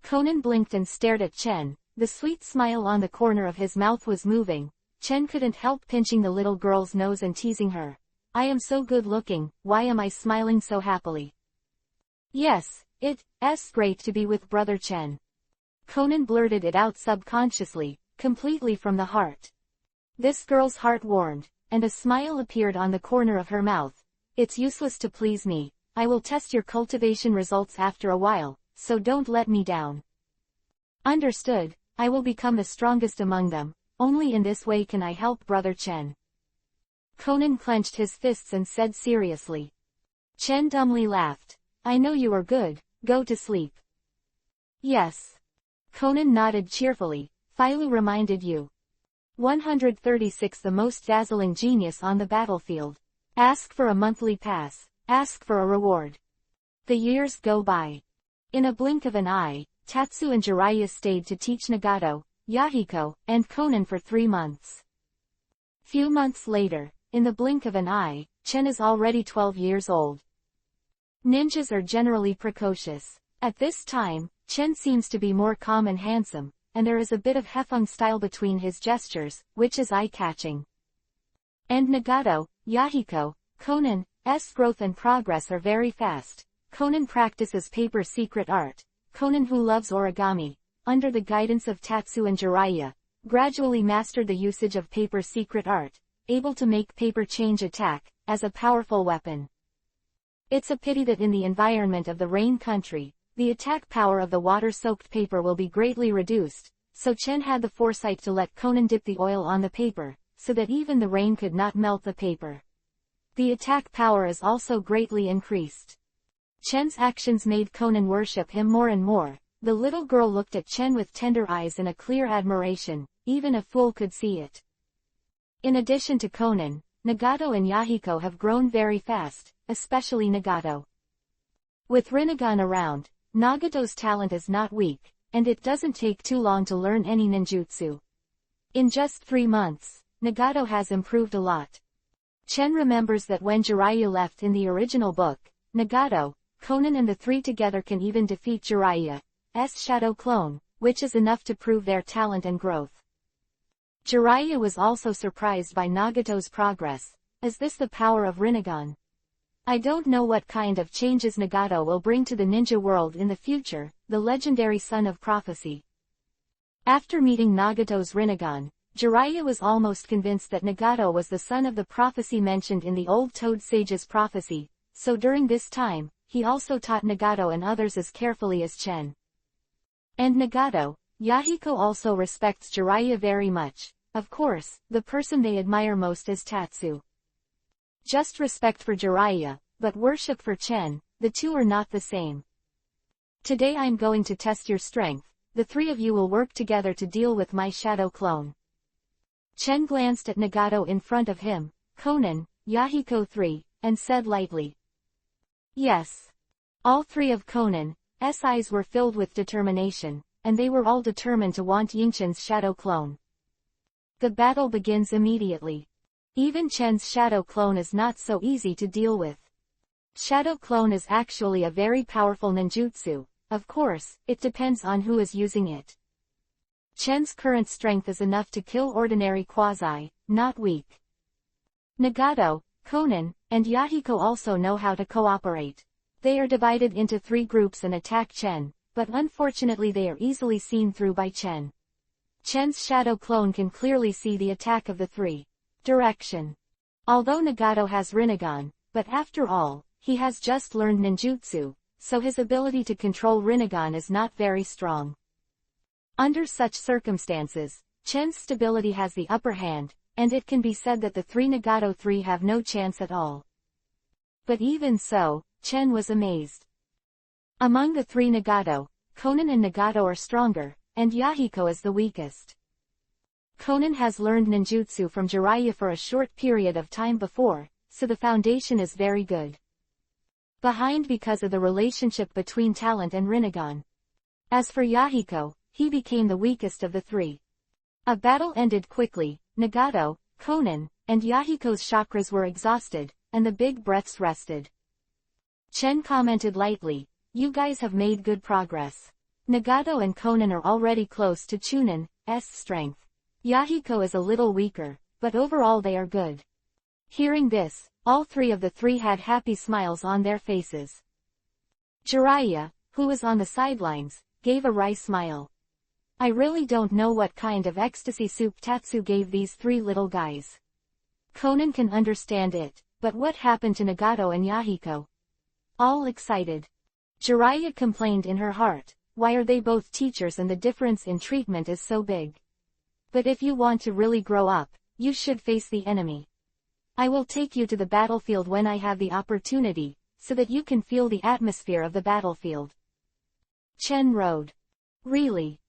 Konan blinked and stared at Chen. The sweet smile on the corner of his mouth was moving. Chen couldn't help pinching the little girl's nose and teasing her. I am so good looking, why am I smiling so happily? Yes, it's great to be with brother Chen. Konan blurted it out subconsciously, completely from the heart. This girl's heart warmed, and a smile appeared on the corner of her mouth. It's useless to please me, I will test your cultivation results after a while, so don't let me down. Understood. I will become the strongest among them, only in this way can I help brother Chen. Konan clenched his fists and said seriously. Chen dumbly laughed. I know you are good, go to sleep. Yes. Konan nodded cheerfully. Philo reminded you. 136 The most dazzling genius on the battlefield. Ask for a monthly pass, ask for a reward. The years go by. In a blink of an eye, Tatsu and Jiraiya stayed to teach Nagato, Yahiko, and Konan for 3 months. Few months later, in the blink of an eye, Chen is already 12 years old. Ninjas are generally precocious. At this time, Chen seems to be more calm and handsome, and there is a bit of Hefeng style between his gestures, which is eye-catching. And Nagato, Yahiko, Conan's growth and progress are very fast. Conan practices paper secret art. Conan, who loves origami, under the guidance of Tatsu and Jiraiya, gradually mastered the usage of paper secret art, able to make paper change attack, as a powerful weapon. It's a pity that in the environment of the rain country, the attack power of the water-soaked paper will be greatly reduced, so Chen had the foresight to let Conan dip the oil on the paper, so that even the rain could not melt the paper. The attack power is also greatly increased. Chen's actions made Conan worship him more and more. The little girl looked at Chen with tender eyes and a clear admiration, even a fool could see it. In addition to Conan, Nagato and Yahiko have grown very fast, especially Nagato. With Rinnegan around, Nagato's talent is not weak, and it doesn't take too long to learn any ninjutsu. In just 3 months, Nagato has improved a lot. Chen remembers that when Jiraiya left in the original book, Nagato, Conan and the three together can even defeat Jiraiya's shadow clone, which is enough to prove their talent and growth. Jiraiya was also surprised by Nagato's progress. Is this the power of Rinnegan? I don't know what kind of changes Nagato will bring to the ninja world in the future, the legendary son of prophecy. After meeting Nagato's Rinnegan, Jiraiya was almost convinced that Nagato was the son of the prophecy mentioned in the old Toad Sage's prophecy, so during this time, he also taught Nagato and others as carefully as Chen. And Nagato, Yahiko also respects Jiraiya very much. Of course, the person they admire most is Tatsu. Just respect for Jiraiya, but worship for Chen, the two are not the same. Today I'm going to test your strength. The three of you will work together to deal with my shadow clone. Chen glanced at Nagato in front of him, Conan, Yahiko 3, and said lightly. Yes. All three of Conan's eyes were filled with determination, and they were all determined to want Yingchen's shadow clone. The battle begins immediately. Even Chen's shadow clone is not so easy to deal with. Shadow clone is actually a very powerful ninjutsu. Of course, it depends on who is using it. Chen's current strength is enough to kill ordinary quasi, not weak. Nagato, Conan, and Yahiko also know how to cooperate. They are divided into 3 groups and attack Chen, but unfortunately they are easily seen through by Chen. Chen's shadow clone can clearly see the attack of the 3. Direction. Although Nagato has Rinnegan, but after all, he has just learned ninjutsu, so his ability to control Rinnegan is not very strong. Under such circumstances, Chen's stability has the upper hand, and it can be said that the 3 Nagato 3 have no chance at all. But even so, Chen was amazed. Among the 3 Nagato, Conan and Nagato are stronger, and Yahiko is the weakest. Conan has learned ninjutsu from Jiraiya for a short period of time before, so the foundation is very good. Behind because of the relationship between talent and Rinnegan. As for Yahiko, he became the weakest of the 3. A battle ended quickly. Nagato, Conan, and Yahiko's chakras were exhausted, and the big breaths rested. Chen commented lightly, "You guys have made good progress. Nagato and Conan are already close to Chunan's strength. Yahiko is a little weaker, but overall they are good." Hearing this, all 3 of the 3 had happy smiles on their faces. Jiraiya, who was on the sidelines, gave a wry smile. I really don't know what kind of ecstasy soup Tatsu gave these 3 little guys. Conan can understand it, but what happened to Nagato and Yahiko? All excited. Jiraiya complained in her heart, why are they both teachers and the difference in treatment is so big? But if you want to really grow up, you should face the enemy. I will take you to the battlefield when I have the opportunity, so that you can feel the atmosphere of the battlefield. Chen rode. Really?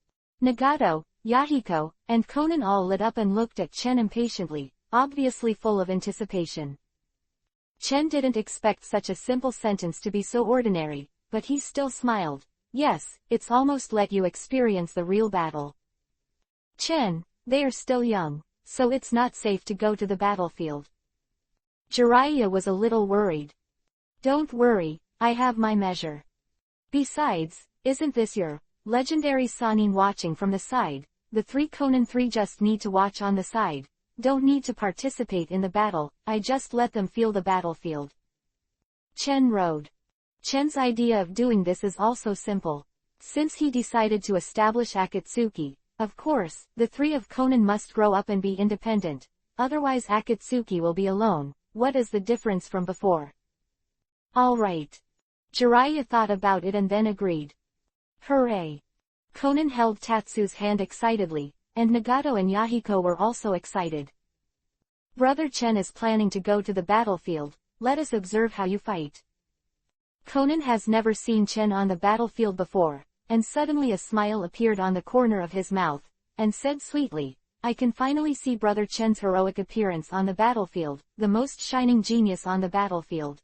Nagato, Yahiko, and Conan all lit up and looked at Chen impatiently, obviously full of anticipation. Chen didn't expect such a simple sentence to be so ordinary, but he still smiled. Yes, it's almost let you experience the real battle. Chen, they are still young, so it's not safe to go to the battlefield. Jiraiya was a little worried. Don't worry, I have my measure. Besides, isn't this your legendary Sanin watching from the side? The 3 Conan 3 just need to watch on the side. Don't need to participate in the battle, I just let them feel the battlefield. Chen wrote. Chen's idea of doing this is also simple. Since he decided to establish Akatsuki, of course, the 3 of Conan must grow up and be independent, otherwise Akatsuki will be alone. What is the difference from before? Alright. Jiraiya thought about it and then agreed. Hooray! Conan held Tatsu's hand excitedly, and Nagato and Yahiko were also excited. Brother Chen is planning to go to the battlefield, let us observe how you fight. Conan has never seen Chen on the battlefield before, and suddenly a smile appeared on the corner of his mouth, and said sweetly, I can finally see Brother Chen's heroic appearance on the battlefield, the most shining genius on the battlefield.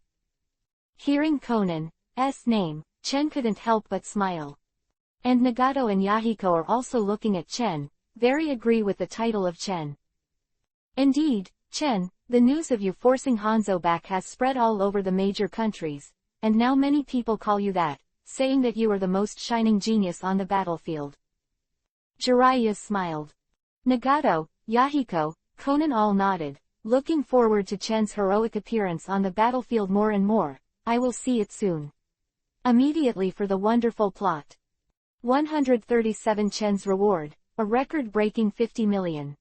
Hearing Conan's name, Chen couldn't help but smile. And Nagato and Yahiko are also looking at Chen, very agree with the title of Chen. Indeed, Chen, the news of you forcing Hanzo back has spread all over the major countries, and now many people call you that, saying that you are the most shining genius on the battlefield. Jiraiya smiled. Nagato, Yahiko, Conan all nodded, looking forward to Chen's heroic appearance on the battlefield more and more. I will see it soon. Immediately for the wonderful plot. 137 Chen's reward, a record-breaking 50 million.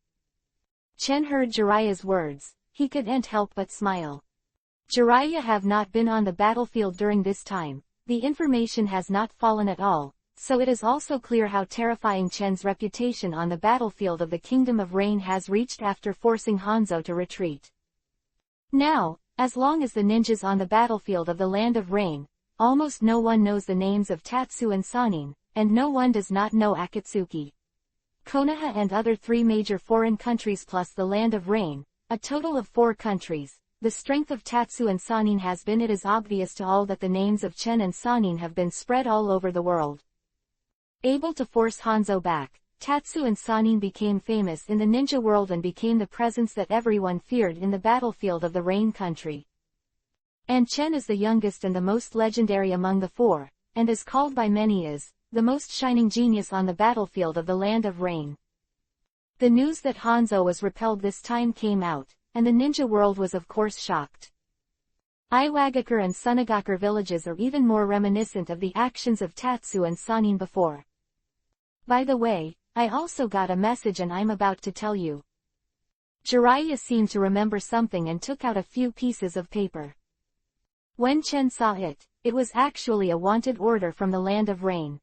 Chen heard Jiraiya's words, he couldn't help but smile. Jiraiya have not been on the battlefield during this time, the information has not fallen at all, so it is also clear how terrifying Chen's reputation on the battlefield of the Kingdom of Rain has reached after forcing Hanzo to retreat. Now, as long as the ninjas on the battlefield of the Land of Rain, almost no one knows the names of Tatsu and Sanin, and no one does not know Akatsuki. Konoha and other 3 major foreign countries plus the Land of Rain, a total of 4 countries. The strength of Tatsu and Sanin has been it is obvious to all that the names of Chen and Sanin have been spread all over the world. Able to force Hanzo back, Tatsu and Sanin became famous in the ninja world and became the presence that everyone feared in the battlefield of the Rain country. And Chen is the youngest and the most legendary among the 4, and is called by many as the most shining genius on the battlefield of the Land of Rain. The news that Hanzo was repelled this time came out, and the ninja world was of course shocked. Iwagakure and Sunagakure villages are even more reminiscent of the actions of Tatsu and Sanin before. By the way, I also got a message and I'm about to tell you. Jiraiya seemed to remember something and took out a few pieces of paper. When Chen saw it, it was actually a wanted order from the Land of Rain.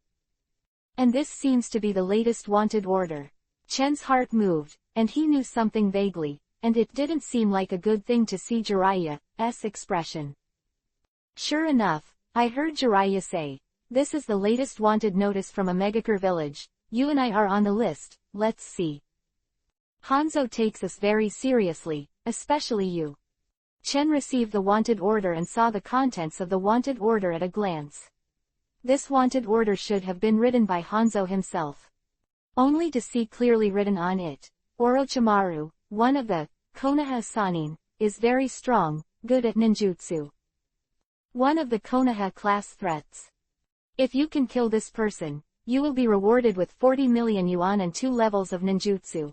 And this seems to be the latest wanted order. Chen's heart moved, and he knew something vaguely, and it didn't seem like a good thing to see Jiraiya's expression. Sure enough, I heard Jiraiya say, this is the latest wanted notice from a Megakure village, you and I are on the list, let's see. Hanzo takes us very seriously, especially you. Chen received the wanted order and saw the contents of the wanted order at a glance. This wanted order should have been written by Hanzo himself. Only to see clearly written on it, Orochimaru, one of the Konoha Sanin, is very strong, good at ninjutsu. One of the Konoha class threats. If you can kill this person, you will be rewarded with 40 million yuan and 2 levels of ninjutsu.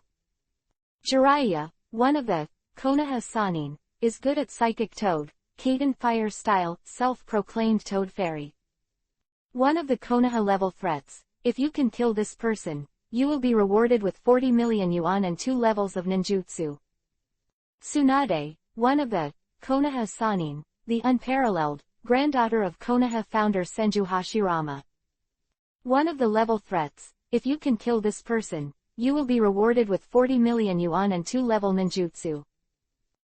Jiraiya, one of the Konoha Sanin, is good at Psychic Toad, Kaden Fire Style, self-proclaimed Toad Fairy. One of the Konoha level threats, if you can kill this person, you will be rewarded with 40 million yuan and 2 levels of ninjutsu. Tsunade, one of the Konoha Sanin, the unparalleled, granddaughter of Konoha founder Senju Hashirama. One of the level threats, if you can kill this person, you will be rewarded with 40 million yuan and 2 level ninjutsu.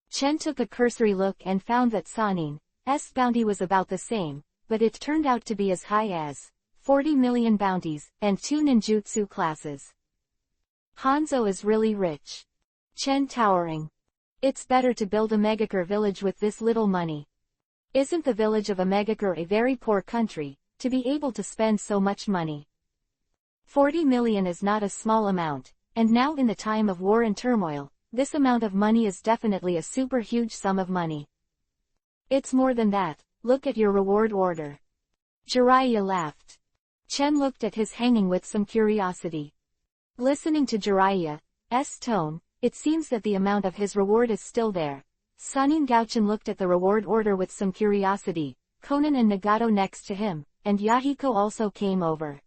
Chen took a cursory look and found that Sanin's bounty was about the same, but it turned out to be as high as 40 million bounties, and 2 ninjutsu classes. Hanzo is really rich. Chen towering. It's better to build a Megakure village with this little money. Isn't the village of a Megakure a very poor country, to be able to spend so much money? 40 million is not a small amount, and now in the time of war and turmoil, this amount of money is definitely a super huge sum of money. It's more than that, look at your reward order. Jiraiya laughed. Chen looked at his hanging with some curiosity. Listening to Jiraiya's tone, it seems that the amount of his reward is still there. Sanin Gauchin looked at the reward order with some curiosity, Conan and Nagato next to him, and Yahiko also came over.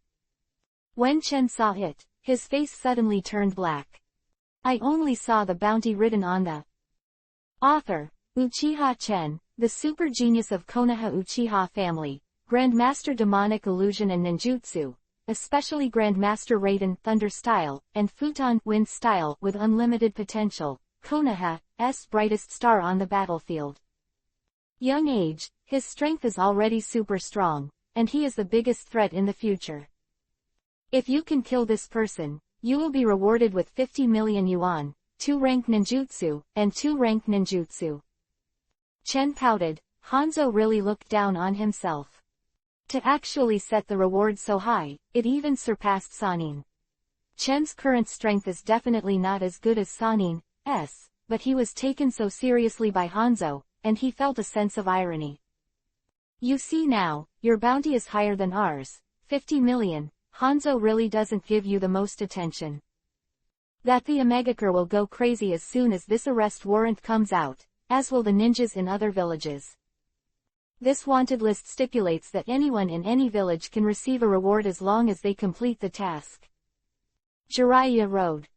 When Chen saw it, his face suddenly turned black. I only saw the bounty written on the author, Uchiha Chen, the super genius of Konoha Uchiha family, Grandmaster Demonic Illusion and Ninjutsu, especially Grandmaster Raiden Thunder Style, and Futon Wind Style with unlimited potential, Konoha's brightest star on the battlefield. Young age, his strength is already super strong, and he is the biggest threat in the future. If you can kill this person, you will be rewarded with 50 million yuan, 2-rank ninjutsu, and 2-rank ninjutsu. Chen pouted. Hanzo really looked down on himself. To actually set the reward so high, it even surpassed Sanin. Chen's current strength is definitely not as good as Sanin's, but he was taken so seriously by Hanzo, and he felt a sense of irony. You see now, your bounty is higher than ours, 50 million, Hanzo really doesn't give you the most attention. That the Omegakure will go crazy as soon as this arrest warrant comes out, as will the ninjas in other villages. This wanted list stipulates that anyone in any village can receive a reward as long as they complete the task. Jiraiya rode.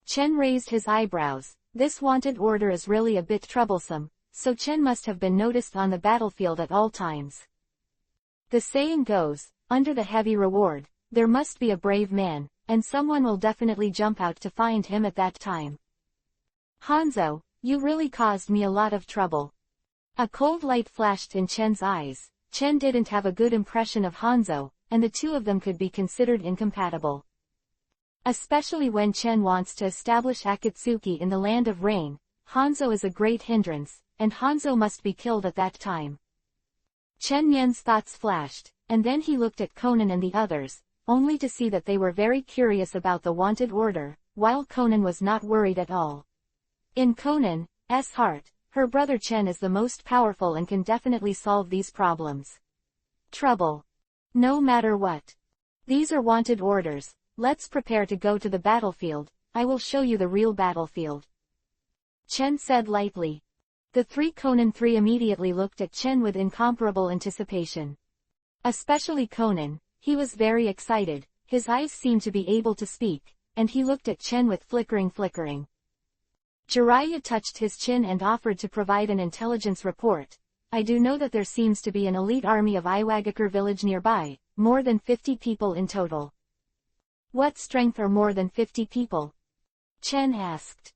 Chen raised his eyebrows. This wanted order is really a bit troublesome, so Chen must have been noticed on the battlefield at all times. The saying goes, under the heavy reward, there must be a brave man, and someone will definitely jump out to find him at that time. Hanzo, you really caused me a lot of trouble. A cold light flashed in Chen's eyes. Chen didn't have a good impression of Hanzo, and the two of them could be considered incompatible. Especially when Chen wants to establish Akatsuki in the Land of Rain, Hanzo is a great hindrance, and Hanzo must be killed at that time. Chen Yan's thoughts flashed, and then he looked at Conan and the others, only to see that they were very curious about the wanted order, while Conan was not worried at all. In Conan's heart, her brother Chen is the most powerful and can definitely solve these problems. Trouble. No matter what. These are wanted orders. Let's prepare to go to the battlefield. I will show you the real battlefield. Chen said lightly. The three Conan three immediately looked at Chen with incomparable anticipation. Especially Conan, he was very excited, his eyes seemed to be able to speak, and he looked at Chen with flickering. Jiraiya touched his chin and offered to provide an intelligence report. I do know that there seems to be an elite army of Iwagakure village nearby, more than 50 people in total. What strength are more than 50 people? Chen asked.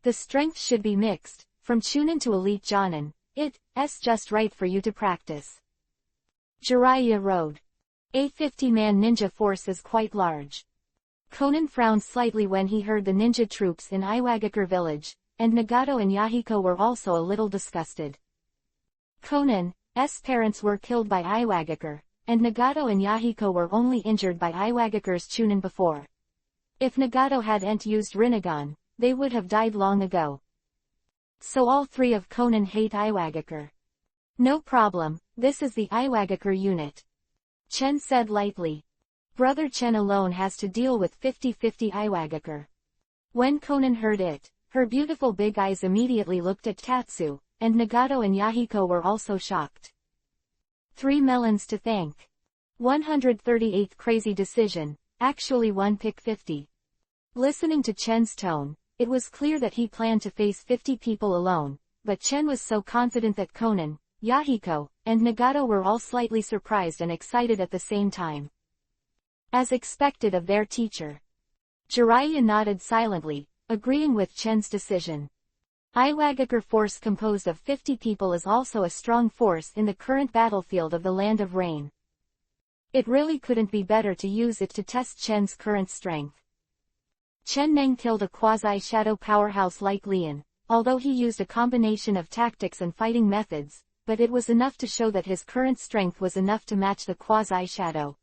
The strength should be mixed, from Chunin to elite Jonin. It's just right for you to practice. Jiraiya rode. A 50-man ninja force is quite large. Conan frowned slightly when he heard the ninja troops in Iwagakure village, and Nagato and Yahiko were also a little disgusted. Conan's parents were killed by Iwagakure, and Nagato and Yahiko were only injured by Iwagakure's Chunin before. If Nagato hadn't used Rinnegan, they would have died long ago. So all three of Conan hate Iwagakure. No problem, this is the Iwagakure unit. Chen said lightly. Brother Chen alone has to deal with 50-50 Iwagakure. When Conan heard it, her beautiful big eyes immediately looked at Tatsu, and Nagato and Yahiko were also shocked. 3 melons to thank. 138th crazy decision, actually one pick 50. Listening to Chen's tone, it was clear that he planned to face 50 people alone, but Chen was so confident that Conan, Yahiko, and Nagato were all slightly surprised and excited at the same time. As expected of their teacher. Jiraiya nodded silently, agreeing with Chen's decision. Iwagakure force composed of 50 people is also a strong force in the current battlefield of the Land of Rain. It really couldn't be better to use it to test Chen's current strength. Chen Neng killed a quasi-shadow powerhouse like Lian, although he used a combination of tactics and fighting methods, but it was enough to show that his current strength was enough to match the quasi-shadow.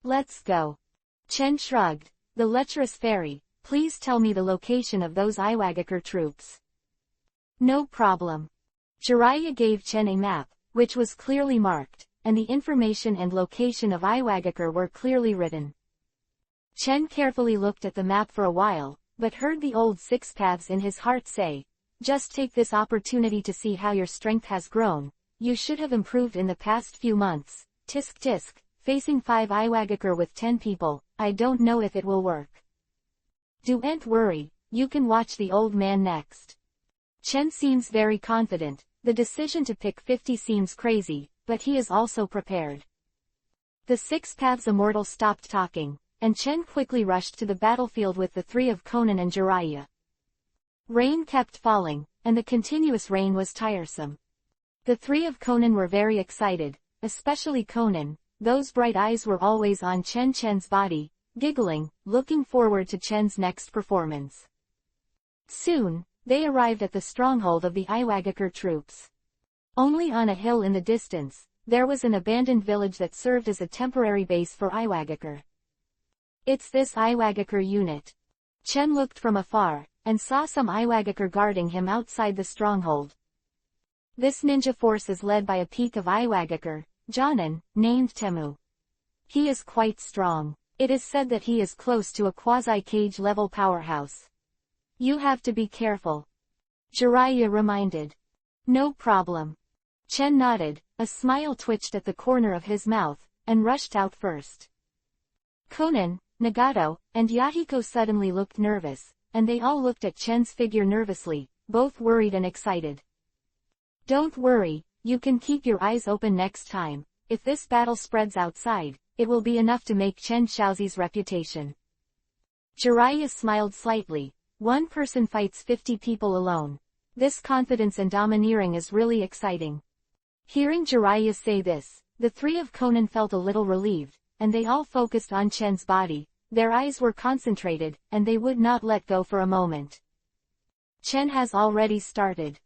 Let's go. Chen shrugged. The lecherous fairy, please tell me the location of those Iwagakure troops. No problem. Jiraiya gave Chen a map, which was clearly marked. and the information and location of Iwagakure were clearly written. Chen carefully looked at the map for a while, but heard the old six paths in his heart say, "Just take this opportunity to see how your strength has grown. You should have improved in the past few months. Tisk tisk, facing 5 Iwagakure with 10 people, I don't know if it will work. Don't worry, you can watch the old man next." Chen seems very confident. The decision to pick 50 seems crazy, but he is also prepared. The Six Paths Immortal stopped talking, and Chen quickly rushed to the battlefield with the 3 of Conan and Jiraiya. Rain kept falling, and the continuous rain was tiresome. The 3 of Conan were very excited, especially Conan. Those bright eyes were always on Chen's body, giggling, looking forward to Chen's next performance. Soon, they arrived at the stronghold of the Iwagakure troops. Only on a hill in the distance, there was an abandoned village that served as a temporary base for Iwagakure. "It's this Iwagakure unit." Chen looked from afar, and saw some Iwagakure guarding him outside the stronghold. This ninja force is led by a peak of Iwagakure, Jonin, named Temu. He is quite strong. It is said that he is close to a quasi-cage-level powerhouse. "You have to be careful," Jiraiya reminded. "No problem." Chen nodded, a smile twitched at the corner of his mouth, and rushed out first. Conan, Nagato, and Yahiko suddenly looked nervous, and they all looked at Chen's figure nervously, both worried and excited. "Don't worry, you can keep your eyes open next time. If this battle spreads outside, it will be enough to make Chen Shaoxi's reputation." Jiraiya smiled slightly. One person fights 50 people alone. This confidence and domineering is really exciting. Hearing Jiraiya say this, the 3 of Conan felt a little relieved, and they all focused on Chen's body. Their eyes were concentrated, and they would not let go for a moment. Chen has already started.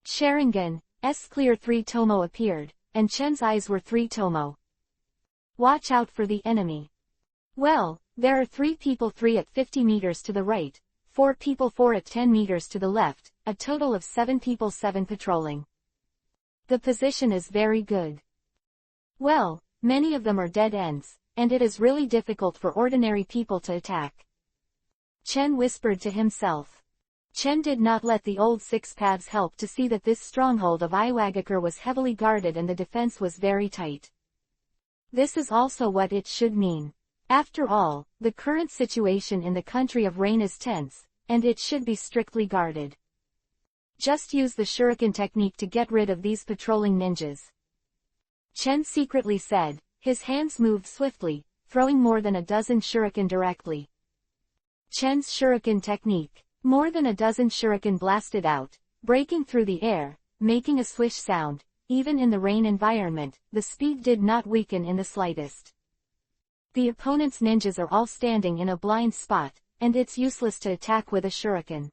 Sharingan's clear 3 tomo appeared, and Chen's eyes were 3 tomo. "Watch out for the enemy." "Well, there are 3 people, 3 at 50 meters to the right, 4 people, 4 at 10 meters to the left, a total of 7 people, 7 patrolling. The position is very good. Well, many of them are dead ends, and it is really difficult for ordinary people to attack." Chen whispered to himself. Chen did not let the old Six Paths help to see that this stronghold of Iwagakure was heavily guarded and the defense was very tight. This is also what it should mean. After all, the current situation in the country of rain is tense, and it should be strictly guarded. Just use the shuriken technique to get rid of these patrolling ninjas. Chen secretly said. His hands moved swiftly, throwing more than a dozen shuriken directly. Chen's shuriken technique. More than a dozen shuriken blasted out, breaking through the air, making a swish sound. Even in the rain environment, the speed did not weaken in the slightest. The opponent's ninjas are all standing in a blind spot, and it's useless to attack with a shuriken.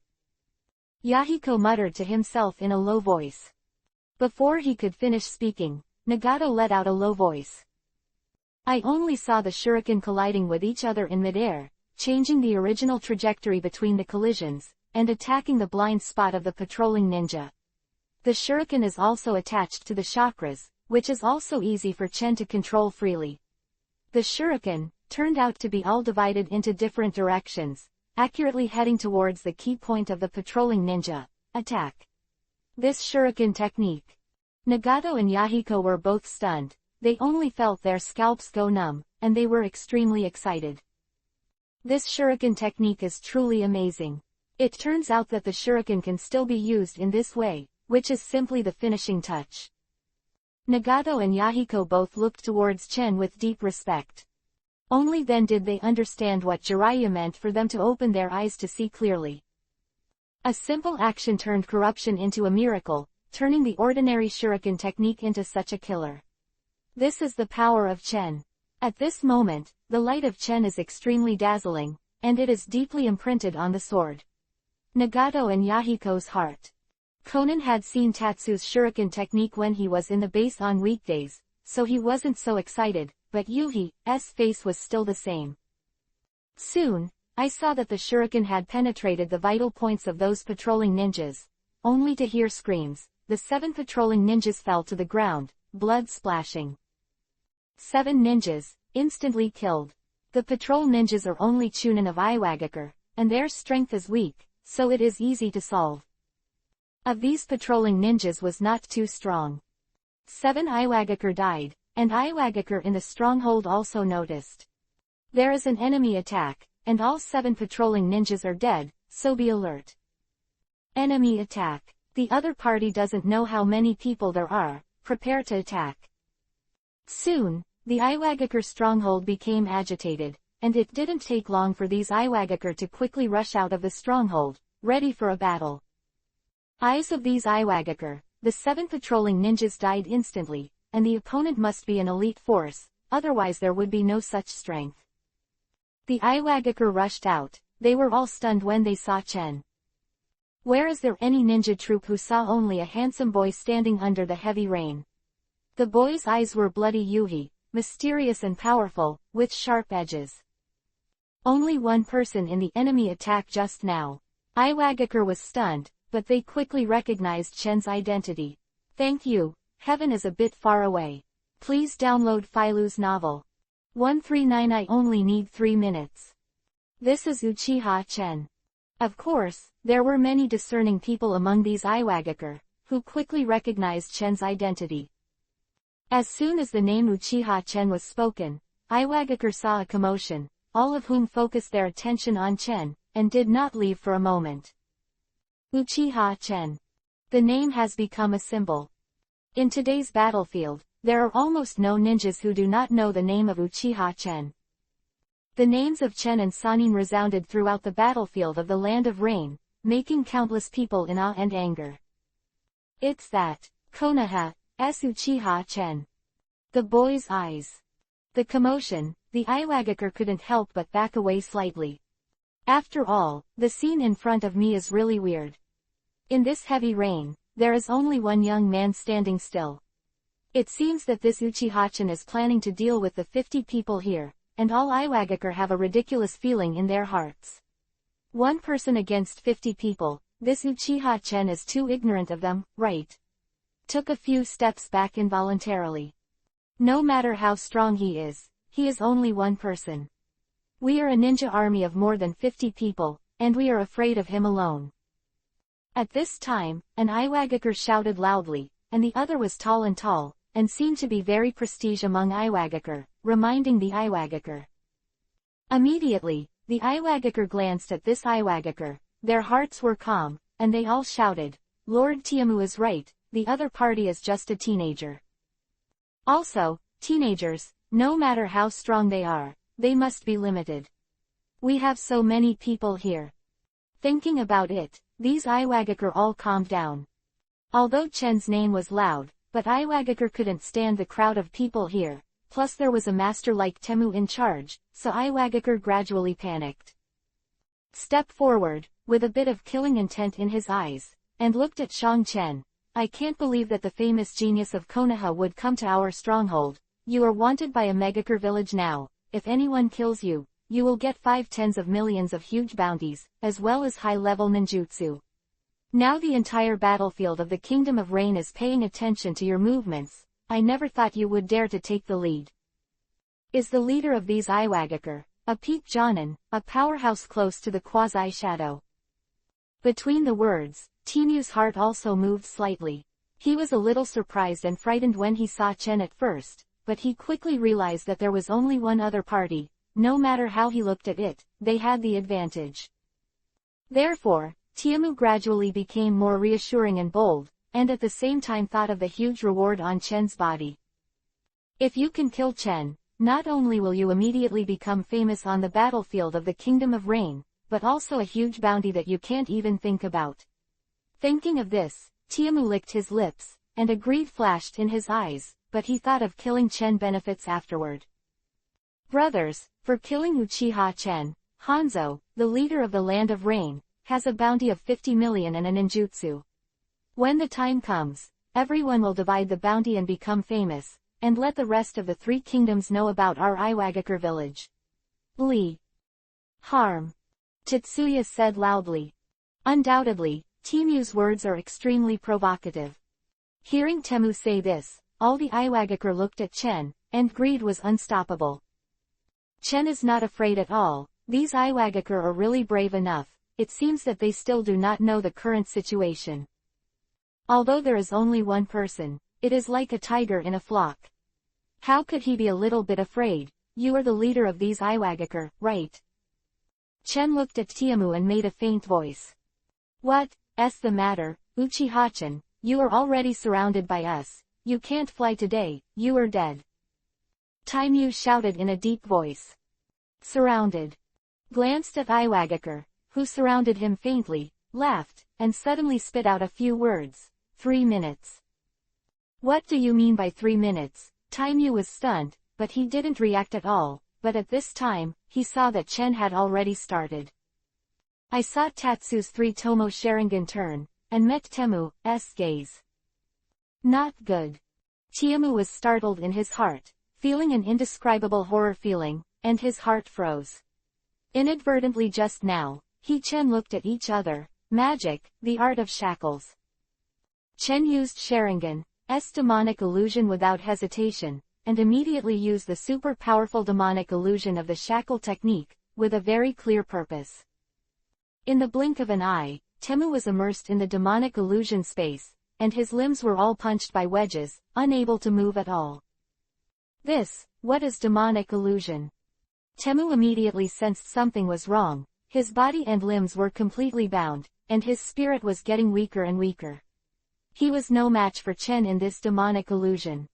Yahiko muttered to himself in a low voice. Before he could finish speaking, Nagato let out a low voice. "I only saw the shuriken colliding with each other in midair, changing the original trajectory between the collisions, and attacking the blind spot of the patrolling ninja. The shuriken is also attached to the chakras, which is also easy for Chen to control freely. The shuriken turned out to be all divided into different directions, accurately heading towards the key point of the patrolling ninja, attack. This shuriken technique." Nagato and Yahiko were both stunned. They only felt their scalps go numb, and they were extremely excited. This shuriken technique is truly amazing. It turns out that the shuriken can still be used in this way, which is simply the finishing touch. Nagato and Yahiko both looked towards Chen with deep respect. Only then did they understand what Jiraiya meant for them to open their eyes to see clearly. A simple action turned corruption into a miracle, turning the ordinary shuriken technique into such a killer. This is the power of Chen. At this moment, the light of Chen is extremely dazzling, and it is deeply imprinted on the sword. Nagato and Yahiko's heart. Conan had seen Tatsu's shuriken technique when he was in the base on weekdays, so he wasn't so excited, but Yuhi's face was still the same. Soon, I saw that the shuriken had penetrated the vital points of those patrolling ninjas. Only to hear screams, the 7 patrolling ninjas fell to the ground, blood splashing. 7 ninjas, instantly killed. The patrol ninjas are only chunin of Iwagakure, and their strength is weak, so it is easy to solve. Of these patrolling ninjas was not too strong. 7 Iwagakure died, and Iwagakure in the stronghold also noticed. There is an enemy attack, and all 7 patrolling ninjas are dead, so be alert. Enemy attack. The other party doesn't know how many people there are, prepare to attack. Soon, the Iwagakure stronghold became agitated, and it didn't take long for these Iwagakure to quickly rush out of the stronghold, ready for a battle. Eyes of these Iwagakure, the 7 patrolling ninjas died instantly, and the opponent must be an elite force, otherwise there would be no such strength. The Iwagakure rushed out, they were all stunned when they saw Chen. Where is there any ninja troop who saw only a handsome boy standing under the heavy rain? The boy's eyes were bloody yuhi, mysterious and powerful, with sharp edges. Only one person in the enemy attack just now. Iwagakure was stunned, but they quickly recognized Chen's identity. Thank you, heaven is a bit far away. Please download Filu's novel. 139. I only need 3 minutes. This is Uchiha Chen. Of course, there were many discerning people among these Iwagakure, who quickly recognized Chen's identity. As soon as the name Uchiha Chen was spoken, Iwagakure saw a commotion, all of whom focused their attention on Chen, and did not leave for a moment. Uchiha Chen. The name has become a symbol. In today's battlefield, there are almost no ninjas who do not know the name of Uchiha Chen. The names of Chen and Sanin resounded throughout the battlefield of the Land of Rain, making countless people in awe and anger. It's that, Konoha's Uchiha Chen. The boy's eyes. The commotion, the Iwagakure couldn't help but back away slightly. After all, the scene in front of me is really weird. In this heavy rain, there is only one young man standing still. It seems that this Uchiha Chen is planning to deal with the 50 people here, and all Iwagakure have a ridiculous feeling in their hearts. One person against 50 people, this Uchiha Chen is too ignorant of them, right? Took a few steps back involuntarily. No matter how strong he is only one person. We are a ninja army of more than 50 people, and we are afraid of him alone. At this time, an Iwagakure shouted loudly, and the other was tall and seemed to be very prestige among Iwagakure, reminding the Iwagakure. Immediately, the Iwagakure glanced at this Iwagakure, their hearts were calm, and they all shouted, Lord Tiamu is right, the other party is just a teenager. Also, teenagers, no matter how strong they are, they must be limited. We have so many people here. Thinking about it, these Iwagakure all calmed down. Although Chen's name was loud, but Iwagakure couldn't stand the crowd of people here, plus there was a master like Temu in charge, so Iwagakure gradually panicked. Stepped forward, with a bit of killing intent in his eyes, and looked at Shang Chen. I can't believe that the famous genius of Konoha would come to our stronghold. You are wanted by a Megakure village now. If anyone kills you, you will get 5 tens of millions of huge bounties, as well as high-level ninjutsu. Now the entire battlefield of the Kingdom of Rain is paying attention to your movements. I never thought you would dare to take the lead. Is the leader of these Iwagakure, a peak Jonin, a powerhouse close to the quasi-shadow. Between the words, Timu's heart also moved slightly. He was a little surprised and frightened when he saw Chen at first, but he quickly realized that there was only one other party. No matter how he looked at it, they had the advantage. Therefore, Tiamu gradually became more reassuring and bold, and at the same time thought of the huge reward on Chen's body. If you can kill Chen, not only will you immediately become famous on the battlefield of the Kingdom of Rain, but also a huge bounty that you can't even think about. Thinking of this, Tiamu licked his lips, and a greed flashed in his eyes, but he thought of killing Chen benefits afterward. Brothers, for killing Uchiha Chen, Hanzo, the leader of the Land of Rain, has a bounty of 50 million and a ninjutsu. When the time comes, everyone will divide the bounty and become famous, and let the rest of the 3 kingdoms know about our Iwagakure village. Li. Harm. Tetsuya said loudly. Undoubtedly, Timu's words are extremely provocative. Hearing Temu say this, all the Iwagakure looked at Chen, and greed was unstoppable. Chen is not afraid at all. These Iwagakure are really brave enough. It seems that they still do not know the current situation. Although there is only one person, it is like a tiger in a flock. How could he be a little bit afraid? You are the leader of these Iwagakure, right? Chen looked at Tiamu and made a faint voice. What's the matter, Uchiha-chan? You are already surrounded by us. You can't fly today, you are dead. Taimu shouted in a deep voice. Surrounded. Glanced at Iwagakure, who surrounded him faintly, laughed, and suddenly spit out a few words. 3 minutes. What do you mean by 3 minutes? Taimu was stunned, but he didn't react at all, but at this time, he saw that Chen had already started. I saw Tatsu's 3 Tomo Sharingan turn, and met Temu's gaze. Not good. Tiamu was startled in his heart, feeling an indescribable horror feeling, and his heart froze. Inadvertently just now, Chen looked at each other. Magic, the art of shackles. Chen used Sharingan's demonic illusion without hesitation, and immediately used the super powerful demonic illusion of the shackle technique, with a very clear purpose. In the blink of an eye, Temu was immersed in the demonic illusion space, and his limbs were all punched by wedges, unable to move at all. What is demonic illusion? Temu immediately sensed something was wrong. His body and limbs were completely bound, and his spirit was getting weaker and weaker. He was no match for Chen in this demonic illusion.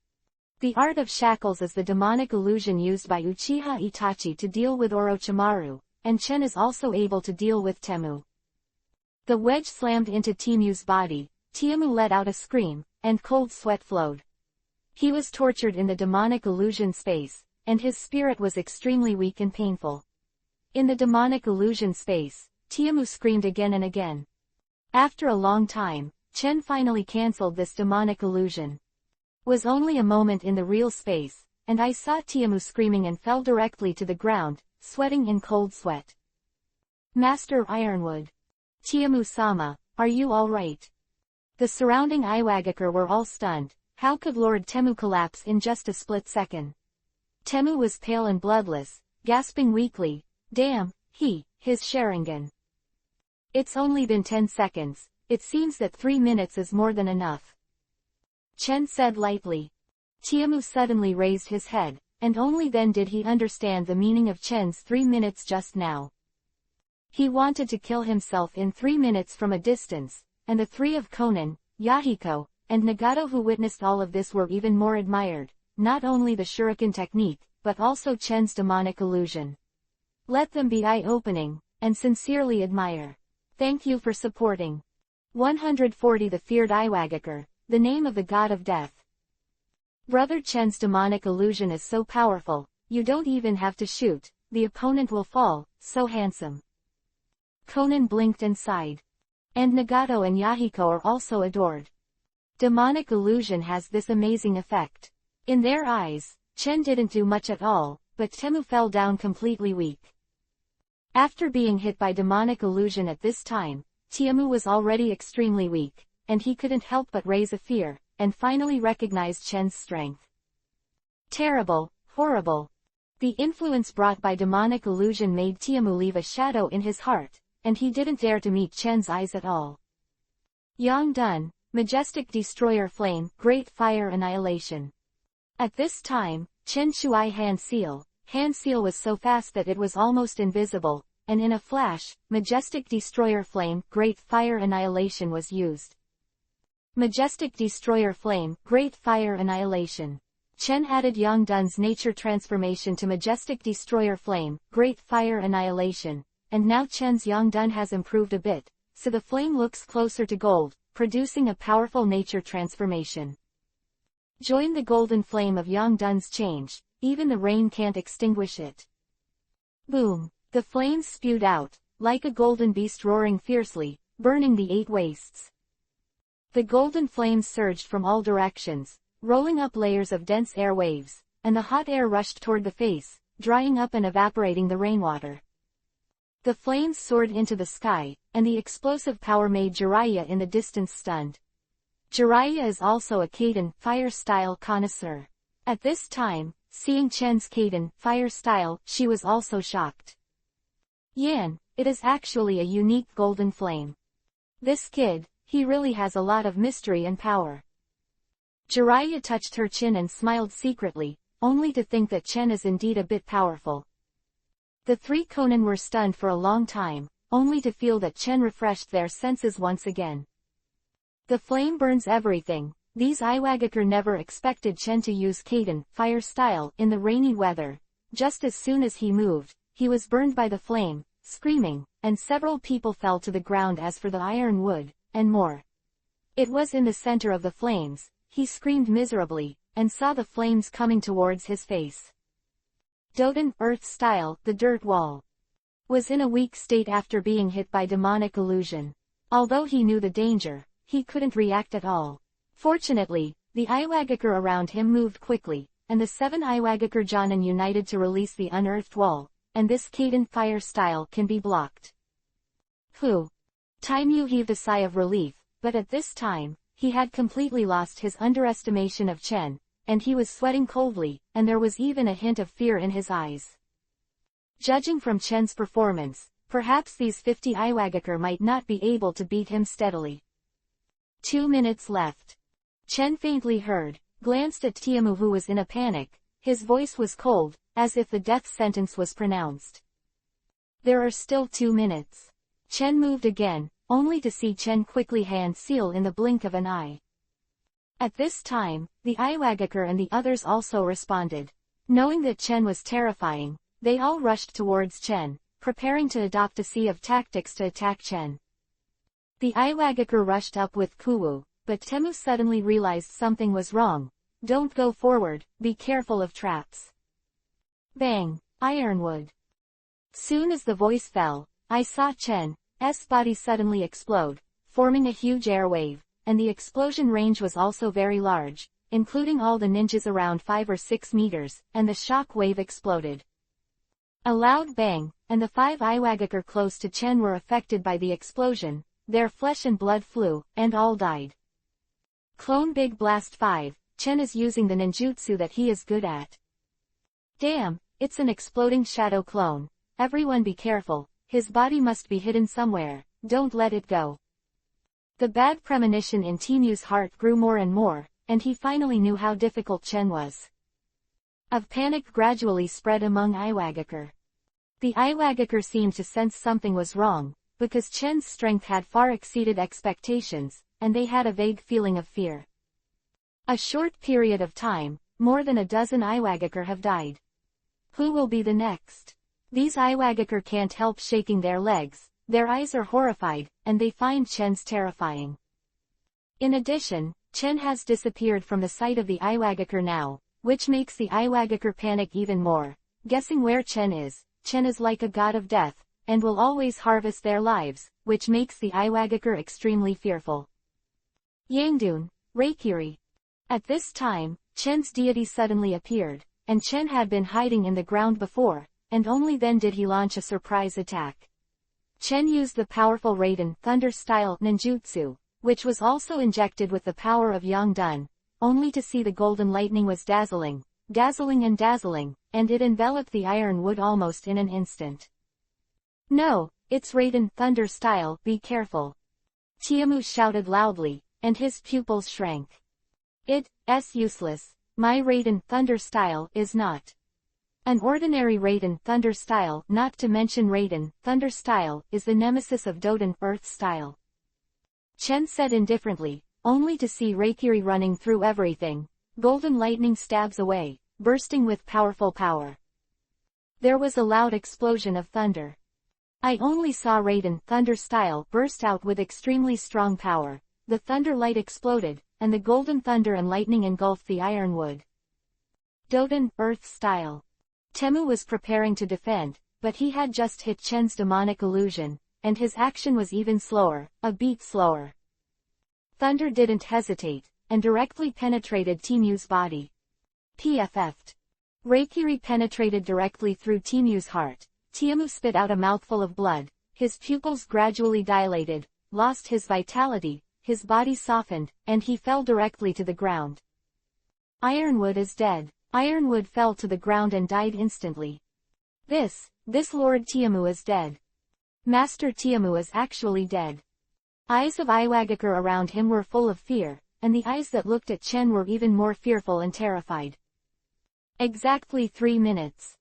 The art of shackles is the demonic illusion used by Uchiha Itachi to deal with Orochimaru, and Chen is also able to deal with Temu. The wedge slammed into Temu's body. Tiamu let out a scream, and cold sweat flowed. He was tortured in the demonic illusion space, and his spirit was extremely weak and painful. In the demonic illusion space, Tiamu screamed again and again. After a long time, Chen finally cancelled this demonic illusion. Was only a moment in the real space, and I saw Tiamu screaming and fell directly to the ground, sweating in cold sweat. Master Ironwood. Tiamu-sama, are you all right? The surrounding Iwagakure were all stunned. How could Lord Temu collapse in just a split second? Temu was pale and bloodless, gasping weakly. Damn, his Sharingan. It's only been 10 seconds, it seems that 3 minutes is more than enough. Chen said lightly. Tiamu suddenly raised his head, and only then did he understand the meaning of Chen's 3 minutes just now. He wanted to kill himself in 3 minutes from a distance, and the 3 of Konan, Yahiko, and Nagato who witnessed all of this were even more admired, not only the shuriken technique, but also Chen's demonic illusion. Let them be eye-opening, and sincerely admire. Thank you for supporting. 140 The Feared Iwagakure, the name of the god of death. Brother Chen's demonic illusion is so powerful, you don't even have to shoot, the opponent will fall, so handsome. Konan blinked and sighed. And Nagato and Yahiko are also adored. Demonic illusion has this amazing effect. In their eyes, Chen didn't do much at all, but Temu fell down completely weak. After being hit by demonic illusion at this time, Tiamu was already extremely weak, and he couldn't help but raise a fear, and finally recognized Chen's strength. Terrible, horrible. The influence brought by demonic illusion made Tiamu leave a shadow in his heart, and he didn't dare to meet Chen's eyes at all. Yongdun, Majestic Destroyer Flame, Great Fire Annihilation. At this time, Chen Shui Hand Seal was so fast that it was almost invisible, and in a flash, Majestic Destroyer Flame, Great Fire Annihilation was used. Majestic Destroyer Flame, Great Fire Annihilation. Chen added Yongdun's nature transformation to Majestic Destroyer Flame, Great Fire Annihilation, and now Chen's Yongdun has improved a bit, so the flame looks closer to gold, producing a powerful nature transformation. Join the golden flame of Yongdun's change, even the rain can't extinguish it. Boom! The flames spewed out, like a golden beast roaring fiercely, burning the 8 wastes. The golden flames surged from all directions, rolling up layers of dense air waves, and the hot air rushed toward the face, drying up and evaporating the rainwater. The flames soared into the sky, and the explosive power made Jiraiya in the distance stunned. Jiraiya is also a Kaiden fire style connoisseur. At this time, seeing Chen's Kaiden fire style, she was also shocked. Yan, it is actually a unique golden flame. This kid, he really has a lot of mystery and power. Jiraiya touched her chin and smiled secretly, only to think that Chen is indeed a bit powerful. The three Konin were stunned for a long time, only to feel that Chen refreshed their senses once again. The flame burns everything. These Iwagakure never expected Chen to use Kaiden fire style in the rainy weather. Just as soon as he moved, he was burned by the flame, screaming, and several people fell to the ground. As for the iron wood, and more. It was in the center of the flames. He screamed miserably, and saw the flames coming towards his face. Doden, earth style, the dirt wall, was in a weak state after being hit by demonic illusion. Although he knew the danger, he couldn't react at all. Fortunately, the Iwagakure around him moved quickly, and the 7 Iwagakure Jonin united to release the unearthed wall, and this Kaiden fire style can be blocked. Phew! Taimu heaved a sigh of relief, but at this time, he had completely lost his underestimation of Chen, and he was sweating coldly, and there was even a hint of fear in his eyes. Judging from Chen's performance, perhaps these 50 Iwagakure might not be able to beat him steadily. 2 minutes left. Chen faintly heard, glanced at Tiamu, who was in a panic. His voice was cold, as if the death sentence was pronounced. There are still 2 minutes. Chen moved again, only to see Chen quickly hand seal in the blink of an eye. At this time, the Iwagakure and the others also responded. Knowing that Chen was terrifying, they all rushed towards Chen, preparing to adopt a sea of tactics to attack Chen. The Iwagakure rushed up with Kuwu, but Temu suddenly realized something was wrong. Don't go forward, be careful of traps. Bang! Ironwood. Soon as the voice fell, I saw Chen's body suddenly explode, forming a huge air wave, and the explosion range was also very large, including all the ninjas around 5 or 6 meters, and the shock wave exploded. A loud bang, and the 5 Iwagakure close to Chen were affected by the explosion. Their flesh and blood flew, and all died. Clone Big Blast 5, Chen is using the ninjutsu that he is good at. Damn, it's an exploding shadow clone. Everyone be careful, his body must be hidden somewhere, don't let it go. The bad premonition in Timu's heart grew more and more, and he finally knew how difficult Chen was. Of panic gradually spread among Iwagakure. The Iwagakure seemed to sense something was wrong, because Chen's strength had far exceeded expectations, and they had a vague feeling of fear. A short period of time, more than a dozen Iwagakure have died. Who will be the next? These Iwagakure can't help shaking their legs, their eyes are horrified, and they find Chen's terrifying. In addition, Chen has disappeared from the sight of the Iwagakure now, which makes the Iwagakure panic even more. Guessing where Chen is like a god of death, and will always harvest their lives, which makes the Iwagakure extremely fearful. Yangdun, Reikiri. At this time, Chen's deity suddenly appeared, and Chen had been hiding in the ground before, and only then did he launch a surprise attack. Chen used the powerful Raiden Thunder-style ninjutsu, which was also injected with the power of Yangdun, only to see the golden lightning was dazzling, and it enveloped the iron wood almost in an instant. No, it's Raiden Thunder-style, be careful. Tiamu shouted loudly, and his pupils shrank. It's useless, my Raiden Thunder-style is not an ordinary Raiden Thunder-style, not to mention Raiden Thunder-style is the nemesis of Doden Earth-style. Chen said indifferently, only to see Reikiri running through everything. Golden lightning stabs away, bursting with powerful power. There was a loud explosion of thunder. I only saw Raiden Thunder-style burst out with extremely strong power. The thunder light exploded, and the golden thunder and lightning engulfed the ironwood. Doden Earth-style. Temu was preparing to defend, but he had just hit Chen's demonic illusion, and his action was even slower, a beat slower. Thunder didn't hesitate, and directly penetrated Timu's body. PFF'd. Reikiri penetrated directly through Timu's heart. Tiamu spit out a mouthful of blood, his pupils gradually dilated, lost his vitality, his body softened, and he fell directly to the ground. Ironwood is dead. Ironwood fell to the ground and died instantly. This Lord Tiamu is dead. Master Tiamu is actually dead. Eyes of Iwagakure around him were full of fear, and the eyes that looked at Chen were even more fearful and terrified. Exactly 3 minutes.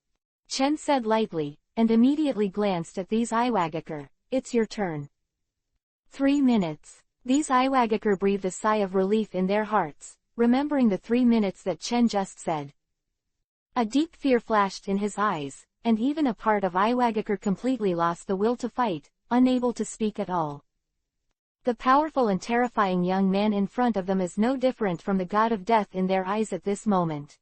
Chen said lightly, and immediately glanced at these Iwagakure. It's your turn. 3 minutes. These Iwagakure breathed a sigh of relief in their hearts, remembering the 3 minutes that Chen just said. A deep fear flashed in his eyes, and even a part of Iwagakure completely lost the will to fight, unable to speak at all. The powerful and terrifying young man in front of them is no different from the god of death in their eyes at this moment.